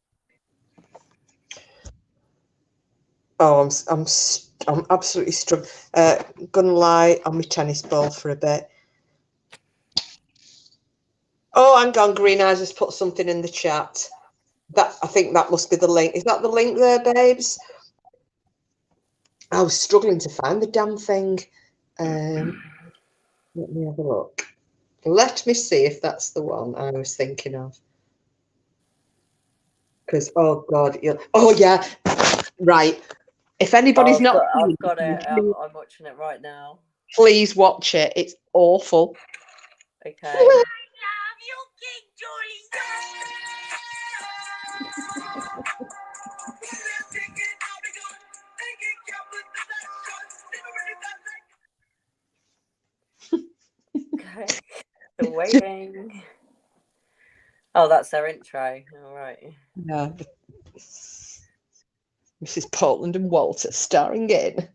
Oh, I'm absolutely struggling. Gonna lie on my tennis ball for a bit. Oh, hang on, Green Eyes just put something in the chat. I think that must be the link. Is that the link there, babes? I was struggling to find the damn thing. Let me have a look. Let me see if that's the one I was thinking of. Because, oh God, oh yeah, right. If anybody's I've got it. I'm watching it right now. Please watch it. It's awful. Okay. I love you, King Okay. Still waiting. Oh, that's their intro. All right. Yeah. Mrs. Portland and Walter starring in.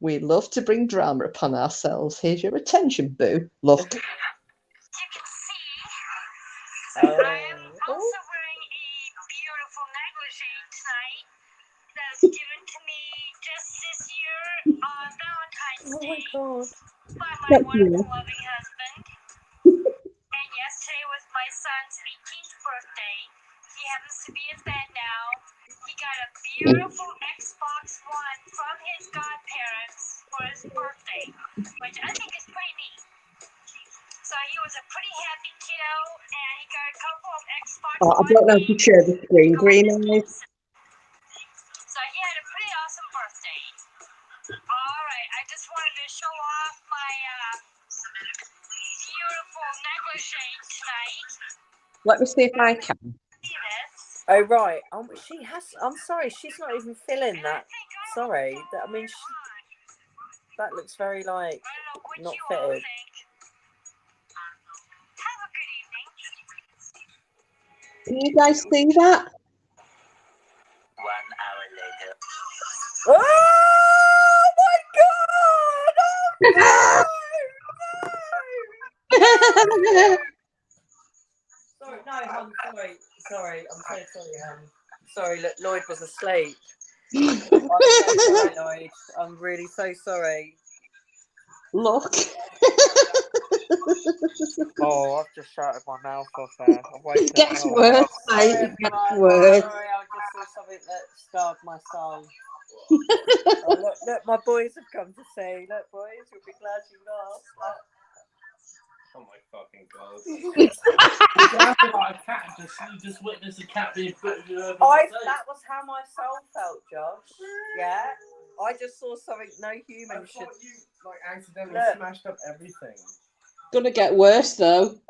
We love to bring drama upon ourselves. Here's your attention, boo. Look. As you can see, I am also wearing a beautiful negligee tonight that was given to me just this year on Valentine's Day by my wonderful loving husband. And yesterday was my son's 18th birthday. He happens to be in bed now. He got a beautiful Xbox One from his godparents for his birthday, which I think is pretty neat. So he was a pretty happy kiddo, and he got a couple of Xbox One. I don't know if you share the screen, Green Eyes. So he had a pretty awesome birthday. All right, I just wanted to show off my beautiful negligee tonight. Let me see if I can. Oh right. She has. I'm sorry. She's not even feeling that. Sorry. I mean, that looks very like not fitted. Can you guys see that? 1 hour later. Oh my God! Oh, no! Sorry, no, I'm sorry. Sorry, I'm so sorry, sorry, look, Lloyd was asleep. I'm so sorry, Lloyd. I'm really so sorry. Look. Oh, I've just shouted my mouth off there. It gets worse, mate. It gets worse. Sorry, I just saw something that scarred my soul. Oh, look, my boys have come to say. Look, boys, you'll be glad you laughed. Oh my fucking God. It's acting like a cat. You just witnessed a cat being put in your That was how my soul felt, Josh. Yeah? I just saw something no human should. You like accidentally smashed up everything. Gonna get worse though.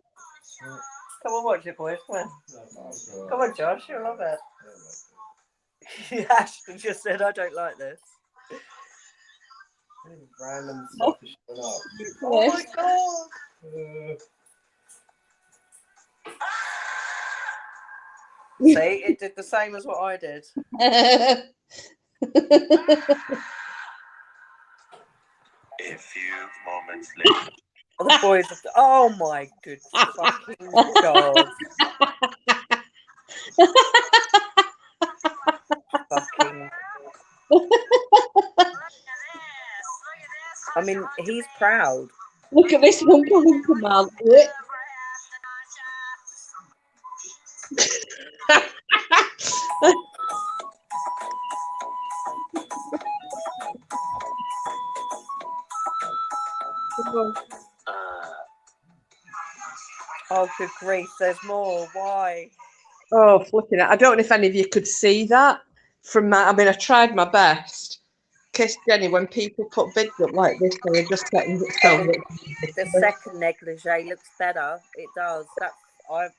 Come on, watch it, boys. Come on. Oh, Come on, Josh. You'll love it. Ashton just said, I don't like this. Random stuff is showing up. Oh my God. See, it did the same as what I did. A few moments later. The boys have oh my good fucking God. Fucking. I mean, he's proud. Look at this one coming from out. Oh, good grief, there's more. Why? Oh, flipping it. I don't know if any of you could see that from my, I mean, I tried my best. Kiss Jenny, when people put bids up like this, they're just getting it so much. The second negligee looks better. It does. I'm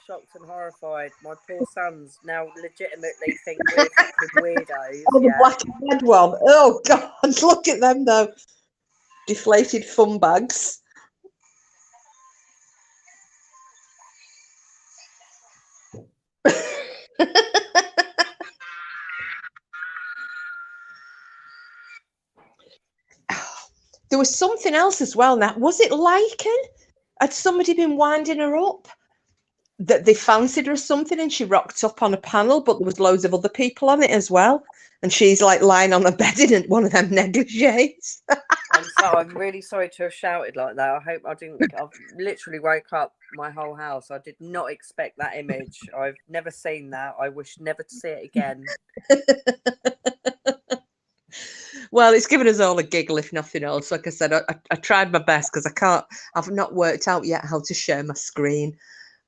shocked and horrified. My poor sons now legitimately think we're fucking weirdos. Oh, the Yeah. black and red one. Oh, God. Look at them, though. Deflated fun bags. There was something else as well. Now, was it Lichen? Had somebody been winding her up? That they fancied her or something, and she rocked up on a panel, but there was loads of other people on it as well. And she's like lying on a bed in one of them negligees. I'm really sorry to have shouted like that. I hope I didn't. I've literally woke up my whole house. I did not expect that image. I've never seen that. I wish never to see it again. Well, it's given us all a giggle, if nothing else. Like I said, I tried my best because I've not worked out yet how to share my screen.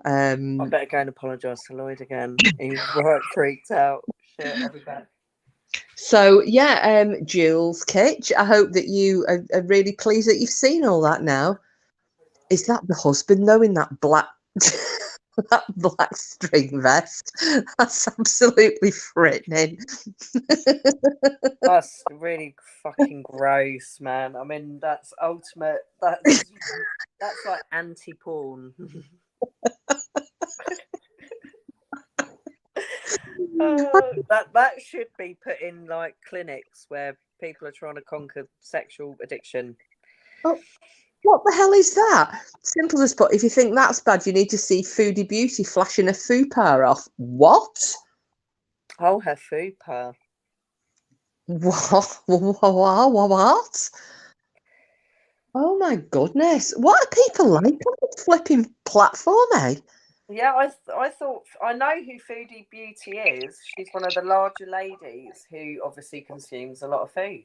I better go and apologise to Lloyd again. He's right freaked out. Shit, I'll be back. So yeah, Jules, Kitch, I hope that you are really pleased that you've seen all that now. Is that the husband though in that black that black string vest? That's absolutely frightening. That's really fucking gross, man. I mean, that's ultimate. That's like anti-porn. That should be put in like clinics where people are trying to conquer sexual addiction. Oh, what the hell is that? Simple as put, if you think that's bad, you need to see Foodie Beauty flashing a fupa off. What? Oh, her fupa. What? What? Oh my goodness. What are people like on this flipping platform, eh? Yeah, I thought I know who Foodie Beauty is. She's one of the larger ladies who obviously consumes a lot of food,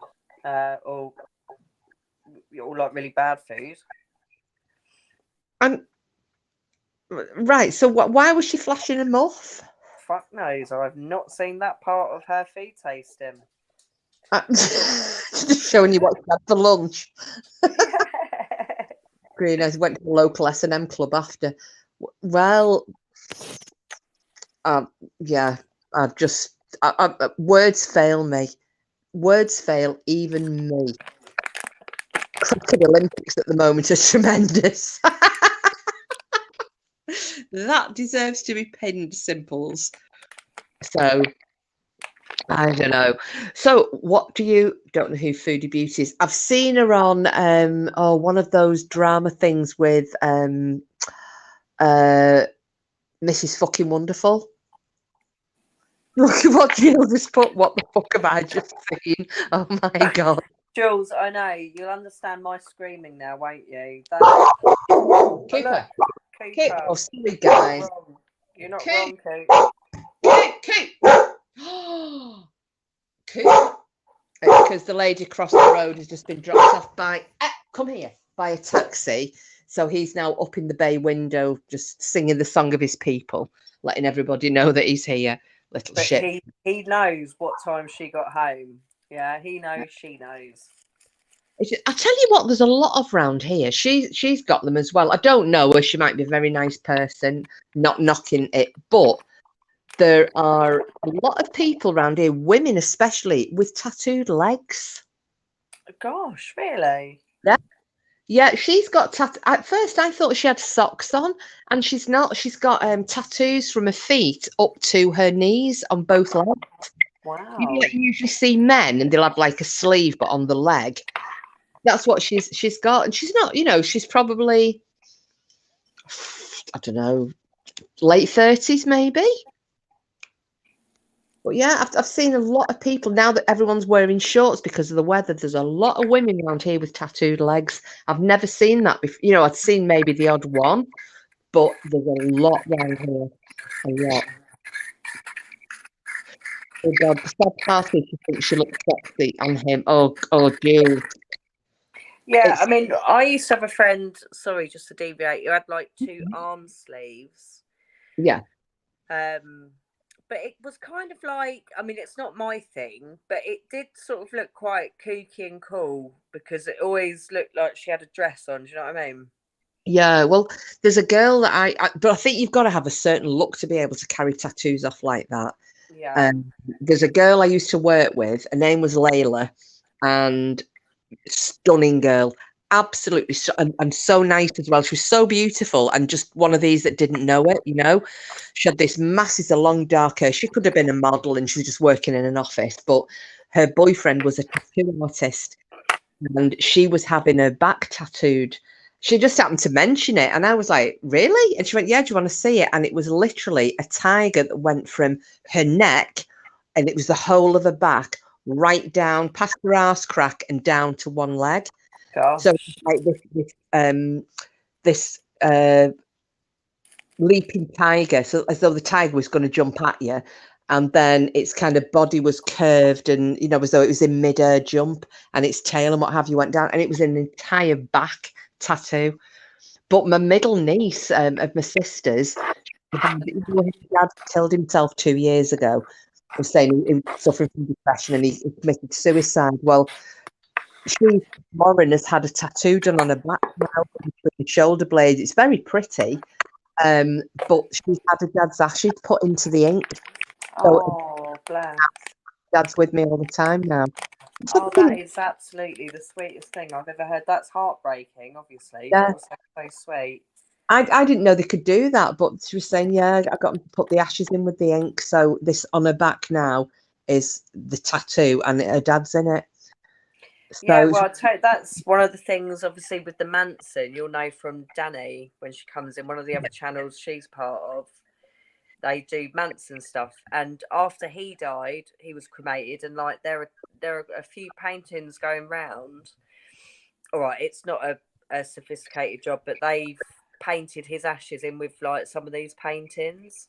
or like really bad food. And right, so why was she flashing them off? Fuck knows. I've not seen that part of her food tasting. Just showing you what she had for lunch. Green, I went to the local S&M club after. Well, Yeah, words fail me. Words fail even me. Cricket Olympics at the moment are tremendous. That deserves to be pinned, Simples. So I don't know. So what don't know who Foodie Beauty is. I've seen her on one of those drama things with Mrs. Fucking Wonderful. Look at what Jill just put. What the fuck have I just seen? Oh my god. Jules, I know. You'll understand my screaming now, won't you? Cooper. Cooper. Oh, sorry, guys. You're not wrong, Coop. Coop. Because the lady across the road has just been dropped off by a taxi. So he's now up in the bay window, just singing the song of his people, letting everybody know that he's here. Little But shit. He knows what time she got home. Yeah, he knows. She knows. I tell you what, there's a lot of round here. She's got them as well. I don't know her. She might be a very nice person. Not knocking it, but there are a lot of people around here, women especially, with tattooed legs. Gosh, really? Yeah, she's got at first I thought she had socks on, and she's not. She's got tattoos from her feet up to her knees on both legs. Wow. You usually see men and they'll have like a sleeve, but on the leg. That's what she's got, and she's not. She's probably, I don't know, late 30s maybe. But yeah, I've seen a lot of people now that everyone's wearing shorts because of the weather. There's a lot of women around here with tattooed legs. I've never seen that before. I'd seen maybe the odd one, but there's a lot around here. A lot. Oh God, the sad part is she thinks she looks sexy on him. Oh, Jill. Yeah, I mean, I used to have a friend. Sorry, just to deviate. You had like 2 arm sleeves. Yeah. But it was kind of like, I mean, it's not my thing, but it did sort of look quite kooky and cool because it always looked like she had a dress on. Do you know what I mean? Yeah, well, there's a girl that but I think you've got to have a certain look to be able to carry tattoos off like that. Yeah. There's a girl I used to work with. Her name was Layla, and stunning girl, absolutely, and so nice as well. She was so beautiful, and just one of these that didn't know it. She had this massive, long dark hair. She could have been a model, and she was just working in an office. But her boyfriend was a tattoo artist, and she was having her back tattooed. She just happened to mention it, and I was like, "Really?" And she went, "Yeah, do you want to see it?" And it was literally a tiger that went from her neck, and it was the whole of her back, right down past her arse crack and down to one leg. Gosh. So like this leaping tiger, so as though the tiger was going to jump at you, and then its kind of body was curved and as though it was in mid-air jump, and its tail and what have you went down, and it was an entire back tattoo. But my middle niece of my sister's, his dad killed himself 2 years ago. Was saying he was suffering from depression and he committed suicide. Well, Lauren has had a tattoo done on her back now, between the shoulder blades. It's very pretty, but she's had her dad's ashes put into the ink. So bless. Dad's with me all the time now. That is absolutely the sweetest thing I've ever heard. That's heartbreaking, obviously, yeah. but also so sweet. I didn't know they could do that, but she was saying, yeah, I got them to put the ashes in with the ink. So this on her back now is the tattoo, and her dad's in it. So yeah, well, I'll tell you, that's one of the things, obviously, with the Manson, you'll know from Deni when she comes in, one of the other channels she's part of, they do Manson stuff. And after he died, he was cremated, and like there are a few paintings going round. All right, it's not a sophisticated job, but they've painted his ashes in with like some of these paintings.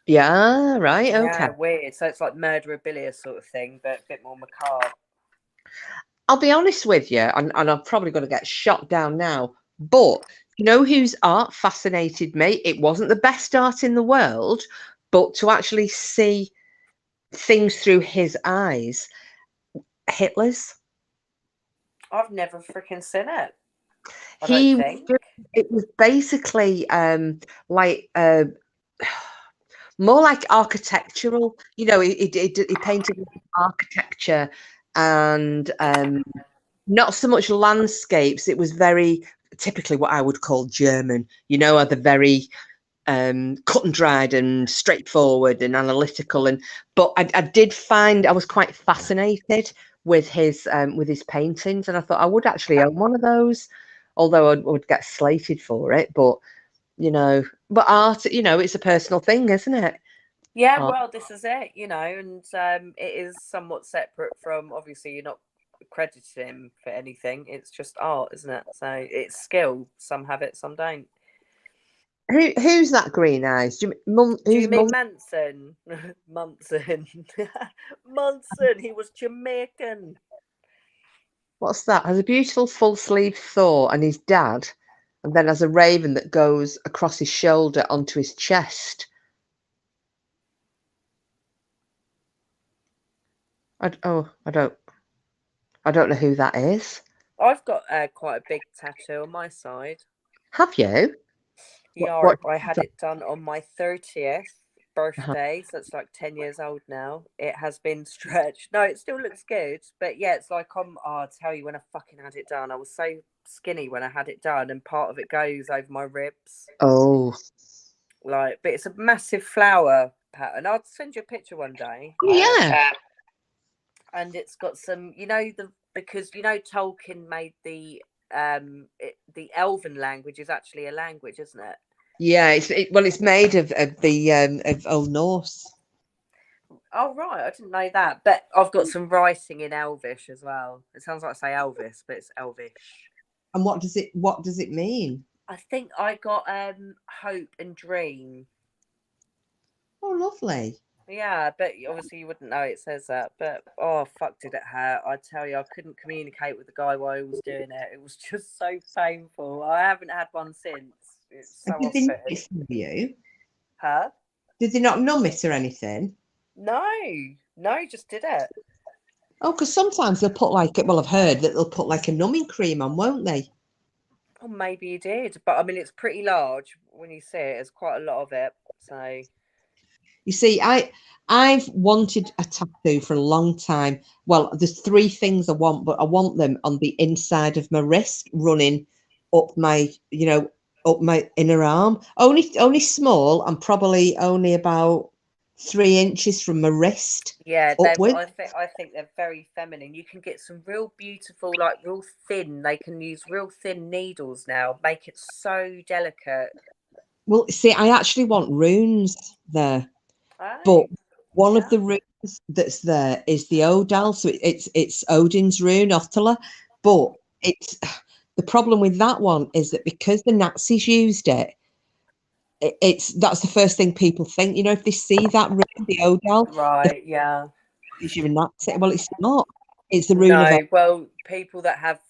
Yeah, right. Okay. Yeah, weird. So it's like murderabilia sort of thing, but a bit more macabre. I'll be honest with you, and I'm probably going to get shot down now, but you know whose art fascinated me? It wasn't the best art in the world, but to actually see things through his eyes, Hitler's. I've never freaking seen it. I don't think. It was basically like more like architectural. You know, he painted architecture and not so much landscapes. It was very typically what I would call German. You know, are the very cut and dried and straightforward and analytical. But I did find I was quite fascinated with his paintings, and I thought I would actually own one of those, although I would get slated for it. But you know, but art, you know, it's a personal thing, isn't it? Yeah, Art. well, this is it, you know, and it is somewhat separate from, obviously, you're not crediting him for anything. It's just art, isn't it? So it's skill. Some have it, some don't. Who's that Green Eyes? Do you mean Manson? Munson. Munson. He was Jamaican. What's that? Has a beautiful full sleeve Thor and his dad, and then has a raven that goes across his shoulder onto his chest. I don't know who that is. I've got quite a big tattoo on my side. Have you? Yeah, I had it done on my 30th birthday, so it's like 10 years old now. It has been stretched. No, it still looks good, but yeah, it's like I'll tell you, when I fucking had it done, I was so skinny when I had it done, and part of it goes over my ribs. Oh, but it's a massive flower pattern. I'll send you a picture one day. Yeah. And it's got some, because Tolkien made the Elven language is actually a language, isn't it? Yeah, it's made of Old Norse. Oh right, I didn't know that. But I've got some writing in Elvish as well. It sounds like I say Elvis, but it's Elvish. And what does it mean? I think I got hope and dream. Oh, lovely. Yeah, but obviously you wouldn't know it says that. But fuck, did it hurt? I tell you, I couldn't communicate with the guy while he was doing it. It was just so painful. I haven't had one since. It's so Did they numb it for you? Huh? Did they not numb it or anything? No, just did it. Oh, because sometimes they'll put I've heard that they'll put like a numbing cream on, won't they? Oh, maybe you did, but I mean, it's pretty large when you see it. There's quite a lot of it, so. You see, I've wanted a tattoo for a long time. Well, there's 3 things I want, but I want them on the inside of my wrist, running up my inner arm. Only small, and probably only about 3 inches from my wrist. Yeah, I think they're very feminine. You can get some real beautiful, like real thin. They can use real thin needles now, make it so delicate. Well, see, I actually want runes there. But one of the runes that's there is the Odal, so it's Odin's rune, Ottala. But it's the problem with that one is that because the Nazis used that's the first thing people think. If they see that rune, the Odal, right? Yeah, is you a Nazi? Well, it's not. It's the rune of. Well, people that have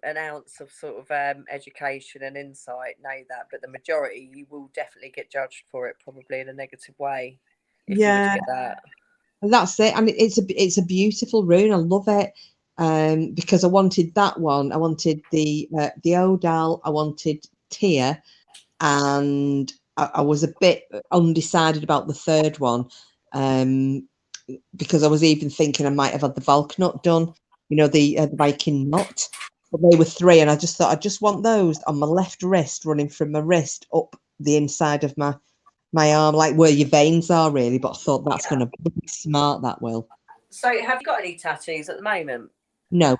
an ounce of sort of education and insight know that, but the majority, you will definitely get judged for it, probably in a negative way. If you were to get that. And that's it. I mean, it's a beautiful rune. I love it. Because I wanted that one. I wanted the Odal. I wanted Tia, and I was a bit undecided about the third one, because I was even thinking I might have had the Valknut done. The Viking knot. But they were 3, and I just thought I just want those on my left wrist, running from my wrist up the inside of my arm, like where your veins are, really. But I thought that's going to be smart, that will. So have you got any tattoos at the moment? No.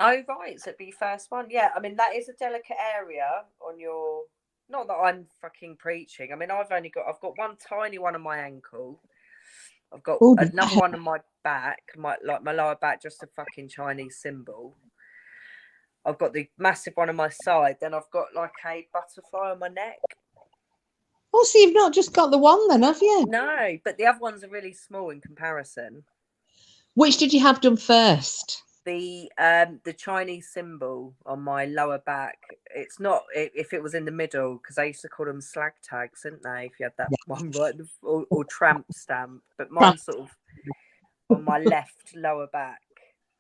Oh, right. So it'd be first one. Yeah, I mean, that is a delicate area on your... Not that I'm fucking preaching. I mean, I've got one tiny one on my ankle. I've got another one on my back, my lower back, just a fucking Chinese symbol. I've got the massive one on my side. Then I've got like a butterfly on my neck. Oh, so you've not just got the one then, have you? No, but the other ones are really small in comparison. Which did you have done first? The Chinese symbol on my lower back. It's not if it was in the middle, because they used to call them slag tags, didn't they? If you had that one right, or tramp stamp. But mine's sort of on my left lower back.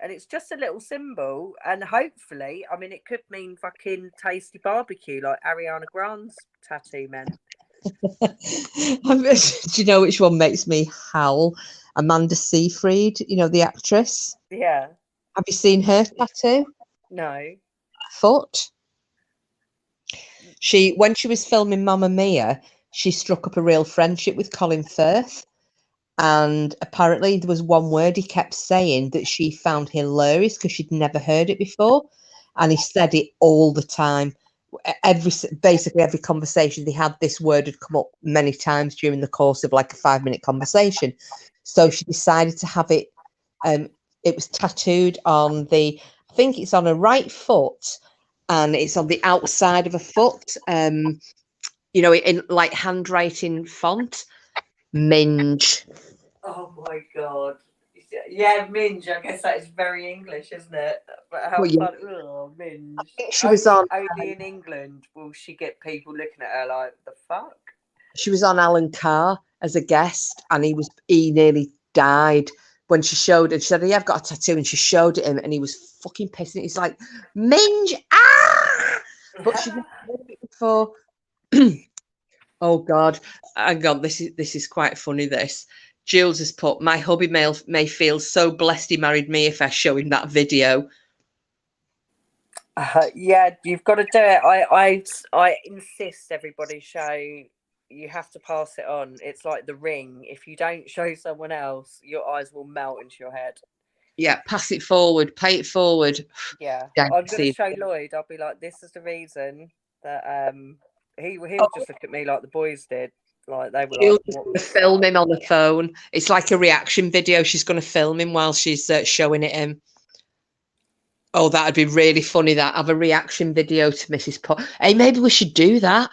And it's just a little symbol, and hopefully, I mean, it could mean fucking tasty barbecue, like Ariana Grande's tattoo meant. Do you know which one makes me howl? Amanda Seyfried, you know, the actress. Yeah. Have you seen her tattoo? No. Foot. When she was filming Mamma Mia, she struck up a real friendship with Colin Firth. And apparently there was one word he kept saying that she found hilarious because she'd never heard it before. And he said it all the time. Basically every conversation they had, this word had come up many times during the course of like a 5-minute conversation. So she decided to have it. It was tattooed on I think it's on her right foot, and it's on the outside of her foot. You know, in like handwriting font, Minge. Oh my god. Yeah, minge. I guess that is very English, isn't it? But how Well, yeah. fun. Oh, minge. I think she was on. Only in England will she get people looking at her like, the fuck? She was on Alan Carr as a guest, and he nearly died when she showed it. She said, "Yeah, I've got a tattoo," and she showed it him, and he was fucking pissing. He's like, "Minge, ah!" But she didn't do it before. Oh God, hang on. This is quite funny. This Jules has put, "My hubby may feel so blessed he married me if I show him that video." Yeah, you've got to do it. I insist everybody show. You have to pass it on. It's like The Ring. If you don't show someone else, your eyes will melt into your head. Yeah, pass it forward, pay it forward. Yeah, Damn, I'm going to show Lloyd. I'll be like, this is the reason that he'll just look at me like the boys did. Like they were She'll like, film him on the phone. It's like a reaction video. She's going to film him while she's showing it him. Oh, that'd be really funny. That have a reaction video to Mrs. Pot. Hey, maybe we should do that.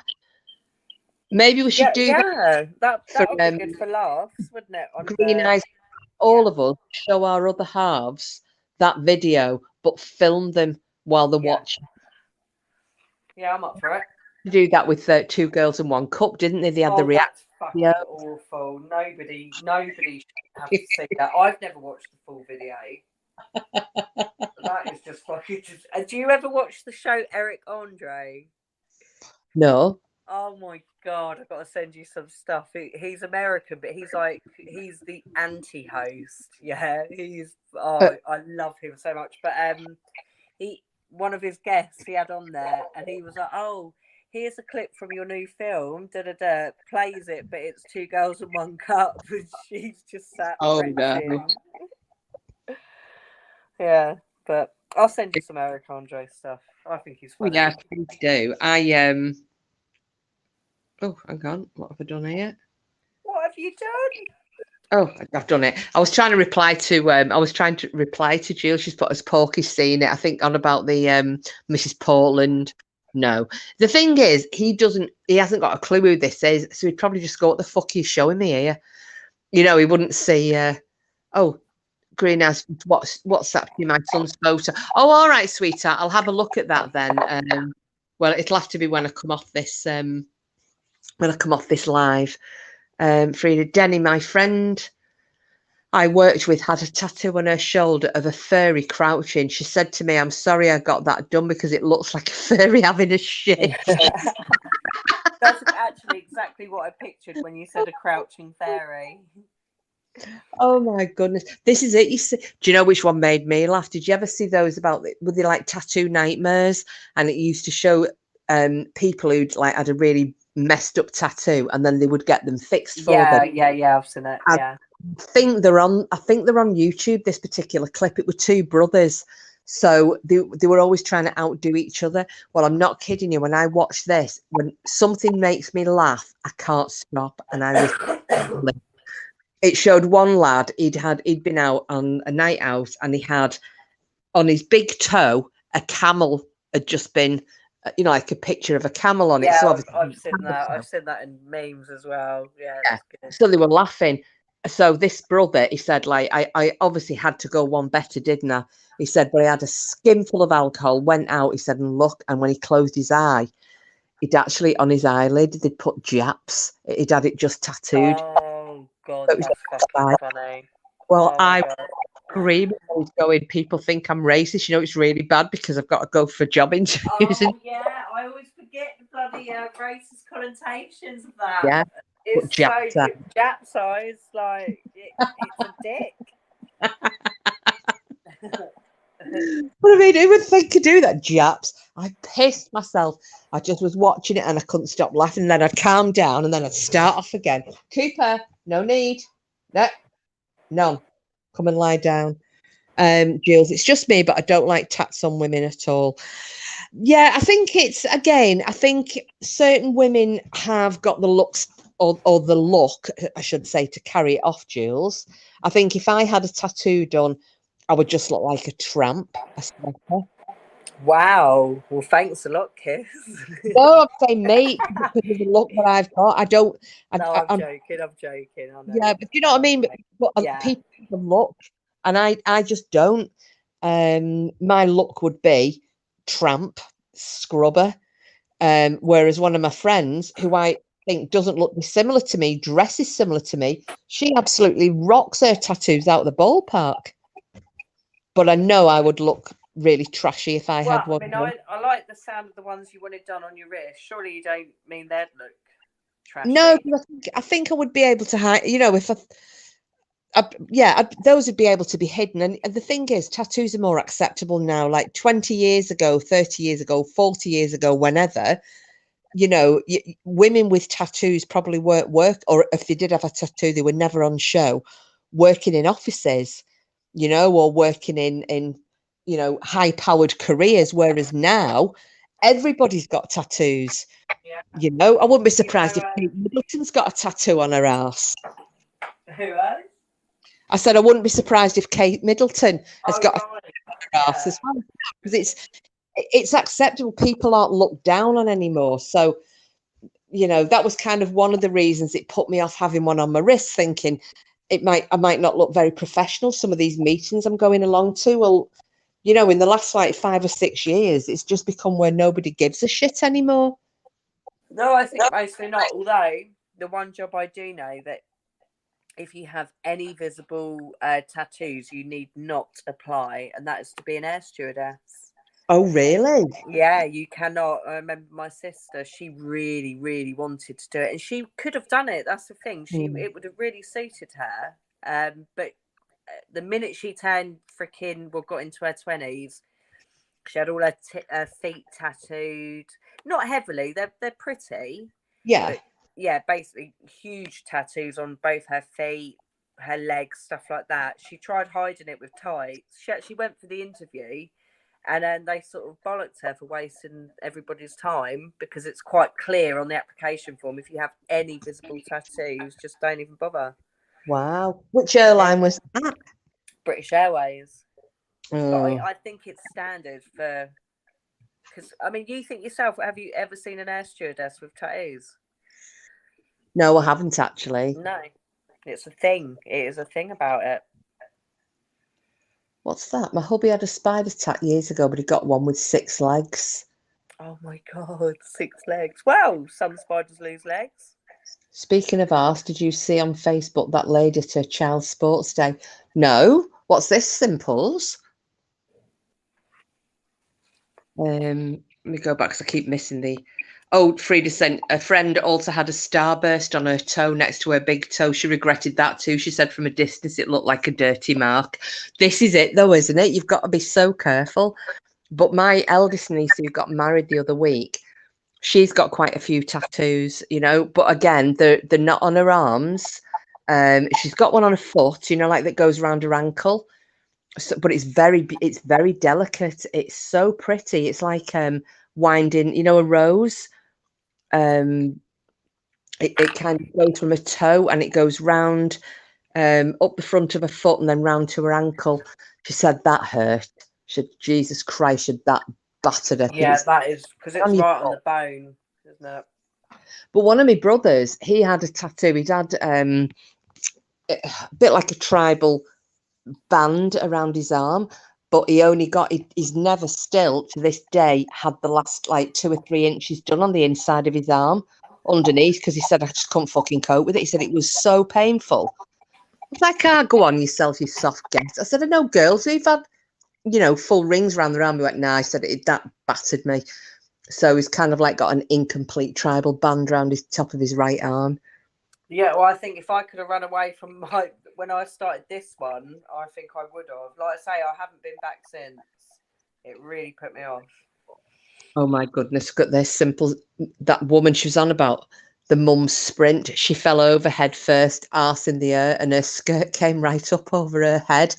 Maybe we should do that. Yeah, that would be good for laughs, wouldn't it? Green Eyes, all of us show our other halves that video, but film them while they're watching. Yeah, I'm up for it. They do that with 2 Girls and 1 Cup, didn't they? They had the reaction. That's fucking awful. Nobody should have to see that. I've never watched the full video. That is just fucking. Do you ever watch the show Eric Andre? No. Oh my god, I've got to send you some stuff. He's American, but he's the anti-host. Yeah, I love him so much. But one of his guests he had on there, and he was like, "Oh, here's a clip from your new film." Plays it, but it's 2 Girls and 1 Cup, and she's just sat. Oh no. Yeah, but I'll send you some Eric Andre stuff. I think he's funny. Yeah, please do. Oh, hang on. What have I done here? What have you done? Oh, I've done it. I was trying to reply to Jill. She's put, as Porky's seen it, I think, on about the Mrs. Portland. No. The thing is, he hasn't got a clue who this is, so he'd probably just go, "What the fuck are you showing me here?" You know, he wouldn't see Green Eyes, what's that? My son's photo. Oh, all right, sweetheart. I'll have a look at that then. Well, it'll have to be when I come off this live. Frida Deni, my friend I worked with, had a tattoo on her shoulder of a furry crouching. She said to me, "I'm sorry I got that done because it looks like a furry having a shit." That's actually exactly what I pictured when you said a crouching fairy. Oh my goodness, this is it. Do you know which one made me laugh? Did you ever see those with the like tattoo nightmares? And it used to show people who'd like had a really messed up tattoo, and then they would get them fixed for them. Yeah, I've seen it. Yeah, I think they're on YouTube. This particular clip, it were 2 brothers, so they were always trying to outdo each other. Well, I'm not kidding you. When I watch this, when something makes me laugh, I can't stop, and I was. It showed one lad, he'd been out on a night out, and he had on his big toe a camel had just been, like a picture of a camel on it. Yeah, So I've seen that. I've seen that in memes as well. Yeah. So they were laughing. So this brother, he said, like, I obviously had to go one better, didn't I? He said, but he had a skinful of alcohol, went out, he said, and look, and when he closed his eye, he'd actually, on his eyelid, they'd put Japs. He'd had it just tattooed. Oh, God, so that's fucking funny. Well, I agree with going, people think I'm racist. You know, it's really bad because I've got to go for job interviews. Oh, yeah, I always forget get the bloody racist connotations of that. Yeah. It's But so Jap size, like it's a dick. But I mean, who would think to do that, Japs? I pissed myself. I just was watching it and I couldn't stop laughing. And then I'd calm down and then I'd start off again. Cooper, no need. No, none. Come and lie down. Jules, it's just me, but I don't like tats on women at all. Yeah, I think it's, again, I think certain women have got the looks or the look, I should say, to carry it off, Jules. I think if I had a tattoo done, I would just look like a tramp, a sweater. Wow. Well, thanks a lot, Kiss. No, I'm saying mate, because of the look that I've got. I don't. I'm joking. I'm joking. I know. Yeah, but you know what I mean. But Yeah. people have a look, and I just don't. My look would be tramp, scrubber. Whereas one of my friends, who I think doesn't look dissimilar to me, dresses similar to me, she absolutely rocks her tattoos out of the ballpark. But I know I would look really trashy if I had one. I mean, I like the sound of the ones you wanted done on your wrist. Surely you don't mean they'd look trashy? No, I think I would be able to hide. You know, if those would be able to be hidden. And the thing is, tattoos are more acceptable now. Like 20 years ago, 30 years ago, 40 years ago, whenever, you know, women with tattoos probably weren't or if they did have a tattoo, they were never on show, working in offices, you know, or working in you know, high-powered careers. Whereas now, everybody's got tattoos. Yeah. You know, I wouldn't be surprised if Kate Middleton's got a tattoo on her ass. Who has? I said I wouldn't be surprised if Kate Middleton has got a tattoo on her ass as well, because it's acceptable. People aren't looked down on anymore. So, you know, that was kind of one of the reasons it put me off having one on my wrist, thinking I might not look very professional. Some of these meetings I'm going along to, well, you know, in the last like 5 or 6 years, it's just become where nobody gives a shit anymore. No, I think mostly not. Although the one job I do know that if you have any visible tattoos, you need not apply, and that is to be an air stewardess. Oh, really? Yeah, you cannot. I remember my sister, she really, really wanted to do it, and she could have done it. That's the thing. It would have really suited her. But the minute she got into her 20s, she had all her feet tattooed. Not heavily. They're pretty. Yeah. But yeah, basically huge tattoos on both her feet, her legs, stuff like that. She tried hiding it with tights. She actually went for the interview, and then they sort of bollocked her for wasting everybody's time, because it's quite clear on the application form, if you have any visible tattoos, just don't even bother. Wow. Which airline was that? British Airways. Oh. But I think it's standard for, because I mean, you think yourself, have you ever seen an air stewardess with tattoos? No, I haven't actually. No, it's a thing. It is a thing about it. What's that? My hubby had a spider tat years ago, but he got one with 6 legs. Oh my God, 6 legs. Well, some spiders lose legs. Speaking of arse, did you see on Facebook that lady at her child's sports day? No. What's this, Simples? Let me go back because I keep missing the... Oh, Frida sent, a friend also had a starburst on her toe next to her big toe. She regretted that too. She said from a distance it looked like a dirty mark. This is it though, isn't it? You've got to be so careful. But my eldest niece, who got married the other week, she's got quite a few tattoos, you know, but again, they're not on her arms. She's got one on her foot, you know, like that goes around her ankle. So, but it's very delicate. It's so pretty. It's like winding, you know, a rose. It kind of goes from a toe and it goes round up the front of her foot and then round to her ankle. She said that hurt. She said, Jesus Christ, should that battered her. Yeah, that is, because it's right on the bone, isn't it? But one of my brothers, he had a tattoo. He'd had a bit like a tribal band around his arm, but he's never still to this day had the last like 2 or 3 inches done on the inside of his arm underneath, because he said, I just couldn't fucking cope with it. He said it was so painful. I was like, go on yourself, you soft get. I said, I know girls who've had, you know, full rings around their arm. He went, nah, I said, that battered me. So he's kind of like got an incomplete tribal band around his top of his right arm. Yeah, well, I think if I could have run away from when I started this one, I think I would have. Like I say, I haven't been back since. It really put me off. Oh my goodness, got this simple. That woman she was on about, the mum's sprint. She fell over head first, arse in the air, and her skirt came right up over her head.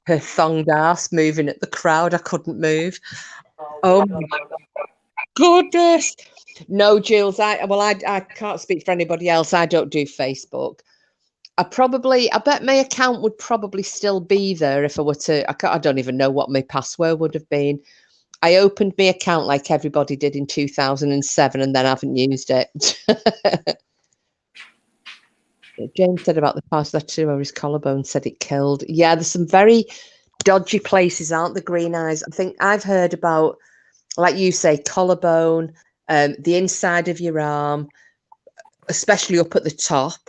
Her thonged arse moving at the crowd. I couldn't move. Oh my goodness. No, Jules, I can't speak for anybody else. I don't do Facebook. I bet my account would probably still be there if I were to. I don't even know what my password would have been. I opened my account like everybody did in 2007 and then haven't used it. James said about the password too, where his collarbone said it killed. Yeah, there's some very dodgy places, aren't there, Green Eyes? I think I've heard about, like you say, collarbone, the inside of your arm, especially up at the top.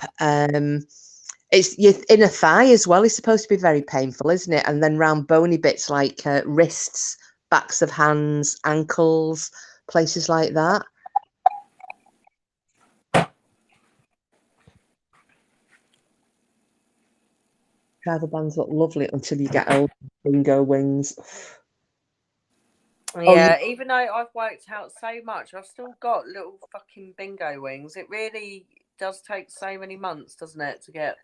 It's your inner thigh as well. It's supposed to be very painful, isn't it? And then round bony bits like wrists, backs of hands, ankles, places like that. Travel bands look lovely until you get old. Bingo wings. Yeah, even though I've worked out so much, I've still got little fucking bingo wings. It really does take so many months, doesn't it, to get...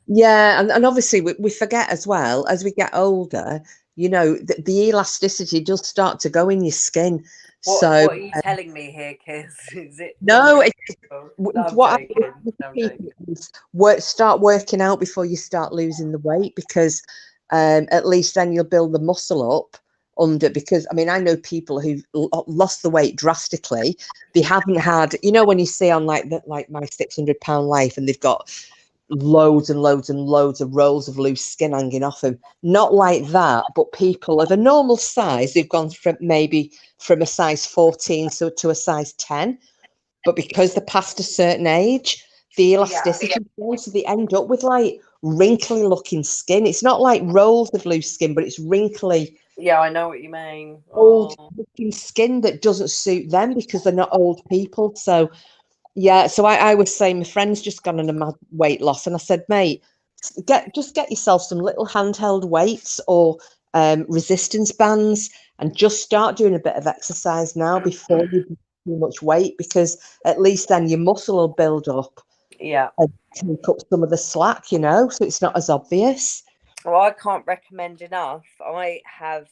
Yeah, and obviously we forget as well, as we get older, you know, the elasticity does start to go in your skin. What are you telling me here, Kiz? Is it... No, what start working out before you start losing the weight, because at least then you'll build the muscle up under, because I mean, I know people who've lost the weight drastically. They haven't had, you know, when you see on like my 600-pound life and they've got loads and loads and loads of rolls of loose skin hanging off them. Not like that, but people of a normal size, they've gone from a size 14 to a size 10. But because they're past a certain age, the elasticity goes, so they end up with like wrinkly looking skin. It's not like rolls of loose skin, but it's wrinkly. Yeah, I know what you mean. Old looking skin that doesn't suit them because they're not old people. So yeah, so I was saying my friend's just gone on a mad weight loss, and I said, mate, get yourself some little handheld weights or resistance bands, and just start doing a bit of exercise now before you do too much weight, because at least then your muscle will build up. Yeah, and take up some of the slack, you know, so it's not as obvious. Well, I can't recommend enough. I have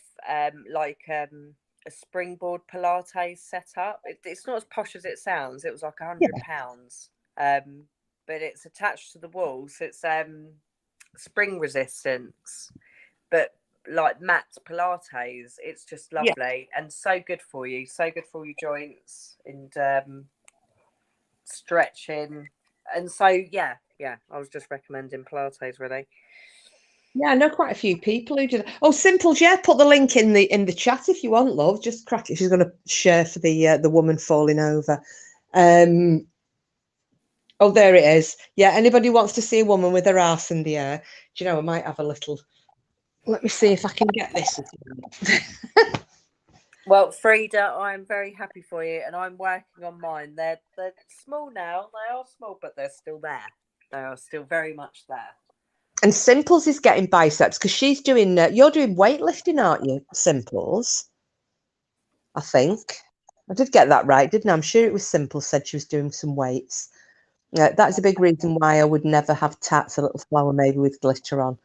a springboard Pilates set up. It's not as posh as it sounds. It was like £100, but it's attached to the wall, so it's spring resistance, but like mat Pilates. It's just lovely and so good for you. So good for your joints and stretching. And so yeah, I was just recommending Pilates really. Yeah, I know quite a few people who do that. Oh, Simples, yeah, put the link in the chat if you want, love. Just crack it. She's going to share for the woman falling over. Oh, there it is. Yeah, anybody wants to see a woman with her arse in the air? Do you know, I might have a little... Let me see if I can get this. Well, Frida, I'm very happy for you, and I'm working on mine. They're small now. They are small, but they're still there. They are still very much there. And Simples is getting biceps because she's doing... you're doing weightlifting, aren't you, Simples? I think. I did get that right, didn't I? I'm sure it was Simples said she was doing some weights. That's a big reason why I would never have tats, a little flower maybe with glitter on.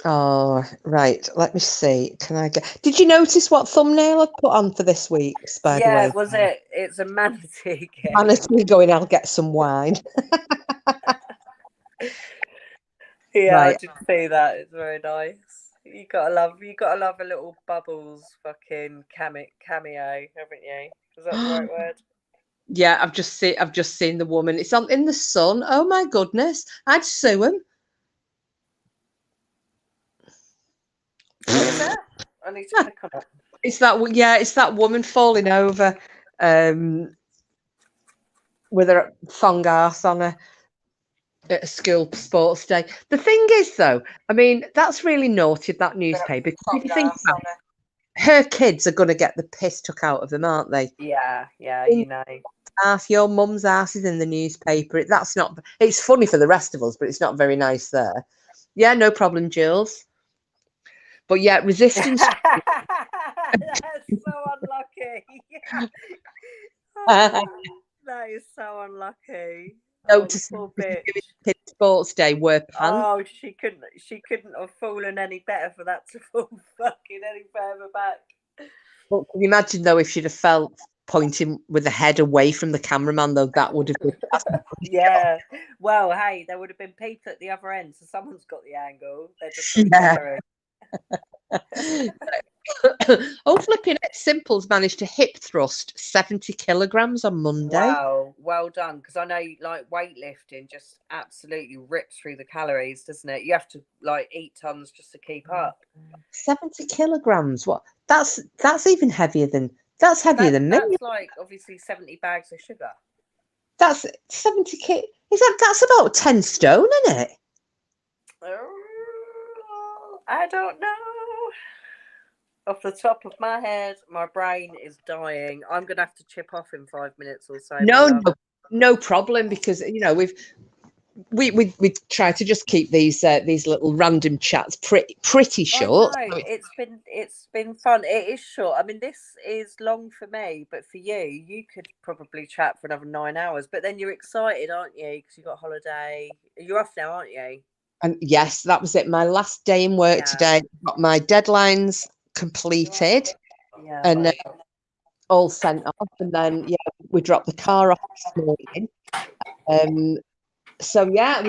Oh, right. Let me see. Can I get... Did you notice what thumbnail I put on for this week's, by the way? Was it? It's a manatee. Manatee going, I'll get some wine. Right. I did see that. It's very nice. You gotta love a little Bubbles fucking cameo, haven't you? Is that the right word? Yeah, I've just seen the woman. It's on in the sun. Oh my goodness. I'd sue him. What is it? I need to click on it. It's that woman falling over with her thong arse on her at a school sports day. The thing is, though, I mean, that's really naughty, that newspaper. If you think about it, her kids are going to get the piss took out of them, aren't they? Yeah, you know. Your mum's ass is in the newspaper. That's not. It's funny for the rest of us, but it's not very nice there. Yeah, no problem, Jules. But yeah, resistance. That's so unlucky. Oh, that is so unlucky. Oh, poor bitch. Kids' sports day wear pants. Oh, she couldn't have fallen any better for that to fall fucking any further back. But can you imagine though if she'd have felt pointing with the head away from the cameraman, though? That would have been. Yeah. Well, hey, there would have been people at the other end, so someone's got the angle. They're just Oh, flipping it. Simple's managed to hip thrust 70 kilograms on Monday. Wow, well done. Because I know like weightlifting just absolutely rips through the calories, doesn't it? You have to like eat tons just to keep up. 70 kilograms. What? That's even heavier than me. That's like obviously 70 bags of sugar. That's 70 k. That's about 10 stone, isn't it? I don't know. Off the top of my head, my brain is dying. I'm gonna have to chip off in 5 minutes or so. No problem, because you know we try to just keep these little random chats pretty short. I know. It's been fun. It is short. I mean, this is long for me, but for you could probably chat for another 9 hours. But then you're excited, aren't you? Because you got holiday. You're off now, aren't you? And yes, that was it. My last day in work today. Got my deadlines completed and all sent off, and then we dropped the car off this morning. So yeah,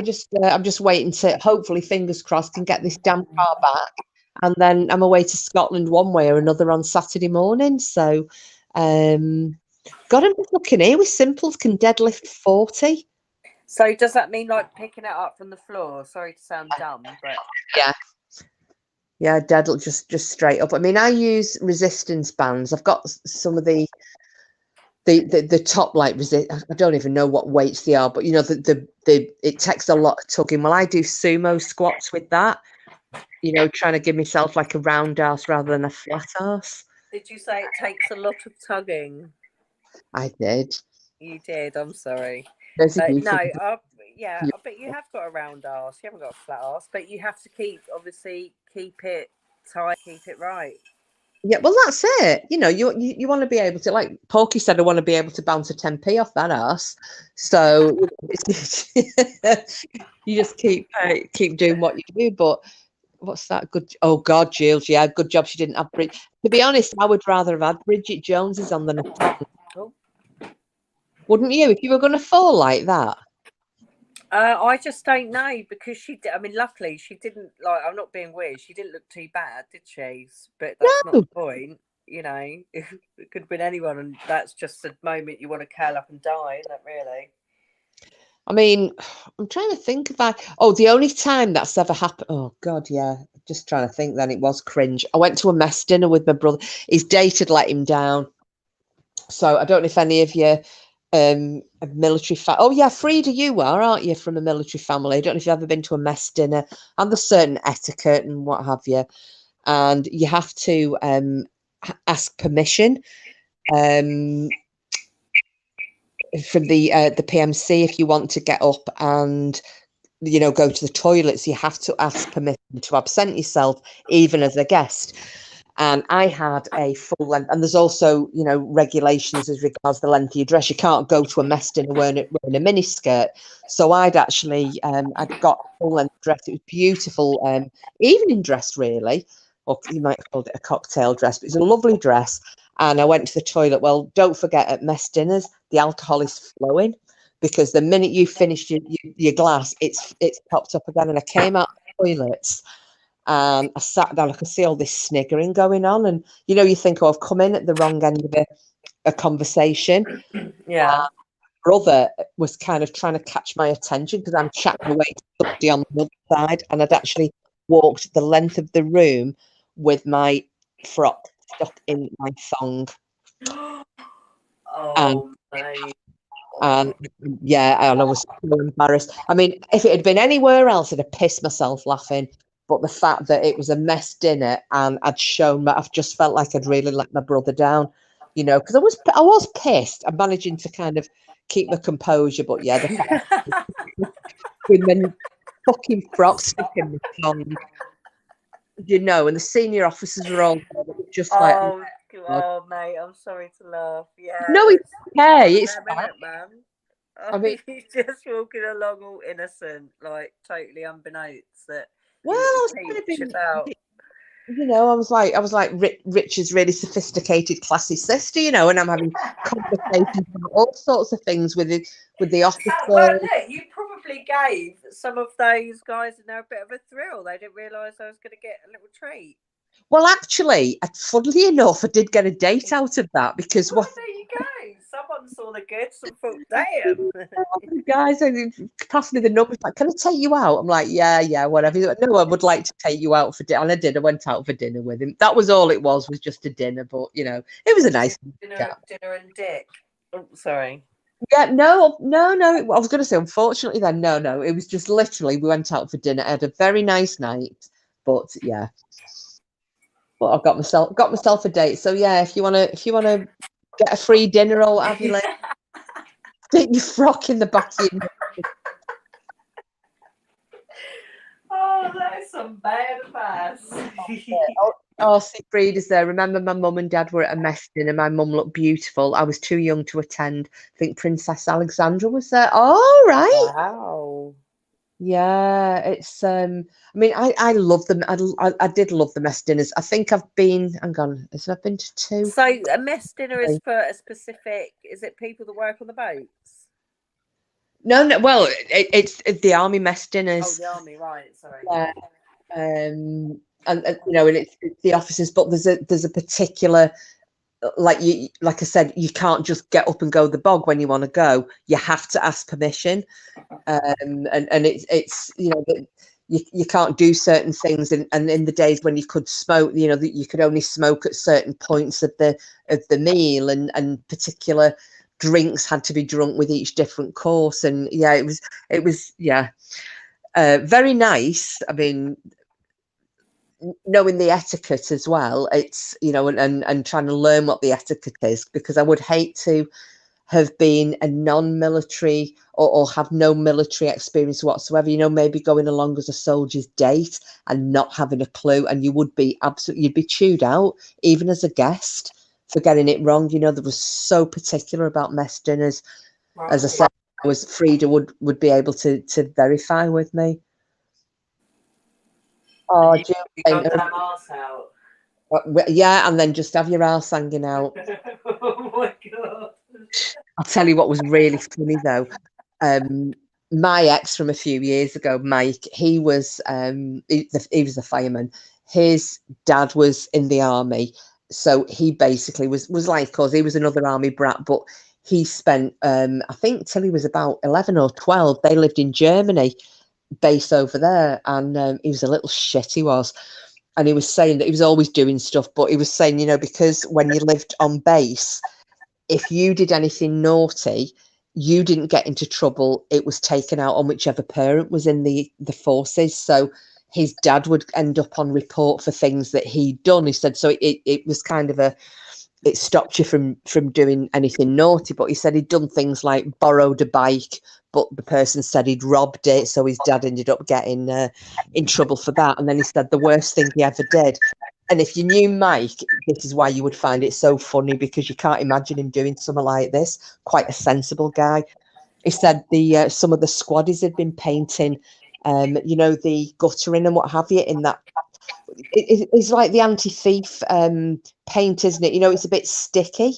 I'm just waiting to, hopefully, fingers crossed, can get this damn car back, and then I'm away to Scotland one way or another on Saturday morning. So got him looking here with Simples can deadlift 40. So does that mean like picking it up from the floor? Sorry to sound dumb, but yeah, deadlift just straight up. I mean, I use resistance bands. I've got some of the top like resist. I don't even know what weights they are, but you know it takes a lot of tugging. Well, I do sumo squats with that. You know, trying to give myself like a round ass rather than a flat ass. Did you say it takes a lot of tugging? I did. You did. I'm sorry. No, but you have got a round ass. You haven't got a flat ass, but you have to keep it tight, keep it right. Yeah, well, that's it. You know, you want to be able to, like Porky said, I want to be able to bounce a 10p off that ass. So you just keep doing what you do. But what's that? Good. Oh God, Jules. Yeah, good job she didn't have Bridget. To be honest, I would rather have had Bridget Jones's on than a Wouldn't you? If you were going to fall like that. I just don't know, because I mean, luckily she didn't, like, I'm not being weird, she didn't look too bad, did she? But that's not the point, you know. It could have been anyone, and that's just the moment you want to curl up and die, isn't it, really? I mean, I'm trying to think the only time that's ever happened. Oh God, yeah. Just trying to think. Then it was cringe. I went to a mess dinner with my brother. His date had let him down. So I don't know if any of you a military oh yeah, Frida, you aren't you, from a military family? I don't know if you've ever been to a mess dinner, and there's certain etiquette and what have you, and you have to ask permission from the PMC if you want to get up and go to the toilets. You have to ask permission to absent yourself, even as a guest. And I had a full length, and there's also, regulations as regards the length of your dress. You can't go to a mess dinner wearing a miniskirt. So I'd actually, I'd got a full length dress. It was beautiful, evening dress, really, or you might have called it a cocktail dress, but it's a lovely dress. And I went to the toilet. Well, don't forget, at mess dinners, the alcohol is flowing, because the minute you finish your glass, it's popped up again. And I came out of the toilets. And I sat down. I could see all this sniggering going on, and you think, I've come in at the wrong end of a conversation. Yeah. Brother was kind of trying to catch my attention, because I'm chatting away to somebody on the other side, and I'd actually walked the length of the room with my frock stuck in my thong. And yeah, and I was so embarrassed. I mean, if it had been anywhere else, I'd have pissed myself laughing. but the fact that it was a mess dinner and I'd shown that, I've just felt like I'd really let my brother down, you know, because I was pissed. I'm managing to kind of keep my composure, but yeah, the fact women fucking frocks stuck in my tongue, you know, and the senior officers were all there, that were just like, Oh, mate, I'm sorry to laugh. Yeah. no, it's okay, it's Them, fine. innit, man? I mean, He's just walking along all innocent, like totally unbeknownst that well, his I was little kind of peach being, about. you know, I was like Richard's really sophisticated, classy sister, you know, and I'm having conversations about all sorts of things with the officers. Well, look, you probably gave some of those guys in there a bit of a thrill. They didn't realise I was going to get a little treat. Well, actually, funnily enough, I did get a date out of that because Well, there you go. Someone saw the goods and thought, damn. the guys passed me the numbers, like, can I take you out? I'm like, yeah, whatever. He's like, no, I would like to take you out for dinner. And I did. I went out for dinner with him. That was all it was just a dinner. But, you know, it was a nice dinner and dick. Oh, sorry. Yeah, no. I was going to say, unfortunately, then, no. It was just literally, we went out for dinner. I had a very nice night. But, yeah. But I got myself a date. So, yeah, if you wanna get a free dinner or what have you, like, stick your frock in the back of your. Oh, that is some bad advice. Oh, Siegfried is there. Remember, my mum and dad were at a mess dinner. My mum looked beautiful. I was too young to attend. I think Princess Alexandra was there. Oh, right. Wow. Yeah, it's. I mean, I love them. I did love the mess dinners. I think I've been. Hang on, I've been to 2. So a mess dinner is for a specific. Is it people that work on the boats? No. Well, it's the army mess dinners. Oh, the army, right? Sorry. Yeah. And you know, and it's the officers, but there's a particular, like I said, you can't just get up and go the bog when you want to go. You have to ask permission, and it's you know that you can't do certain things, and in the days when you could smoke, you know, that you could only smoke at certain points of the meal, and particular drinks had to be drunk with each different course, and yeah, it was yeah, very nice. I mean, knowing the etiquette as well, it's, you know, and trying to learn what the etiquette is, because I would hate to have been a non-military or have no military experience whatsoever, you know, maybe going along as a soldier's date and not having a clue, and you'd be chewed out even as a guest for getting it wrong. You know, they were so particular about mess dinners. Right. As I said, Frida would be able to verify with me. Oh, you got that arse out. Yeah, and then just have your arse hanging out. Oh my God. I'll tell you what was really funny though. My ex from a few years ago, Mike, he was a fireman. His dad was in the army, so he basically was like us. He was another army brat, but he spent I think till he was about 11 or 12. They lived in Germany, base over there, and he was a little shit, he was. And he was saying that he was always doing stuff, but he was saying, you know, because when you lived on base, if you did anything naughty, you didn't get into trouble. It was taken out on whichever parent was in the forces. So his dad would end up on report for things that he'd done. He said, so it was kind of it stopped you from doing anything naughty. But he said he'd done things like borrowed a bike, but the person said he'd robbed it. So his dad ended up getting in trouble for that. And then he said the worst thing he ever did. And if you knew Mike, this is why you would find it so funny, because you can't imagine him doing something like this. Quite a sensible guy. He said some of the squaddies had been painting, you know, the guttering and what have you in that. It's like the anti-thief paint, isn't it? You know, it's a bit sticky.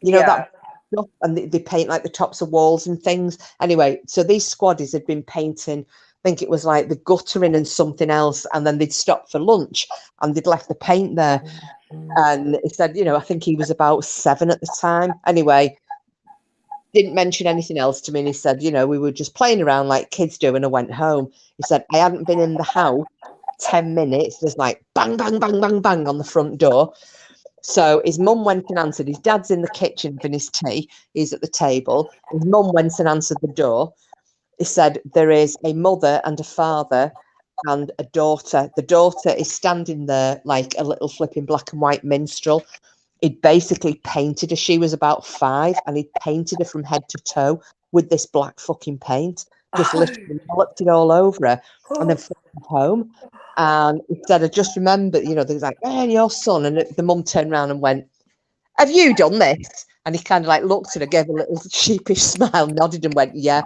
You know, that stuff, and they paint like the tops of walls and things. Anyway, so these squaddies had been painting, I think it was like the guttering and something else, and then they'd stopped for lunch and they'd left the paint there. And he said, you know, I think he was about 7 at the time. Anyway, didn't mention anything else to me. And he said, you know, we were just playing around like kids do, and I went home. He said, I hadn't been in the house 10 minutes. There's like bang, bang, bang, bang, bang on the front door. So his mum went and answered. His dad's in the kitchen having his tea. He's at the table. His mum went and answered the door. He said, there is a mother and a father and a daughter. The daughter is standing there like a little flipping black and white minstrel. He'd basically painted her. She was about 5, and he'd painted her from head to toe with this black fucking paint. Just literally enveloped it all over her, and then flew her home. And he said, I just remember, you know, there's like, "Man, your son." And the mum turned around and went, "Have you done this?" And he kind of like looked at her, gave a little sheepish smile, nodded, and went, "Yeah."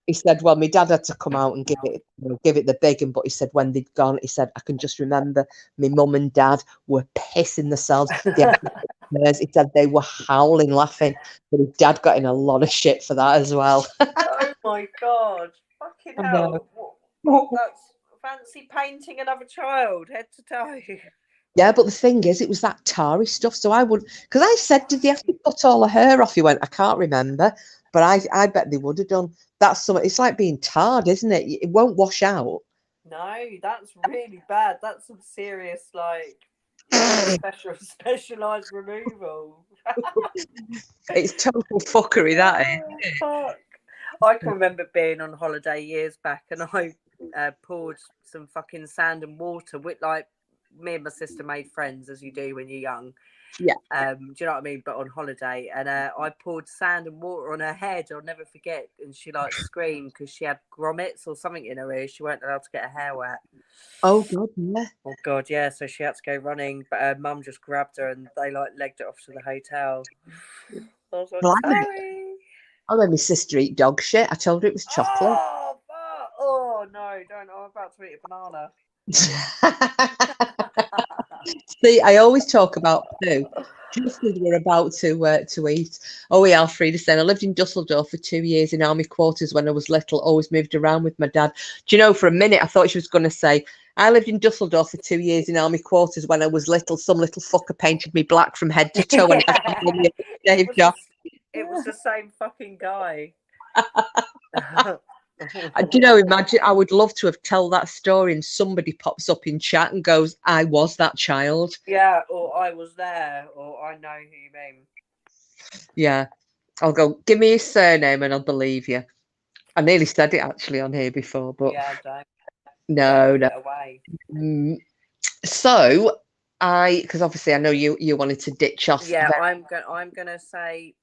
He said, "Well, my dad had to come out and give it, you know, give it the big one." But he said, when they'd gone, he said, "I can just remember my mum and dad were pissing themselves." He said they were howling, laughing. But his dad got in a lot of shit for that as well. Oh my God. Fucking I hell. That's fancy painting another child head to toe. Yeah, but the thing is, it was that tarry stuff. So I would, because I said, "Did they have to cut all the hair off?" He went, "I can't remember, but I bet they would have done." That's some. It's like being tarred, isn't it? It won't wash out. No, that's really bad. That's some serious, like, specialized removal. It's total fuckery, that is. Oh, fuck. I can remember being on holiday years back, and I poured some fucking sand and water with, like, me and my sister made friends, as you do when you're young. Yeah. Do you know what I mean? But on holiday, and I poured sand and water on her head. I'll never forget. And she like screamed because she had grommets or something in her ear. She weren't allowed to get her hair wet. Oh God, yeah. Oh God, yeah. So she had to go running, but her mum just grabbed her and they like legged it off to the hotel. I was like, sorry. I made my sister eat dog shit. I told her it was chocolate. Oh, fuck. Oh no, don't! I'm about to eat a banana. See, I always talk about poo just as we're about to eat. Oh, yeah, Alfreda said, "I lived in Dusseldorf for 2 years in army quarters when I was little, always moved around with my dad." Do you know, for a minute, I thought she was going to say, "I lived in Dusseldorf for 2 years in army quarters when I was little. Some little fucker painted me black from head to toe." And it was the same fucking guy. Do you know, imagine, I would love to have tell that story and somebody pops up in chat and goes, "I was that child." Yeah, or "I was there," or "I know who you mean." Yeah. I'll go, "Give me his surname and I'll believe you." I nearly said it actually on here before, but yeah, don't. no. Away. So because obviously I know you wanted to ditch off. Yeah, I'm gonna say,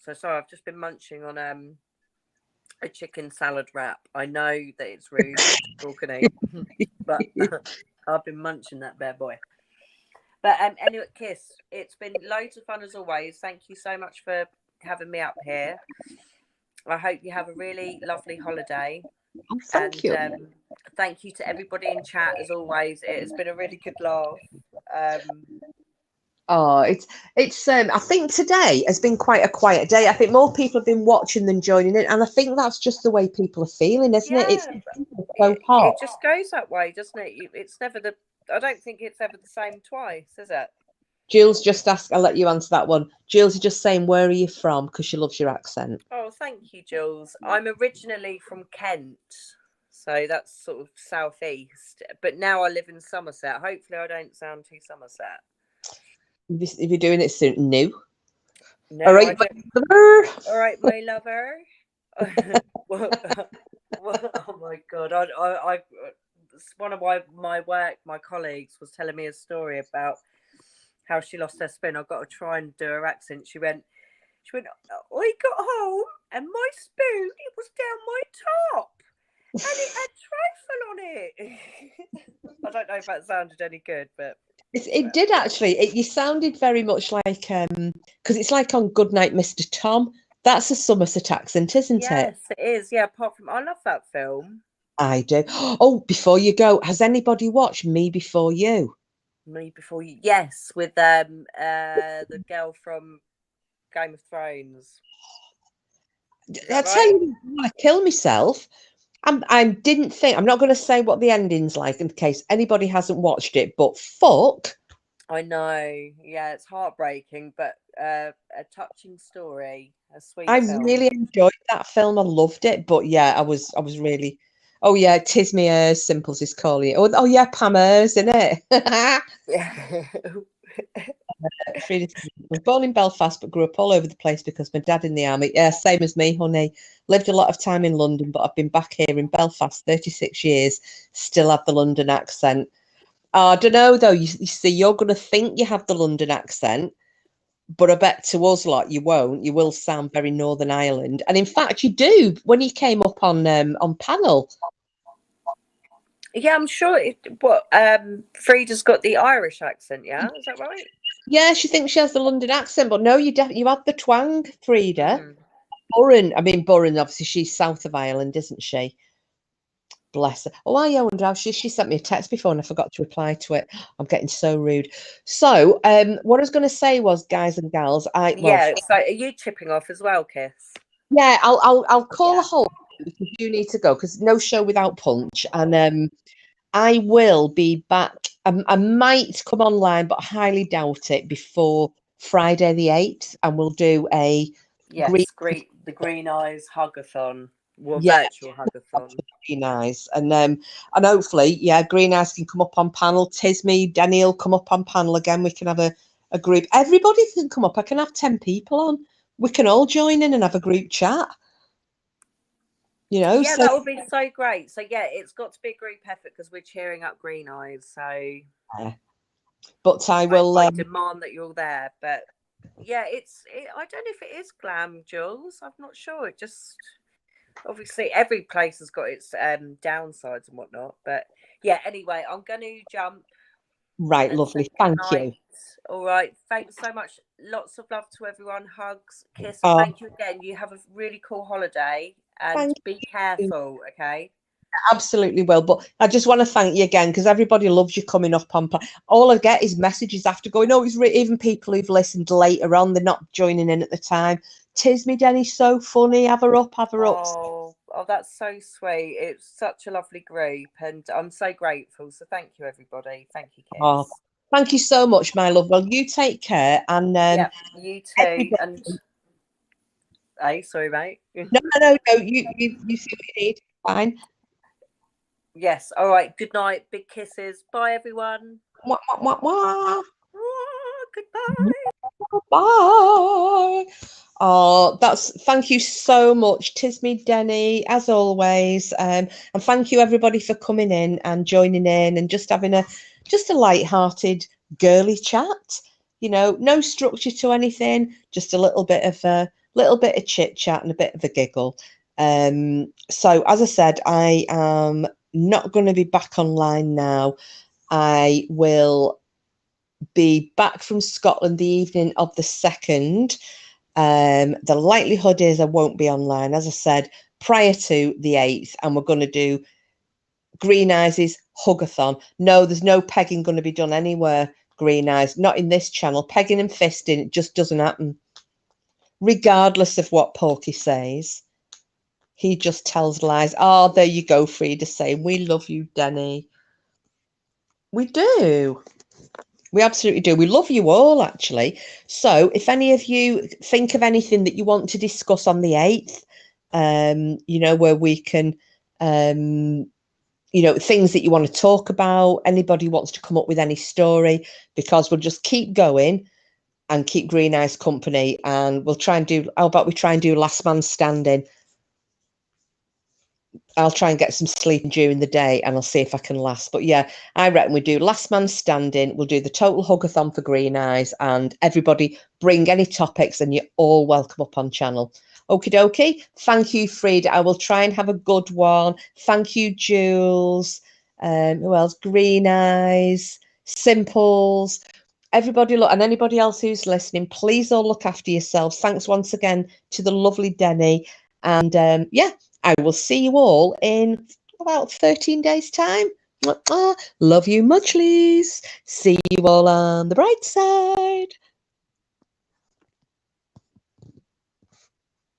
so sorry, I've just been munching on a chicken salad wrap. I know that it's rude to talk and eat, but I've been munching that bad boy. But anyway, Kiss, it's been loads of fun as always. Thank you so much for having me up here. I hope you have a really lovely holiday. Oh, thank you. Thank you to everybody in chat as always. It has been a really good laugh. Oh, it's I think today has been quite a quiet day. I think more people have been watching than joining in, and I think that's just the way people are feeling, isn't it? It's so hot. It just goes that way, doesn't it? It's never I don't think it's ever the same twice, is it? Jules just asked, I'll let you answer that one. Jules is just saying, "Where are you from?" because she loves your accent. Oh, thank you, Jules. I'm originally from Kent, so that's sort of southeast, but now I live in Somerset. Hopefully I don't sound too Somerset. If you're doing it soon, no. All right, all right, my lover. Oh my God, I one of my colleagues was telling me a story about how she lost her spoon. I've got to try and do her accent. She went, "I got home and my spoon, it was down my top and it had trifle on it." I don't know if that sounded any good, but it did actually. You sounded very much like because it's like on Goodnight, Mr. Tom. That's a Somerset accent, isn't it? Yes, it is. Yeah, apart from I love that film. I do. Oh, before you go, has anybody watched Me Before You? Me Before You, yes, with the girl from Game of Thrones. I tell you, I want to kill myself. I didn't think. I'm not going to say what the ending's like in case anybody hasn't watched it. But fuck. I know. Yeah, it's heartbreaking, but a touching story, a sweet. I really enjoyed that film. I loved it. But yeah, I was really. Oh yeah, Tizme Simples is calling it. Oh yeah, Pam isn't it? Yeah. Frida says, I was born in Belfast but grew up all over the place because my dad in the army. Yeah, same as me, honey. Lived a lot of time in London, but I've been back here in Belfast 36 years. Still have the London accent. I don't know though. You see, you're going to think you have the London accent, but I bet to us lot you won't. You will sound very Northern Ireland, and in fact, you do. When you came up on panel. Yeah, I'm sure. Frida's got the Irish accent. Yeah, is that right? Yeah, she thinks she has the London accent, but no, you had the twang, Frida. Burren, obviously, she's south of Ireland, isn't she? Bless her. Oh, I wonder how she sent me a text before and I forgot to reply to it. I'm getting so rude. So, what I was going to say was, guys and gals, So are you chipping off as well, Kiss? Yeah, I'll call a halt because you need to go because no show without punch, and I will be back. I might come online, but I highly doubt it before Friday the 8th, and we'll do a the Green Eyes Hugathon. Virtual Hugathon. Green Eyes, and hopefully, Green Eyes can come up on panel. Tizme Deni will come up on panel again. We can have a group. Everybody can come up. I can have 10 people on. We can all join in and have a group chat. Yeah, that would be so great. So it's got to be a group effort because we're cheering up Green Eyes. So, but I will demand that you're there. But yeah, I don't know if it is glam, Jules. I'm not sure. It just obviously every place has got its downsides and whatnot. But yeah, anyway, I'm going to jump. Right, lovely. Thank you. All right. Thanks so much. Lots of love to everyone. Hugs, kiss. Thank you again. You have a really cool holiday and be careful, okay? Absolutely will. But I just want to thank you again because everybody loves you coming up on. All I get is messages after going, oh, it's even people who've listened later on, they're not joining in at the time. Tizme Deni's so funny. Have her up, have her up. Oh, that's so sweet. It's such a lovely group and I'm so grateful. So thank you, everybody. Thank you, Kiss. Oh, thank you so much, my love. Well, you take care. And you too. And hey, sorry, mate. No. You see what you need. Fine. Yes. All right. Good night. Big kisses. Bye, everyone. Wah, wah, wah, wah. Goodbye. Bye. Oh, thank you so much, Tizme Deni, as always. And thank you everybody for coming in and joining in and just having a light-hearted girly chat. No structure to anything, just a little bit of chit chat and a bit of a giggle. So as I said, I am not going to be back online now. I will be back from Scotland the evening of the 2nd. The likelihood is I won't be online, as I said, prior to the 8th, and we're going to do Green Eyes' Hugathon. No, there's no pegging going to be done anywhere, Green Eyes, not in this channel. Pegging and fisting, it just doesn't happen. Regardless of what Porky says, he just tells lies. Oh, there you go, Frida saying, we love you, Deni. We do. We absolutely do. We love you all, actually. So if any of you think of anything that you want to discuss on the 8th, where we can, things that you want to talk about, anybody wants to come up with any story, because we'll just keep going and keep Green Eyes company. And we'll try and how about we try and do Last Man Standing? I'll try and get some sleep during the day and I'll see if I can last. But yeah, I reckon we do Last Man Standing. We'll do the total Hugathon for Green Eyes, and everybody bring any topics and you're all welcome up on channel. Okie dokie. Thank you, Frida. I will try and have a good one. Thank you, Jules. Who else? Green Eyes, Simples. Everybody look, and anybody else who's listening, please all look after yourselves. Thanks once again to the lovely Deni. And I will see you all in about 13 days' time. Love you muchlies. See you all on the bright side.